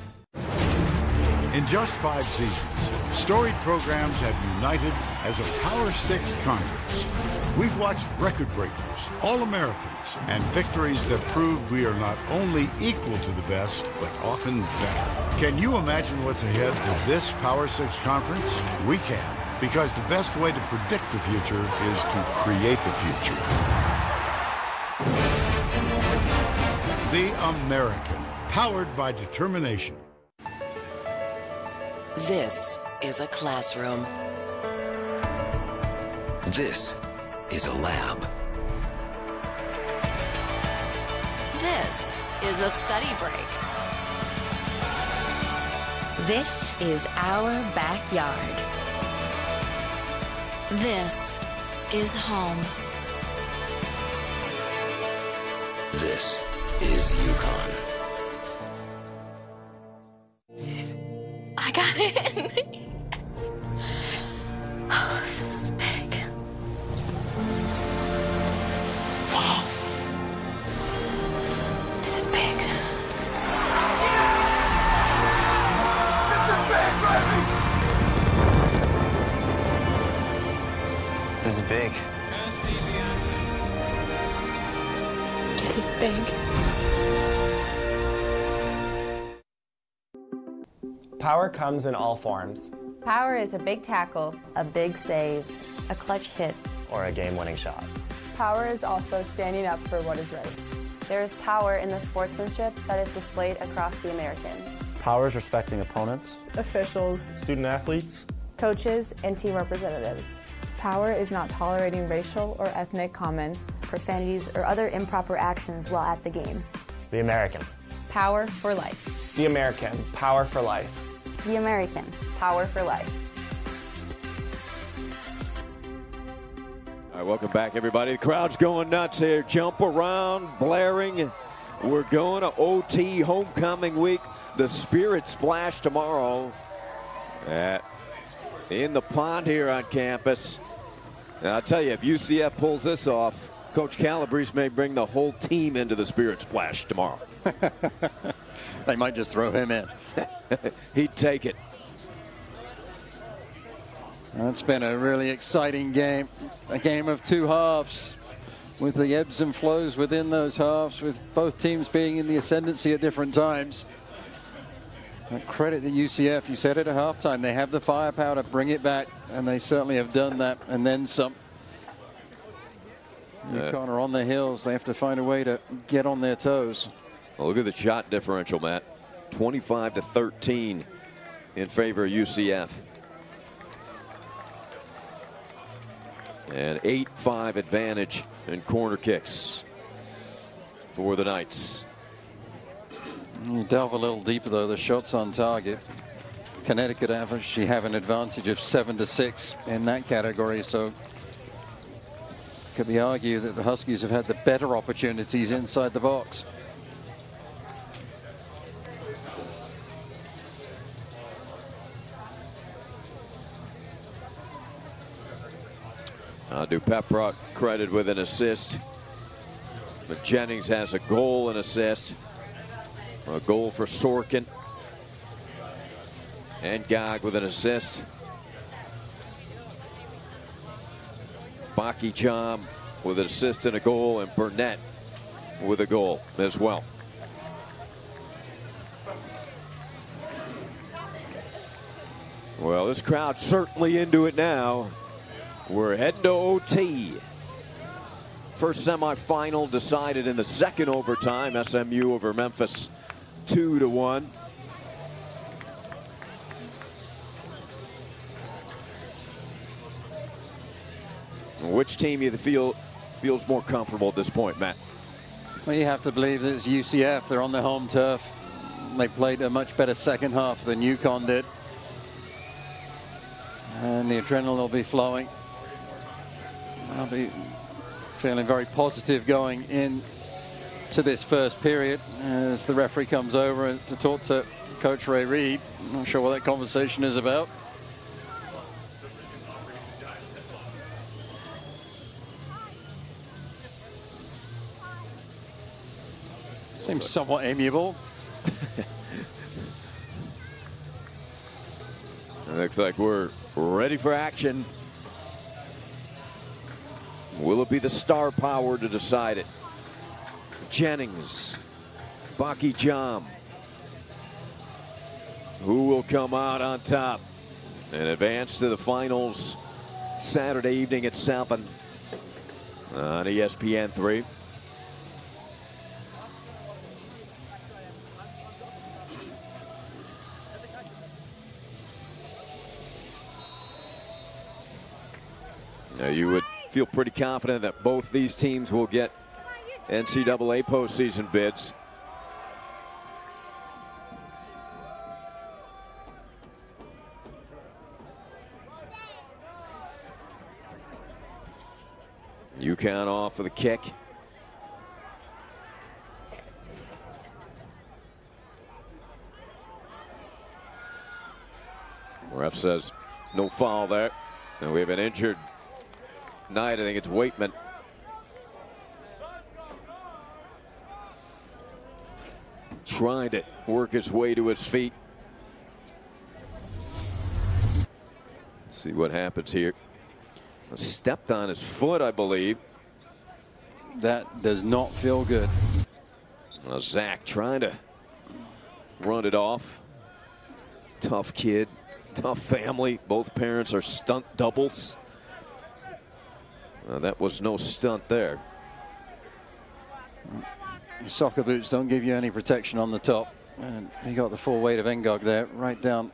Speaker 15: In just 5 seasons, storied programs have united as a Power Six conference. We've watched record breakers, All-Americans, and victories that prove we are not only equal to the best, but often better. Can you imagine what's ahead for this Power Six conference? We can, because the best way to predict the future is to create the future. The American, powered by determination.
Speaker 4: This is a classroom. This is a lab.
Speaker 3: This is a study break. This is our backyard. This is home.
Speaker 4: This is UConn.
Speaker 3: I got it. Oh, this is big. Wow. This is big.
Speaker 4: This is big.
Speaker 3: This is big.
Speaker 8: Power comes in all forms.
Speaker 11: Power is a big tackle, a big save, a clutch hit,
Speaker 8: or a game-winning shot.
Speaker 10: Power is also standing up for what is right.
Speaker 11: There is power in the sportsmanship that is displayed across the American.
Speaker 8: Power is respecting opponents,
Speaker 10: Officials,
Speaker 8: student athletes,
Speaker 11: Coaches and team representatives.
Speaker 9: Power is not tolerating racial or ethnic comments, profanities, or other improper actions while at the game.
Speaker 8: The American.
Speaker 11: Power for life.
Speaker 8: The American. Power for life.
Speaker 11: The American. Power for life.
Speaker 1: All right, welcome back, everybody. The crowd's going nuts here. Jump around, blaring. We're going to OT homecoming week. The Spirit Splash tomorrow in the pond here on campus. And I'll tell you, if UCF pulls this off, Coach Calabrese may bring the whole team into the Spirit Splash tomorrow.
Speaker 2: They might just throw him in.
Speaker 1: He'd take it.
Speaker 2: It's been a really exciting game. A game of two halves with the ebbs and flows within those halves, with both teams being in the ascendancy at different times. And credit to UCF. You said it at halftime. They have the firepower to bring it back, and they certainly have done that, and then some. UConn are on the heels. They have to find a way to get on their toes.
Speaker 1: Well, look at the shot differential, Matt. 25-13 in favor of UCF. And 8-5 advantage in corner kicks for the Knights.
Speaker 2: You delve a little deeper, though, the shots on target. Connecticut actually have an advantage of 7-6 in that category, so it could be argued that the Huskies have had the better opportunities inside the box.
Speaker 1: Dupeprock credited with an assist, but Jennings has a goal and assist. A goal for Sorkin. And Gog with an assist. Baki Cham with an assist and a goal, and Burnett with a goal as well. Well, this crowd's certainly into it now. We're heading to OT. First semifinal decided in the second overtime. SMU over Memphis 2-1. Which team you feel feels more comfortable at this point, Matt?
Speaker 2: Well, you have to believe that it's UCF. They're on their home turf. They played a much better second half than UConn did. And the adrenaline will be flowing. I'll be feeling very positive going into this first period as the referee comes over to talk to Coach Ray Reid. I'm not sure what that conversation is about. Seems somewhat amiable.
Speaker 1: It looks like we're ready for action. Will it be the star power to decide it? Jennings, Baki Jam. Who will come out on top and advance to the finals Saturday evening at 7 on ESPN3? Now you would feel pretty confident that both these teams will get NCAA postseason bids. UConn off for the kick. Ref says no foul there. And we have an injured Knight. I think it's Waitman. Trying to work his way to his feet. See what happens here. Stepped on his foot, I believe.
Speaker 2: That does not feel good.
Speaker 1: Now Zach trying to run it off. Tough kid, tough family. Both parents are stunt doubles. That was no stunt there.
Speaker 2: Soccer boots don't give you any protection on the top. And he got the full weight of Ngog there, right down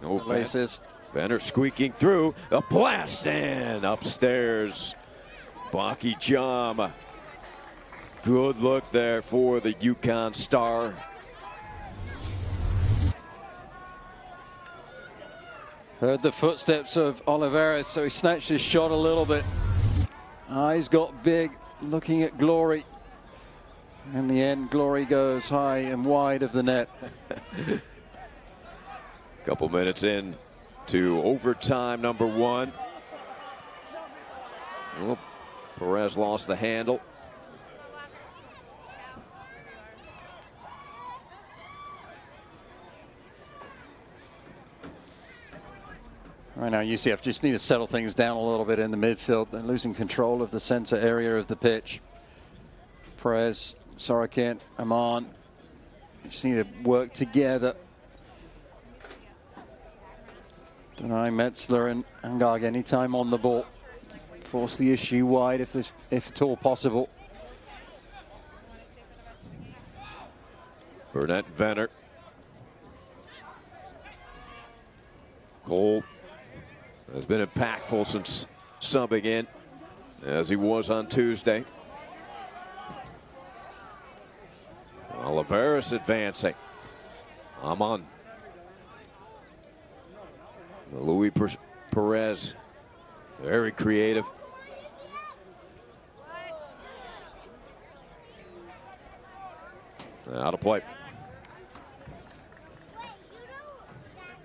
Speaker 1: no
Speaker 2: the laces.
Speaker 1: Benner squeaking through. A blast and upstairs. Baki Jam. Good look there for the UConn star.
Speaker 2: Heard the footsteps of Oliveras, so he snatched his shot a little bit. Eyes got big, looking at Glory. In the end, Glory goes high and wide of the net.
Speaker 1: Couple minutes in to overtime number 1. Well, Perez lost the handle.
Speaker 2: Right now, UCF just need to settle things down a little bit in the midfield. They're losing control of the center area of the pitch. Perez, Sorokin, Amon just need to work together. Deny Metzler and Ngog anytime on the ball. Force the issue wide if at all possible.
Speaker 1: Burnett Venner. Cole has been impactful since subbing in, as he was on Tuesday. Oliveras advancing. Amon. Luis Perez, very creative. Out of play.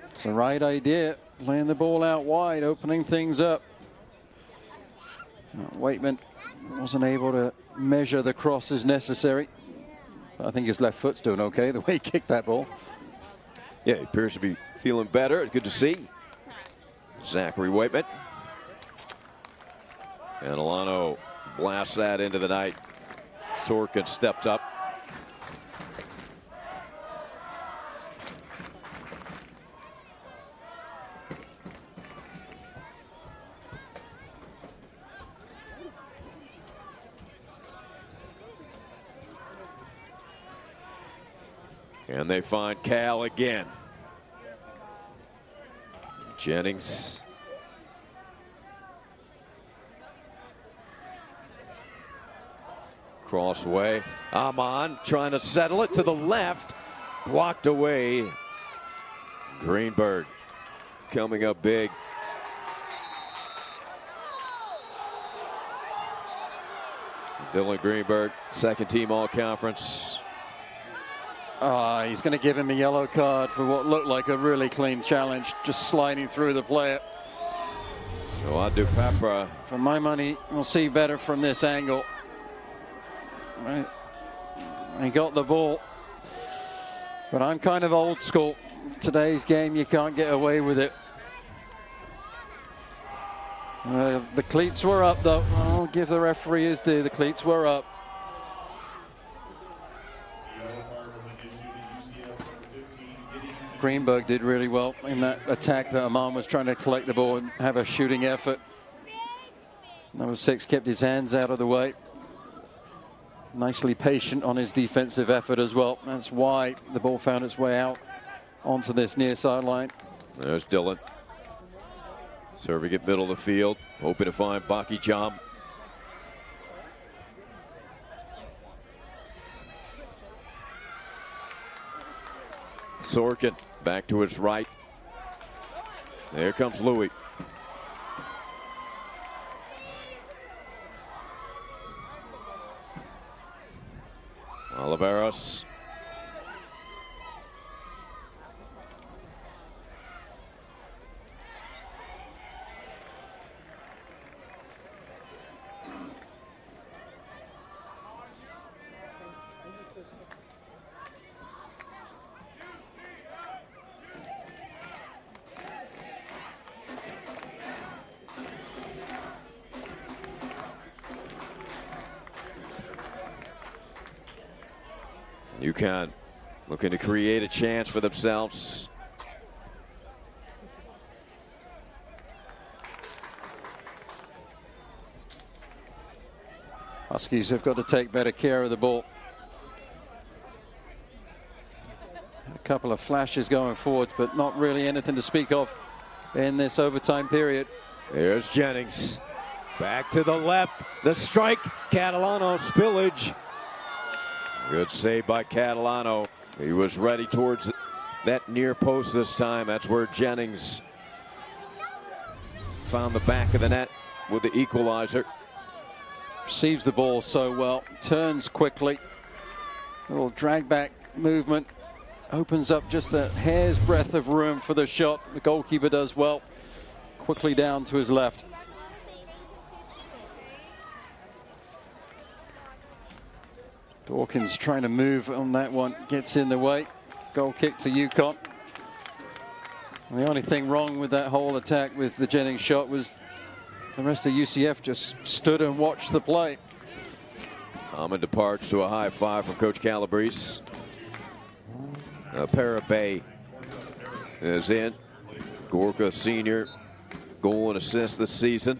Speaker 2: It's the right idea, playing the ball out wide, opening things up. Waitman wasn't able to measure the crosses necessary. I think his left foot's doing okay, the way he kicked that ball.
Speaker 1: Yeah, he appears to be feeling better. Good to see. Zachary Waitman. And Alano blasts that into the night. Sorkin stepped up. And they find Cal again. Jennings. Crossway. Amon trying to settle it to the left. Blocked away. Greenberg coming up big. Dylan Greenberg, second team all-conference.
Speaker 2: He's going to give him a yellow card for what looked like a really clean challenge, just sliding through the player.
Speaker 1: So Adu Pepra.
Speaker 2: For my money, we'll see better from this angle. Right. He got the ball, but I'm kind of old school. Today's game, you can't get away with it. The cleats were up, though. I'll give the referee his due. The cleats were up. Greenberg did really well in that attack that Amon was trying to collect the ball and have a shooting effort. Number 6 kept his hands out of the way. Nicely patient on his defensive effort as well. That's why the ball found its way out onto this near sideline.
Speaker 1: There's Dylan. Serving it middle of the field, hoping to find Baki Jam. Sorkin back to his right. There comes Louis. Oliveros. UConn looking to create a chance for themselves.
Speaker 2: Huskies have got to take better care of the ball. A couple of flashes going forwards, but not really anything to speak of in this overtime period.
Speaker 1: There's Jennings. Back to the left. The strike. Catalano spillage. Good save by Catalano. He was ready towards that near post this time. That's where Jennings found the back of the net with the equalizer.
Speaker 2: Receives the ball so well, turns quickly. A little drag back movement. Opens up just a hair's breadth of room for the shot. The goalkeeper does well. Quickly down to his left. Dawkins trying to move on that one, gets in the way. Goal kick to UConn. The only thing wrong with that whole attack with the Jennings shot was the rest of UCF just stood and watched the play.
Speaker 1: Hammond departs to a high five from Coach Calabrese. Parabay is in. Gorka senior, goal and assist this season.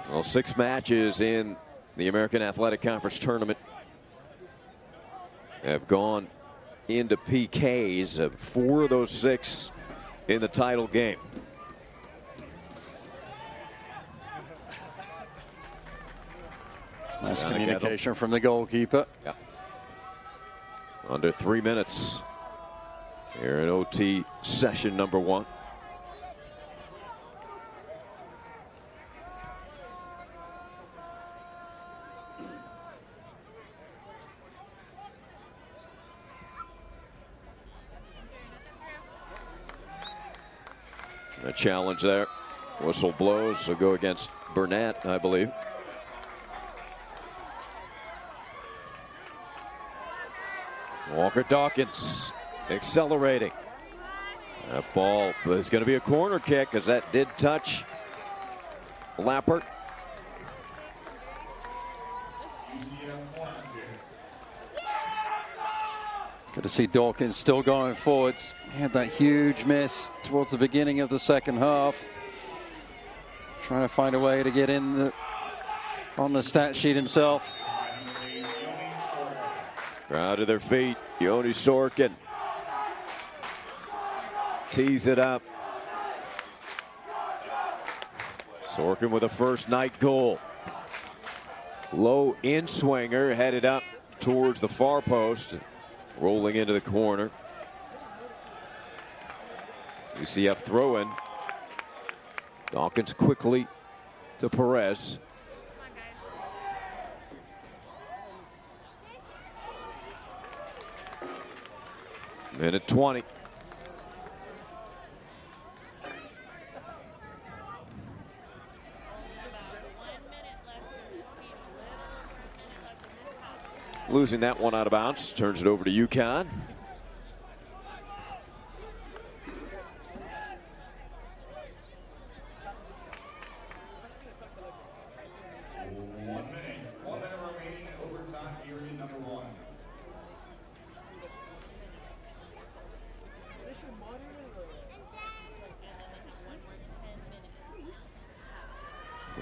Speaker 1: Well, 6 matches in the American Athletic Conference tournament have gone into PKs. 4 of those 6 in the title game.
Speaker 2: Nice communication from the goalkeeper.
Speaker 1: Yeah. Under 3 minutes here in OT session number 1. A challenge there. Whistle blows, so go against Burnett, I believe. Walker Dawkins accelerating. That ball is going to be a corner kick, as that did touch Lappert.
Speaker 2: Good to see Dawkins still going forwards. He had that huge miss towards the beginning of the second half. Trying to find a way to get in on the stat sheet himself.
Speaker 1: Crowd to their feet. Yoni Sorkin tees it up. Sorkin with a first night goal. Low in swinger, headed up towards the far post, rolling into the corner. UCF throw-in. Dawkins quickly to Perez. Minute 20. Losing that one out of bounds, turns it over to UConn.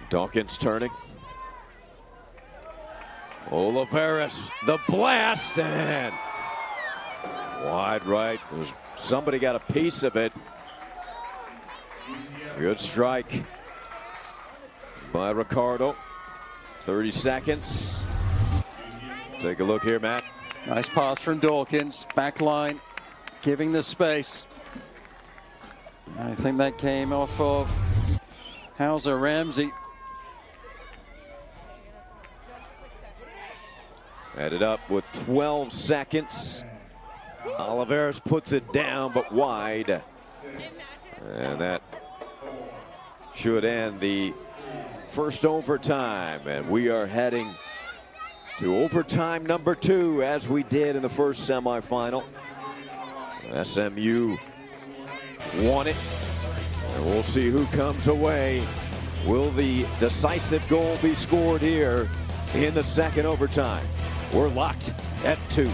Speaker 1: Dawkins turning. Oliveras, the blast, and wide right. Somebody got a piece of it. Good strike by Ricardo. 30 seconds. Take a look here, Matt.
Speaker 2: Nice pass from Dawkins. Back line, giving the space. I think that came off of Hauser Ramsey.
Speaker 1: Added up with 12 seconds. Oliveras puts it down, but wide. And that should end the first overtime. And we are heading to overtime number 2, as we did in the first semifinal. SMU won it. And we'll see who comes away. Will the decisive goal be scored here in the second overtime? We're locked at 2.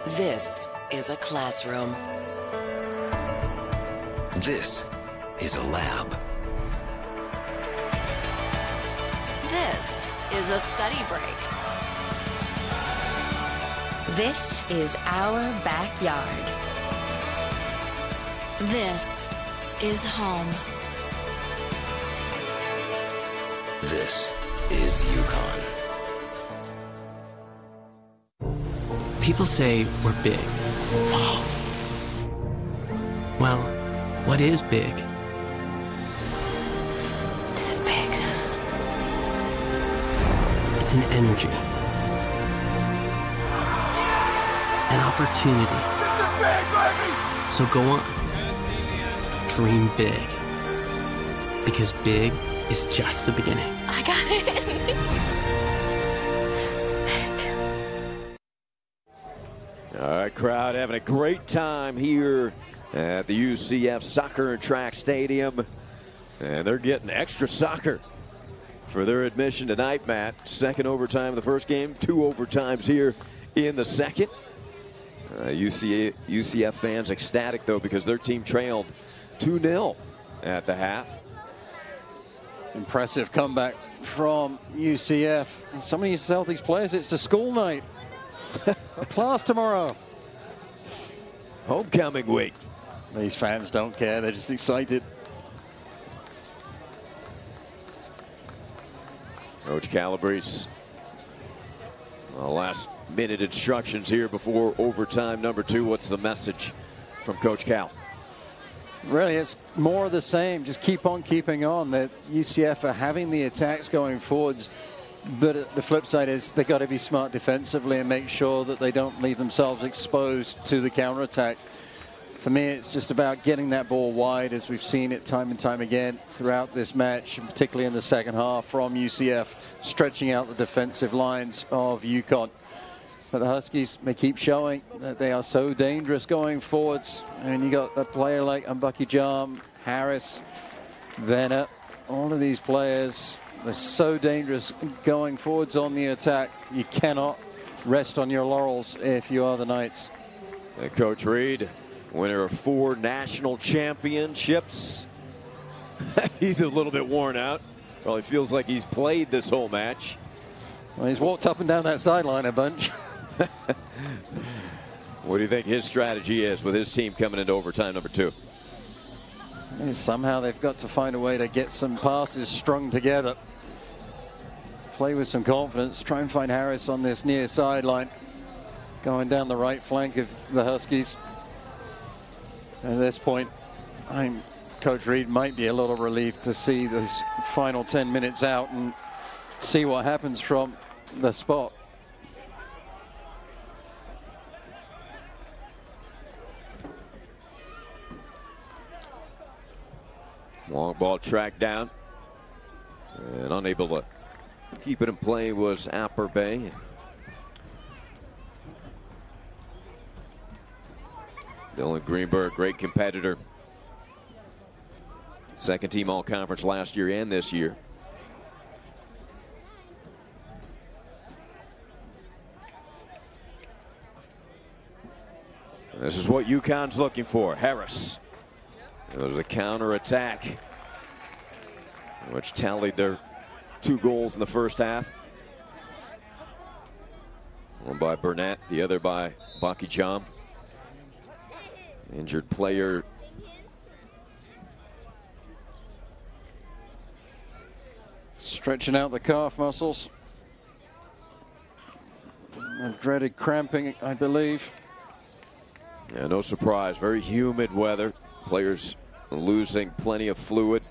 Speaker 4: This is a classroom. This is a lab.
Speaker 3: This is a study break. This is our backyard. This is home.
Speaker 4: This is UConn.
Speaker 5: People say we're big. Wow. Well, what is big?
Speaker 3: This is big.
Speaker 5: It's an energy. An opportunity. So go on. Dream big. Because big is just the beginning.
Speaker 3: I got it.
Speaker 1: All right, crowd having a great time here at the UCF Soccer and Track Stadium. And they're getting extra soccer for their admission tonight, Matt. Second overtime of the first game, 2 overtimes here in the second. UCF fans ecstatic, though, because their team trailed 2-0 at the half.
Speaker 2: Impressive comeback from UCF. Somebody used to tell these players it's a school night. Class tomorrow.
Speaker 1: Homecoming week.
Speaker 2: These fans don't care. They're just excited.
Speaker 1: Coach Calabrese. Last minute instructions here before overtime number 2. What's the message from Coach Cal?
Speaker 2: Really, it's more of the same. Just keep on keeping on. That UCF are having the attacks going forwards, but the flip side is they've got to be smart defensively and make sure that they don't leave themselves exposed to the counterattack. For me, it's just about getting that ball wide, as we've seen it time and time again throughout this match, and particularly in the second half from UCF, stretching out the defensive lines of UConn. But the Huskies, they keep showing that they are so dangerous going forwards. And you got a player like Mbaki Jam, Harris, Venner, all of these players, they're so dangerous going forwards on the attack. You cannot rest on your laurels if you are the Knights.
Speaker 1: And Coach Reed, winner of 4 national championships. He's a little bit worn out. Probably feels like he's played this whole match.
Speaker 2: Well, he's walked up and down that sideline a bunch.
Speaker 1: What do you think his strategy is with his team coming into overtime number 2?
Speaker 2: And somehow they've got to find a way to get some passes strung together. Play with some confidence. Try and find Harris on this near sideline. Going down the right flank of the Huskies. At this point, Coach Reed might be a little relieved to see this final 10 minutes out and see what happens from the spot.
Speaker 18: Long ball tracked down and unable to keep it in play was Upper Bay. Dylan Greenberg, great competitor. Second team all-conference last year and this year. This is what UConn's looking for. Harris. It was a counter-attack, which tallied their 2 goals in the first half. One by Burnett, the other by Baki Jam. Injured player.
Speaker 2: Stretching out the calf muscles. And dreaded cramping, I believe.
Speaker 18: Yeah, no surprise. Very humid weather. Players losing plenty of fluid.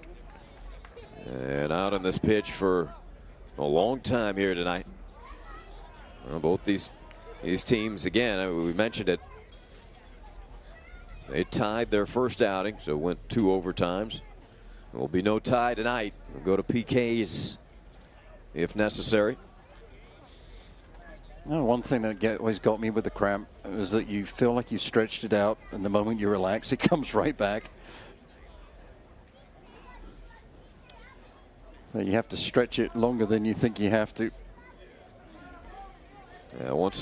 Speaker 18: And out on this pitch for a long time here tonight. Both these teams, again, we mentioned it. They tied their first outing, so went 2 overtimes. There will be no tie tonight. We'll go to PKs if necessary.
Speaker 2: One thing that always got me with the cramp is that you feel like you stretched it out, and the moment you relax, it comes right back. So you have to stretch it longer than you think you have to.
Speaker 18: Yeah, once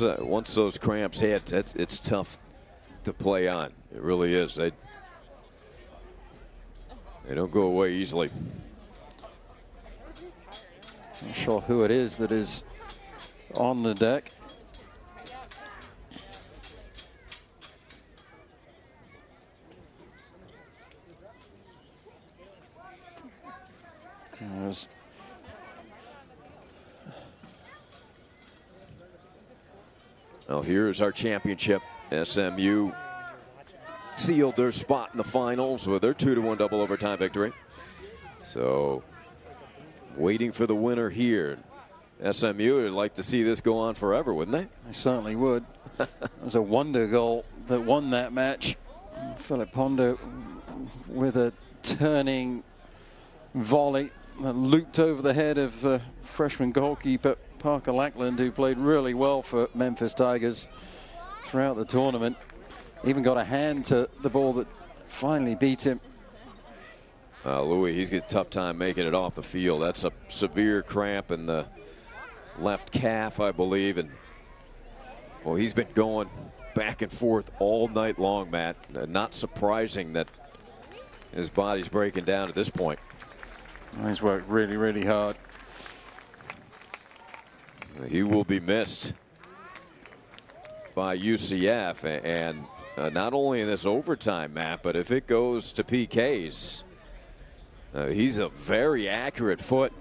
Speaker 18: those cramps hit, it's tough to play on. It really is. They don't go away easily.
Speaker 2: Not sure who it is that is on the deck.
Speaker 18: Well, here's our championship. SMU sealed their spot in the finals with their 2-1 double overtime victory. So waiting for the winner here. SMU would like to see this go on forever, wouldn't they?
Speaker 2: They certainly would. It was a wonder goal that won that match. Philip Pondo with a turning volley that looped over the head of the freshman goalkeeper Parker Lackland, who played really well for Memphis Tigers throughout the tournament. Even got a hand to the ball that finally beat him.
Speaker 18: Louis, he's got a tough time making it off the field. That's a severe cramp in the left calf, I believe. And well, he's been going back and forth all night long, Matt. Not surprising that his body's breaking down at this point.
Speaker 2: He's worked really, really hard.
Speaker 18: He will be missed by UCF, and not only in this overtime, Matt, but if it goes to PKs, he's a very accurate foot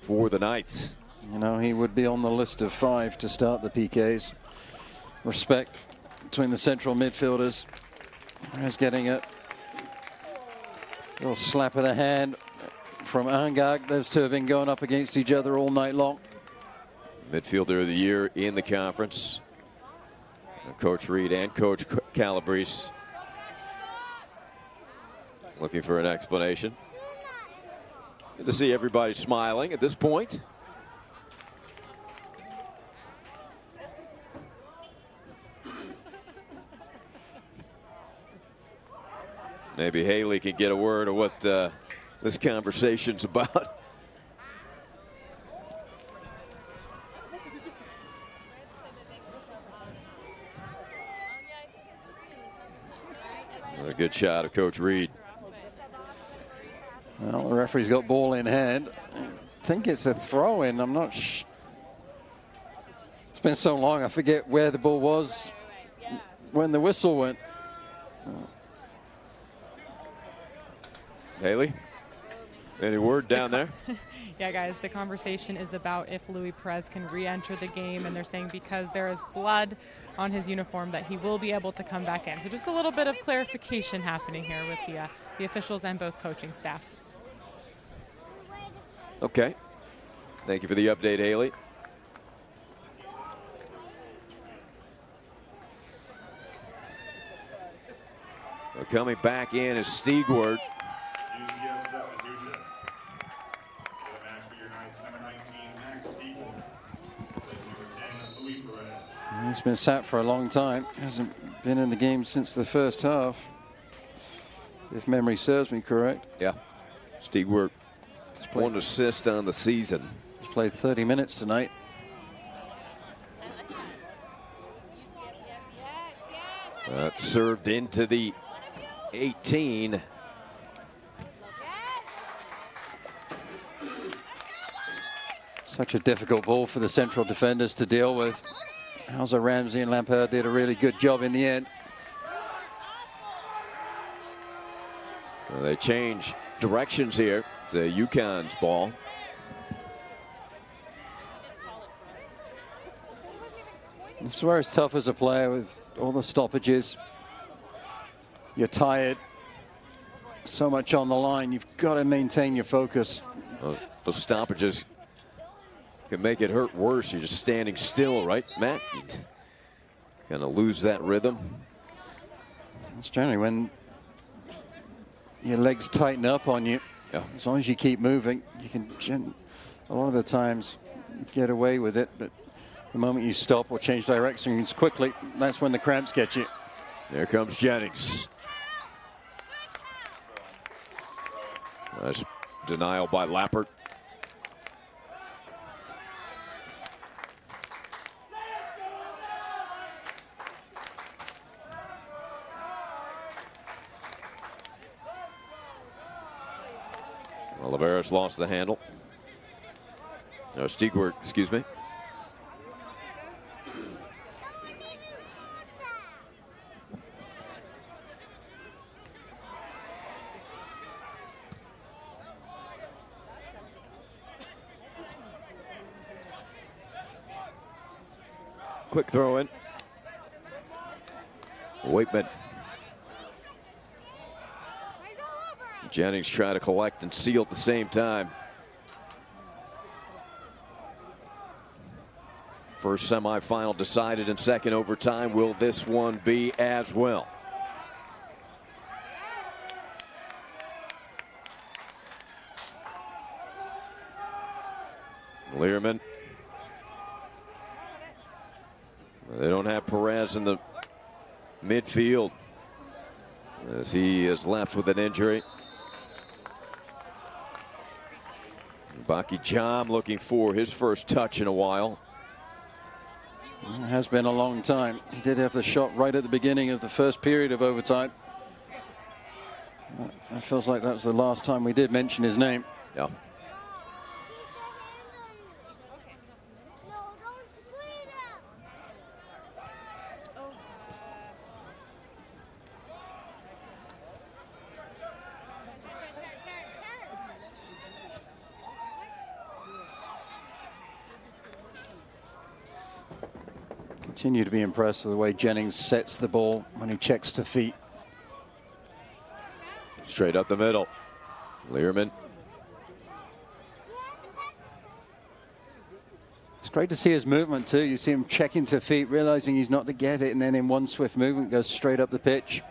Speaker 18: for the Knights.
Speaker 2: You know, he would be on the list of 5 to start the PKs. Respect between the central midfielders. He's getting a little slap of the hand from Angag. Those two have been going up against each other all night long.
Speaker 18: Midfielder of the year in the conference. Coach Reed and Coach Calabrese looking for an explanation. Good to see everybody smiling at this point. Maybe Haley can get a word of what this conversation's about. A good shot of Coach Reed.
Speaker 2: Well, the referee's got ball in hand. I think it's a throw in. I'm not It's been so long, I forget where the ball was when the whistle went.
Speaker 18: Haley, any word down there?
Speaker 6: Yeah, guys, the conversation is about if Louis Perez can re-enter the game, and they're saying because there is blood on his uniform that he will be able to come back in. So just a little bit of clarification happening here with the officials and both coaching staffs.
Speaker 18: Okay. Thank you for the update, Haley. Well, coming back in is Stigward.
Speaker 19: UCF substitution. For the match for your Knights, number 19, Max Stigward. Place number 10, Louis Perez.
Speaker 2: He's been sat for a long time. Hasn't been in the game since the first half, if memory serves me correct.
Speaker 18: Yeah. Stigward, 1 assist on the season.
Speaker 2: He's played 30 minutes tonight.
Speaker 18: Served into the 18.
Speaker 2: Such a difficult ball for the central defenders to deal with. Hauser, Ramsey, and Lampard did a really good job in the end.
Speaker 18: Well, they change directions here. It's UConn's ball.
Speaker 2: I swear it's tough as a player with all the stoppages. You're tired. So much on the line. You've got to maintain your focus.
Speaker 18: The stoppages can make it hurt worse. You're just standing still, right, Matt? You kind of lose that rhythm.
Speaker 2: It's generally when your legs tighten up on you.
Speaker 18: Yeah.
Speaker 2: As long as you keep moving, you can a lot of the times get away with it. But the moment you stop or change directions quickly, that's when the cramps get you.
Speaker 18: There comes Jennings. Nice denial by Lappert. Oliveras lost the handle. No, Stigward, excuse me. Quick throw in. Waitman. Jennings trying to collect and seal at the same time. First semifinal decided in second overtime. Will this one be as well? Learman. They don't have Perez in the midfield as he is left with an injury. Baki Jam looking for his first touch in a while.
Speaker 2: It has been a long time. He did have the shot right at the beginning of the first period of overtime. It feels like that was the last time we did mention his name.
Speaker 18: Yeah.
Speaker 2: Continue to be impressed with the way Jennings sets the ball when he checks to feet.
Speaker 18: Straight up the middle. Learman.
Speaker 2: It's great to see his movement too. You see him checking to feet, realizing he's not to get it, and then in one swift movement goes straight up the pitch.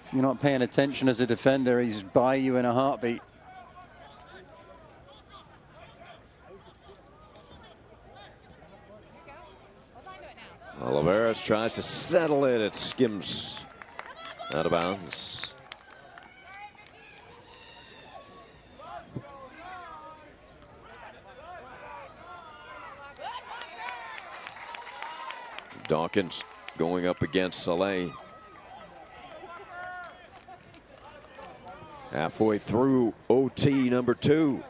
Speaker 2: If you're not paying attention as a defender, he's by you in a heartbeat.
Speaker 18: Oliveras tries to settle it. It skims out of bounds. Dawkins going up against Saleh. Halfway through OT number 2.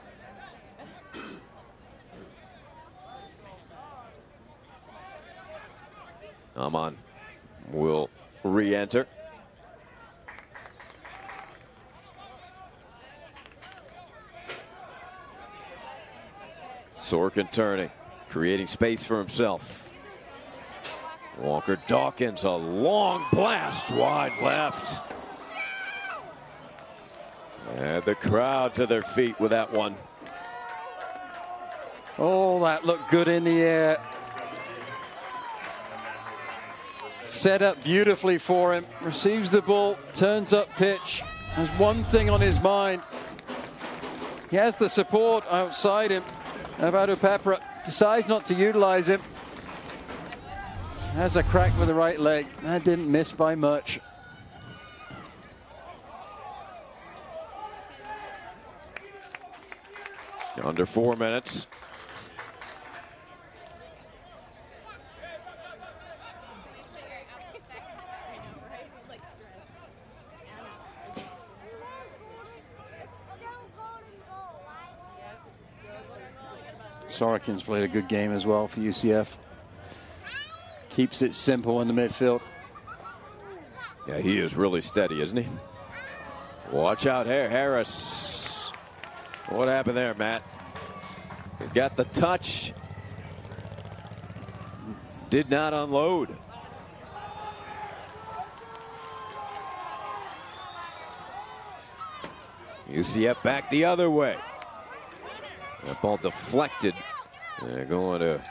Speaker 18: Amon will re-enter. Sorkin turning, creating space for himself. Walker Dawkins, a long blast wide left. And the crowd to their feet with that one.
Speaker 2: Oh, that looked good in the air. Set up beautifully for him. Receives the ball, turns up pitch. Has one thing on his mind. He has the support outside him. Adu Pepra decides not to utilize him. Has a crack with the right leg. That didn't miss by much.
Speaker 18: Under 4 minutes.
Speaker 2: Sorokin's played a good game as well for UCF. Keeps it simple in the midfield.
Speaker 18: Yeah, he is really steady, isn't he? Watch out here, Harris. What happened there, Matt? He got the touch. Did not unload. UCF back the other way. That ball deflected. They're going to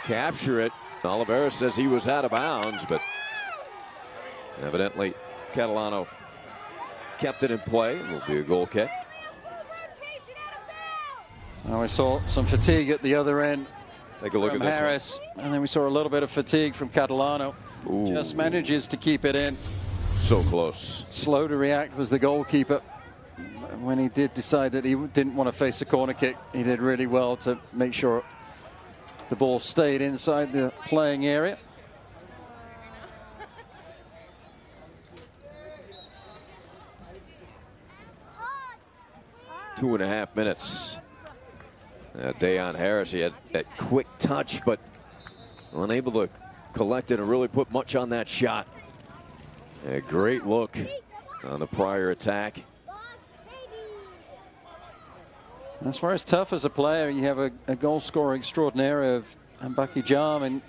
Speaker 18: capture it. Oliveira says he was out of bounds, but evidently Catalano kept it in play. It will be a goal kick.
Speaker 2: Now we saw some fatigue at the other end.
Speaker 18: Take a look at this
Speaker 2: Harris, and then we saw a little bit of fatigue from Catalano.
Speaker 18: Ooh.
Speaker 2: Just manages to keep it in.
Speaker 18: So close.
Speaker 2: Slow to react was the goalkeeper. When he did decide that he didn't want to face a corner kick, he did really well to make sure the ball stayed inside the playing area.
Speaker 18: Two and a half minutes. Dayon Harris, he had that quick touch, but unable to collect it and really put much on that shot. A great look on the prior attack.
Speaker 2: As far as tough as a player, you have a goal scorer extraordinaire of Mbaki Jam, and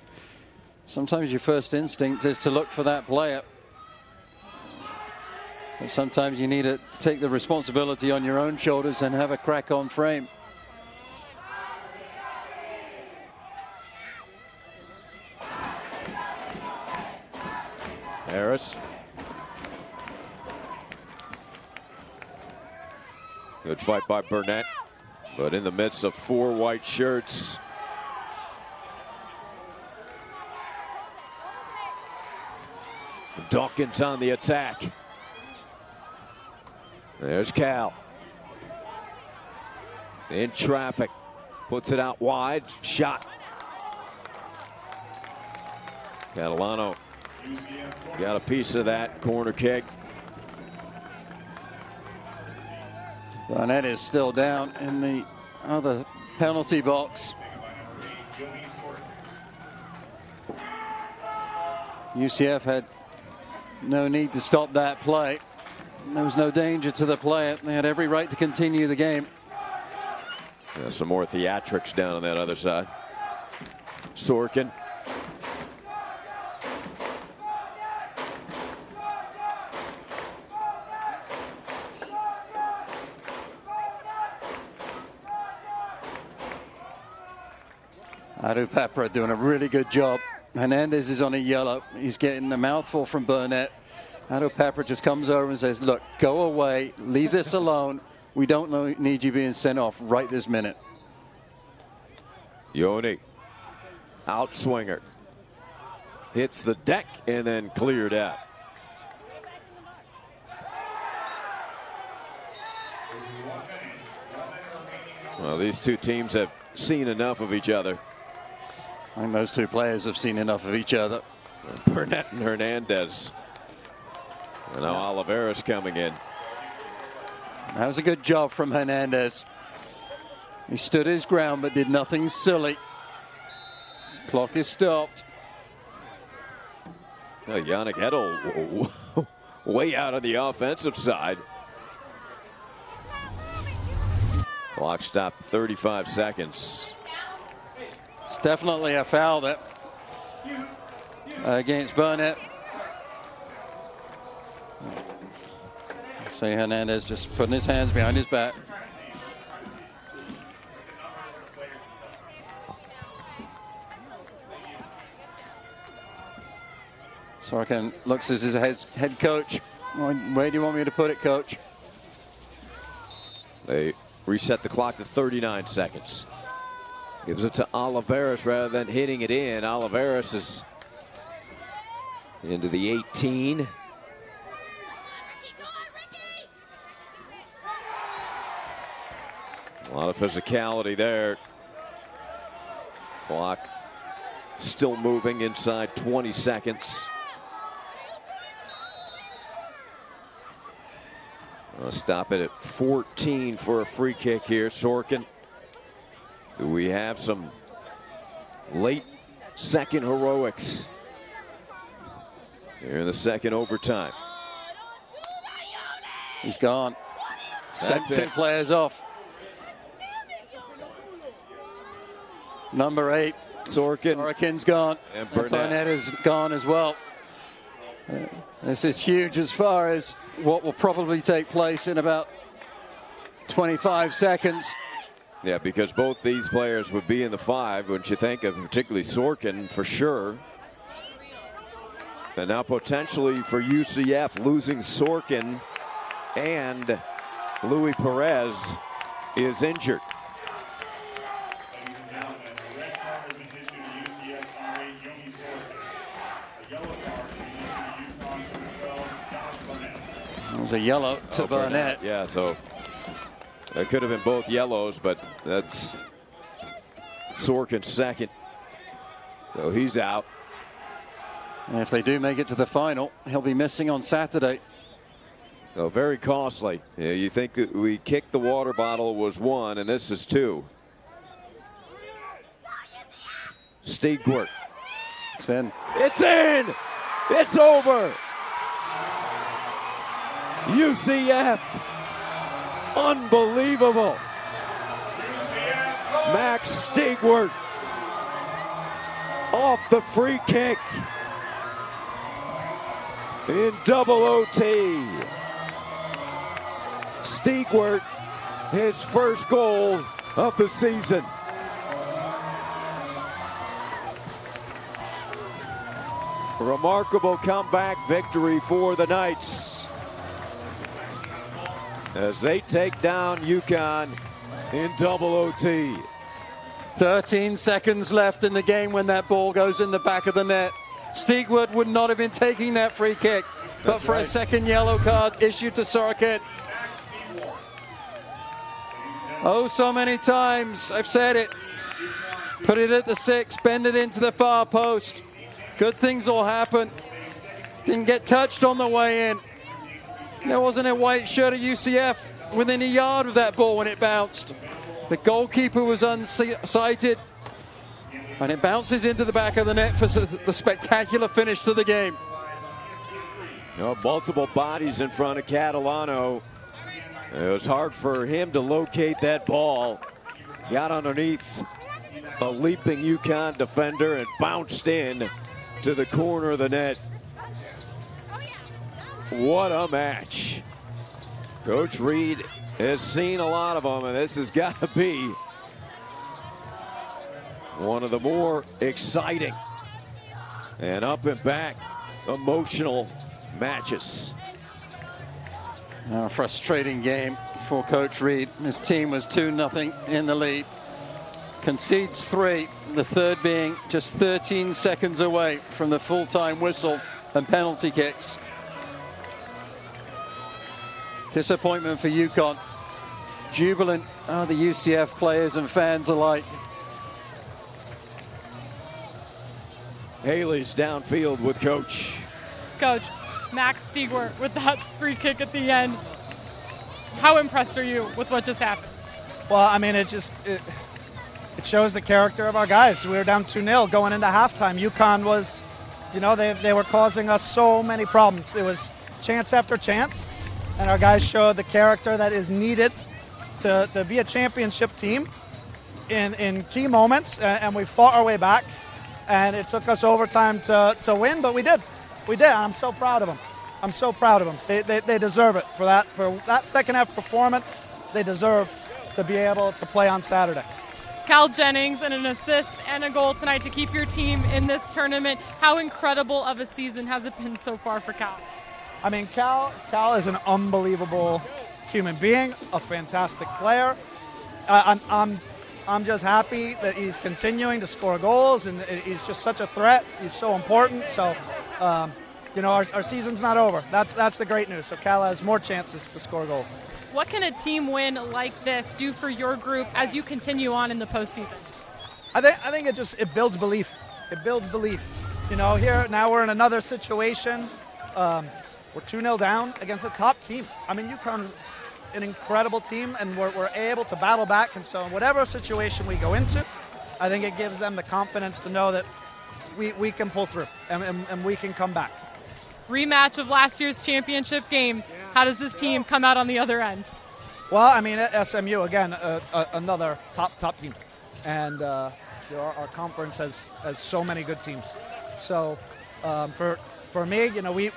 Speaker 2: sometimes your first instinct is to look for that player. But sometimes you need to take the responsibility on your own shoulders and have a crack on frame.
Speaker 18: Harris. Good fight by Burnett, but in the midst of 4 white shirts. Dawkins on the attack. There's Cal. In traffic. Puts it out wide. Shot. Catalano got a piece of that corner kick.
Speaker 2: Burnett is still down in the other penalty box. UCF had no need to stop that play. There was no danger to the player. They had every right to continue the game.
Speaker 18: Yeah, some more theatrics down on that other side. Sorkin.
Speaker 2: Adu Pepra doing a really good job. Hernandez is on a yellow. He's getting a mouthful from Burnett. Adu Pepra just comes over and says, look, go away, leave this alone. We don't need you being sent off right this minute.
Speaker 18: Yoni, outswinger. Hits the deck and then cleared out. Well, these two teams have seen enough of each other.
Speaker 2: I think those two players have seen enough of each other.
Speaker 18: Burnett and Hernandez. And now Oliveira's coming in.
Speaker 2: That was a good job from Hernandez. He stood his ground but did nothing silly. Clock is stopped.
Speaker 18: Yannick Edel way out on the offensive side. Clock stopped 35 seconds.
Speaker 2: It's definitely a foul that against Burnett. See Hernandez just putting his hands behind his back. Sorokin looks as his head coach. Where do you want me to put it, coach?
Speaker 18: They reset the clock to 39 seconds. Gives it to Oliveras rather than hitting it in. Oliveras is into the 18. A lot of physicality there. Clock still moving inside 20 seconds. I'll stop it at 14 for a free kick here. Sorokin. Do we have some late second heroics here in the second overtime?
Speaker 2: He's gone. Sent two players off. Number 8, Sorokin's gone.
Speaker 18: And
Speaker 2: Burnett is gone as well. This is huge as far as what will probably take place in about 25 seconds.
Speaker 18: Yeah, because both these players would be in the 5, wouldn't you think, of particularly Sorokin for sure. And now potentially for UCF losing Sorokin, and Luis Perez is injured.
Speaker 2: It was a yellow to Burnett.
Speaker 18: Yeah, so that could have been both yellows, but that's Sorokin's second. So he's out.
Speaker 2: And if they do make it to the final, he'll be missing on Saturday.
Speaker 18: So very costly. Yeah, you think that we kicked the water bottle was 1, and this is 2. Stigwart.
Speaker 2: It's in.
Speaker 18: It's in! It's over! UCF. Unbelievable. Max Stigwart off the free kick in double OT. Stigwart, his first goal of the season. Remarkable comeback victory for the Knights as they take down UConn in double OT.
Speaker 2: 13 seconds left in the game when that ball goes in the back of the net. Stigwart would not have been taking that free kick, but for a second yellow card issued to Sorokin. Oh, so many times I've said it. Put it at the 6, bend it into the far post. Good things will happen. Didn't get touched on the way in. There wasn't a white shirt at UCF within a yard of that ball when it bounced. The goalkeeper was unsighted, and it bounces into the back of the net for the spectacular finish to the game.
Speaker 18: Multiple bodies in front of Catalano. It was hard for him to locate that ball. Got underneath a leaping UConn defender and bounced in to the corner of the net. What a match. Coach Reed has seen a lot of them, and this has got to be one of the more exciting and up and back emotional matches.
Speaker 2: A frustrating game for Coach Reed. His team was 2-0 in the lead. Concedes 3, the third being just 13 seconds away from the full-time whistle and penalty kicks. Disappointment for UConn. Jubilant are the UCF players and fans alike.
Speaker 18: Haley's downfield with Coach.
Speaker 6: Coach, Max Stigwart with that free kick at the end. How impressed are you with what just happened?
Speaker 17: Well, I mean, it shows the character of our guys. We were down 2-0 going into halftime. UConn was, they were causing us so many problems. It was chance after chance, and our guys showed the character that is needed to be a championship team in key moments, and we fought our way back, and it took us overtime to win, but we did. We did. I'm so proud of them. I'm so proud of them. They deserve it for that second half performance. They deserve to be able to play on Saturday.
Speaker 6: Cal Jennings and an assist and a goal tonight to keep your team in this tournament. How incredible of a season has it been so far for Cal?
Speaker 17: I mean, Cal is an unbelievable human being, a fantastic player. I'm just happy that he's continuing to score goals, and he's just such a threat. He's so important. So, our season's not over. That's the great news. So Cal has more chances to score goals.
Speaker 6: What can a team win like this do for your group as you continue on in the postseason?
Speaker 17: I think it builds belief. It builds belief. Here now we're in another situation. We're 2-0 down against a top team. I mean, UConn is an incredible team, and we're able to battle back. And so in whatever situation we go into, I think it gives them the confidence to know that we can pull through and we can come back.
Speaker 6: Rematch of last year's championship game. How does this team come out on the other end?
Speaker 17: Well, I mean, at SMU, again, another top team. And our conference has so many good teams. So for me,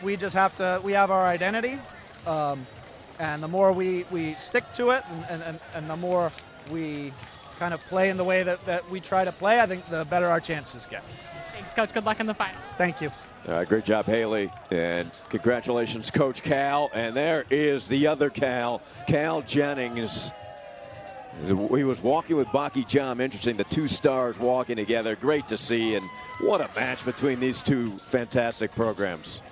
Speaker 17: we just have our identity. And the more we stick to it and the more we kind of play in the way that we try to play, I think the better our chances get.
Speaker 6: Thanks, Coach. Good luck in the final.
Speaker 17: Thank you.
Speaker 18: Great job, Haley, and congratulations, Coach Cal. And there is the other Cal Jennings. He was walking with Baki Jam. Interesting, the two stars walking together. Great to see, and what a match between these two fantastic programs.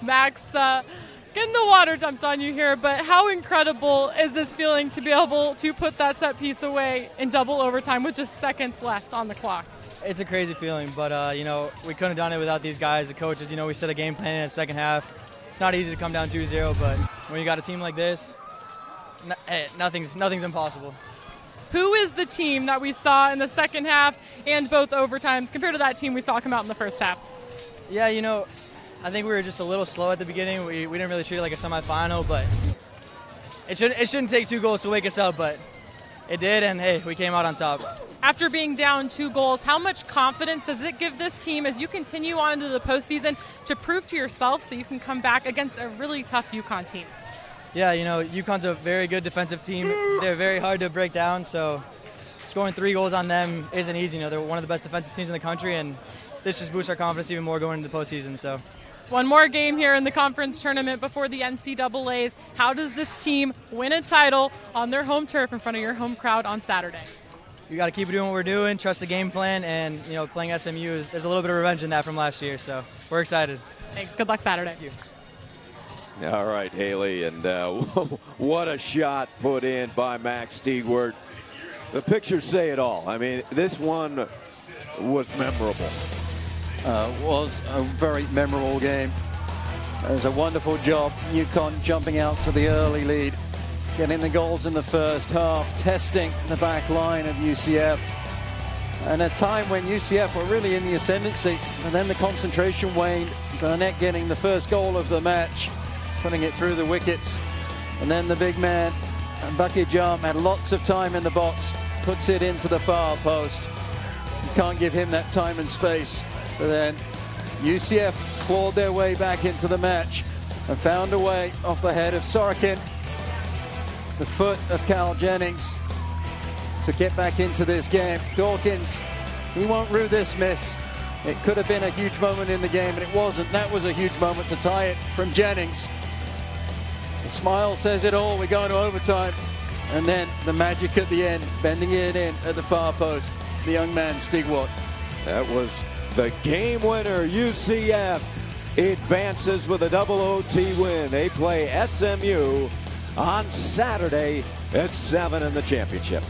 Speaker 6: Max, getting the water dumped on you here, but how incredible is this feeling to be able to put that set piece away in double overtime with just seconds left on the clock?
Speaker 14: It's a crazy feeling, but we couldn't have done it without these guys, the coaches. We set a game plan in the second half. It's not easy to come down 2-0, but when you got a team like this, nothing's impossible.
Speaker 6: Who is the team that we saw in the second half and both overtimes compared to that team we saw come out in the first half?
Speaker 14: Yeah, I think we were just a little slow at the beginning. We didn't really treat it like a semifinal, but it shouldn't take 2 goals to wake us up, but it did, and hey, we came out on top.
Speaker 6: After being down 2 goals, how much confidence does it give this team as you continue on into the postseason to prove to yourselves that you can come back against a really tough UConn team?
Speaker 14: Yeah, UConn's a very good defensive team. They're very hard to break down, so scoring 3 goals on them isn't easy. They're one of the best defensive teams in the country, and this just boosts our confidence even more going into the postseason. So.
Speaker 6: One more game here in the conference tournament before the NCAAs. How does this team win a title on their home turf in front of your home crowd on Saturday?
Speaker 14: You got to keep doing what we're doing, trust the game plan, and playing SMU, there's a little bit of revenge in that from last year, so we're excited.
Speaker 6: Thanks. Good luck Saturday.
Speaker 14: Thank you.
Speaker 18: All right, Haley, and what a shot put in by Max Stigwart. The pictures say it all. I mean, this one was memorable.
Speaker 2: Was a very memorable game. It was a wonderful job. UConn jumping out to the early lead, getting the goals in the first half, testing the back line of UCF. And a time when UCF were really in the ascendancy, and then the concentration waned. Burnett getting the first goal of the match, putting it through the wickets. And then the big man, Bucky Jam, had lots of time in the box, puts it into the far post. You can't give him that time and space. But then UCF clawed their way back into the match and found a way off the head of Sorokin, the foot of Cal Jennings, to get back into this game. Dawkins, he won't rue this miss. It could have been a huge moment in the game, and it wasn't. That was a huge moment to tie it from Jennings. The smile says it all. We go into overtime. And then the magic at the end, bending it in at the far post. The young man, Stigwart.
Speaker 18: That was the game winner. UCF advances with a double OT win. They play SMU on Saturday at 7 in the championship.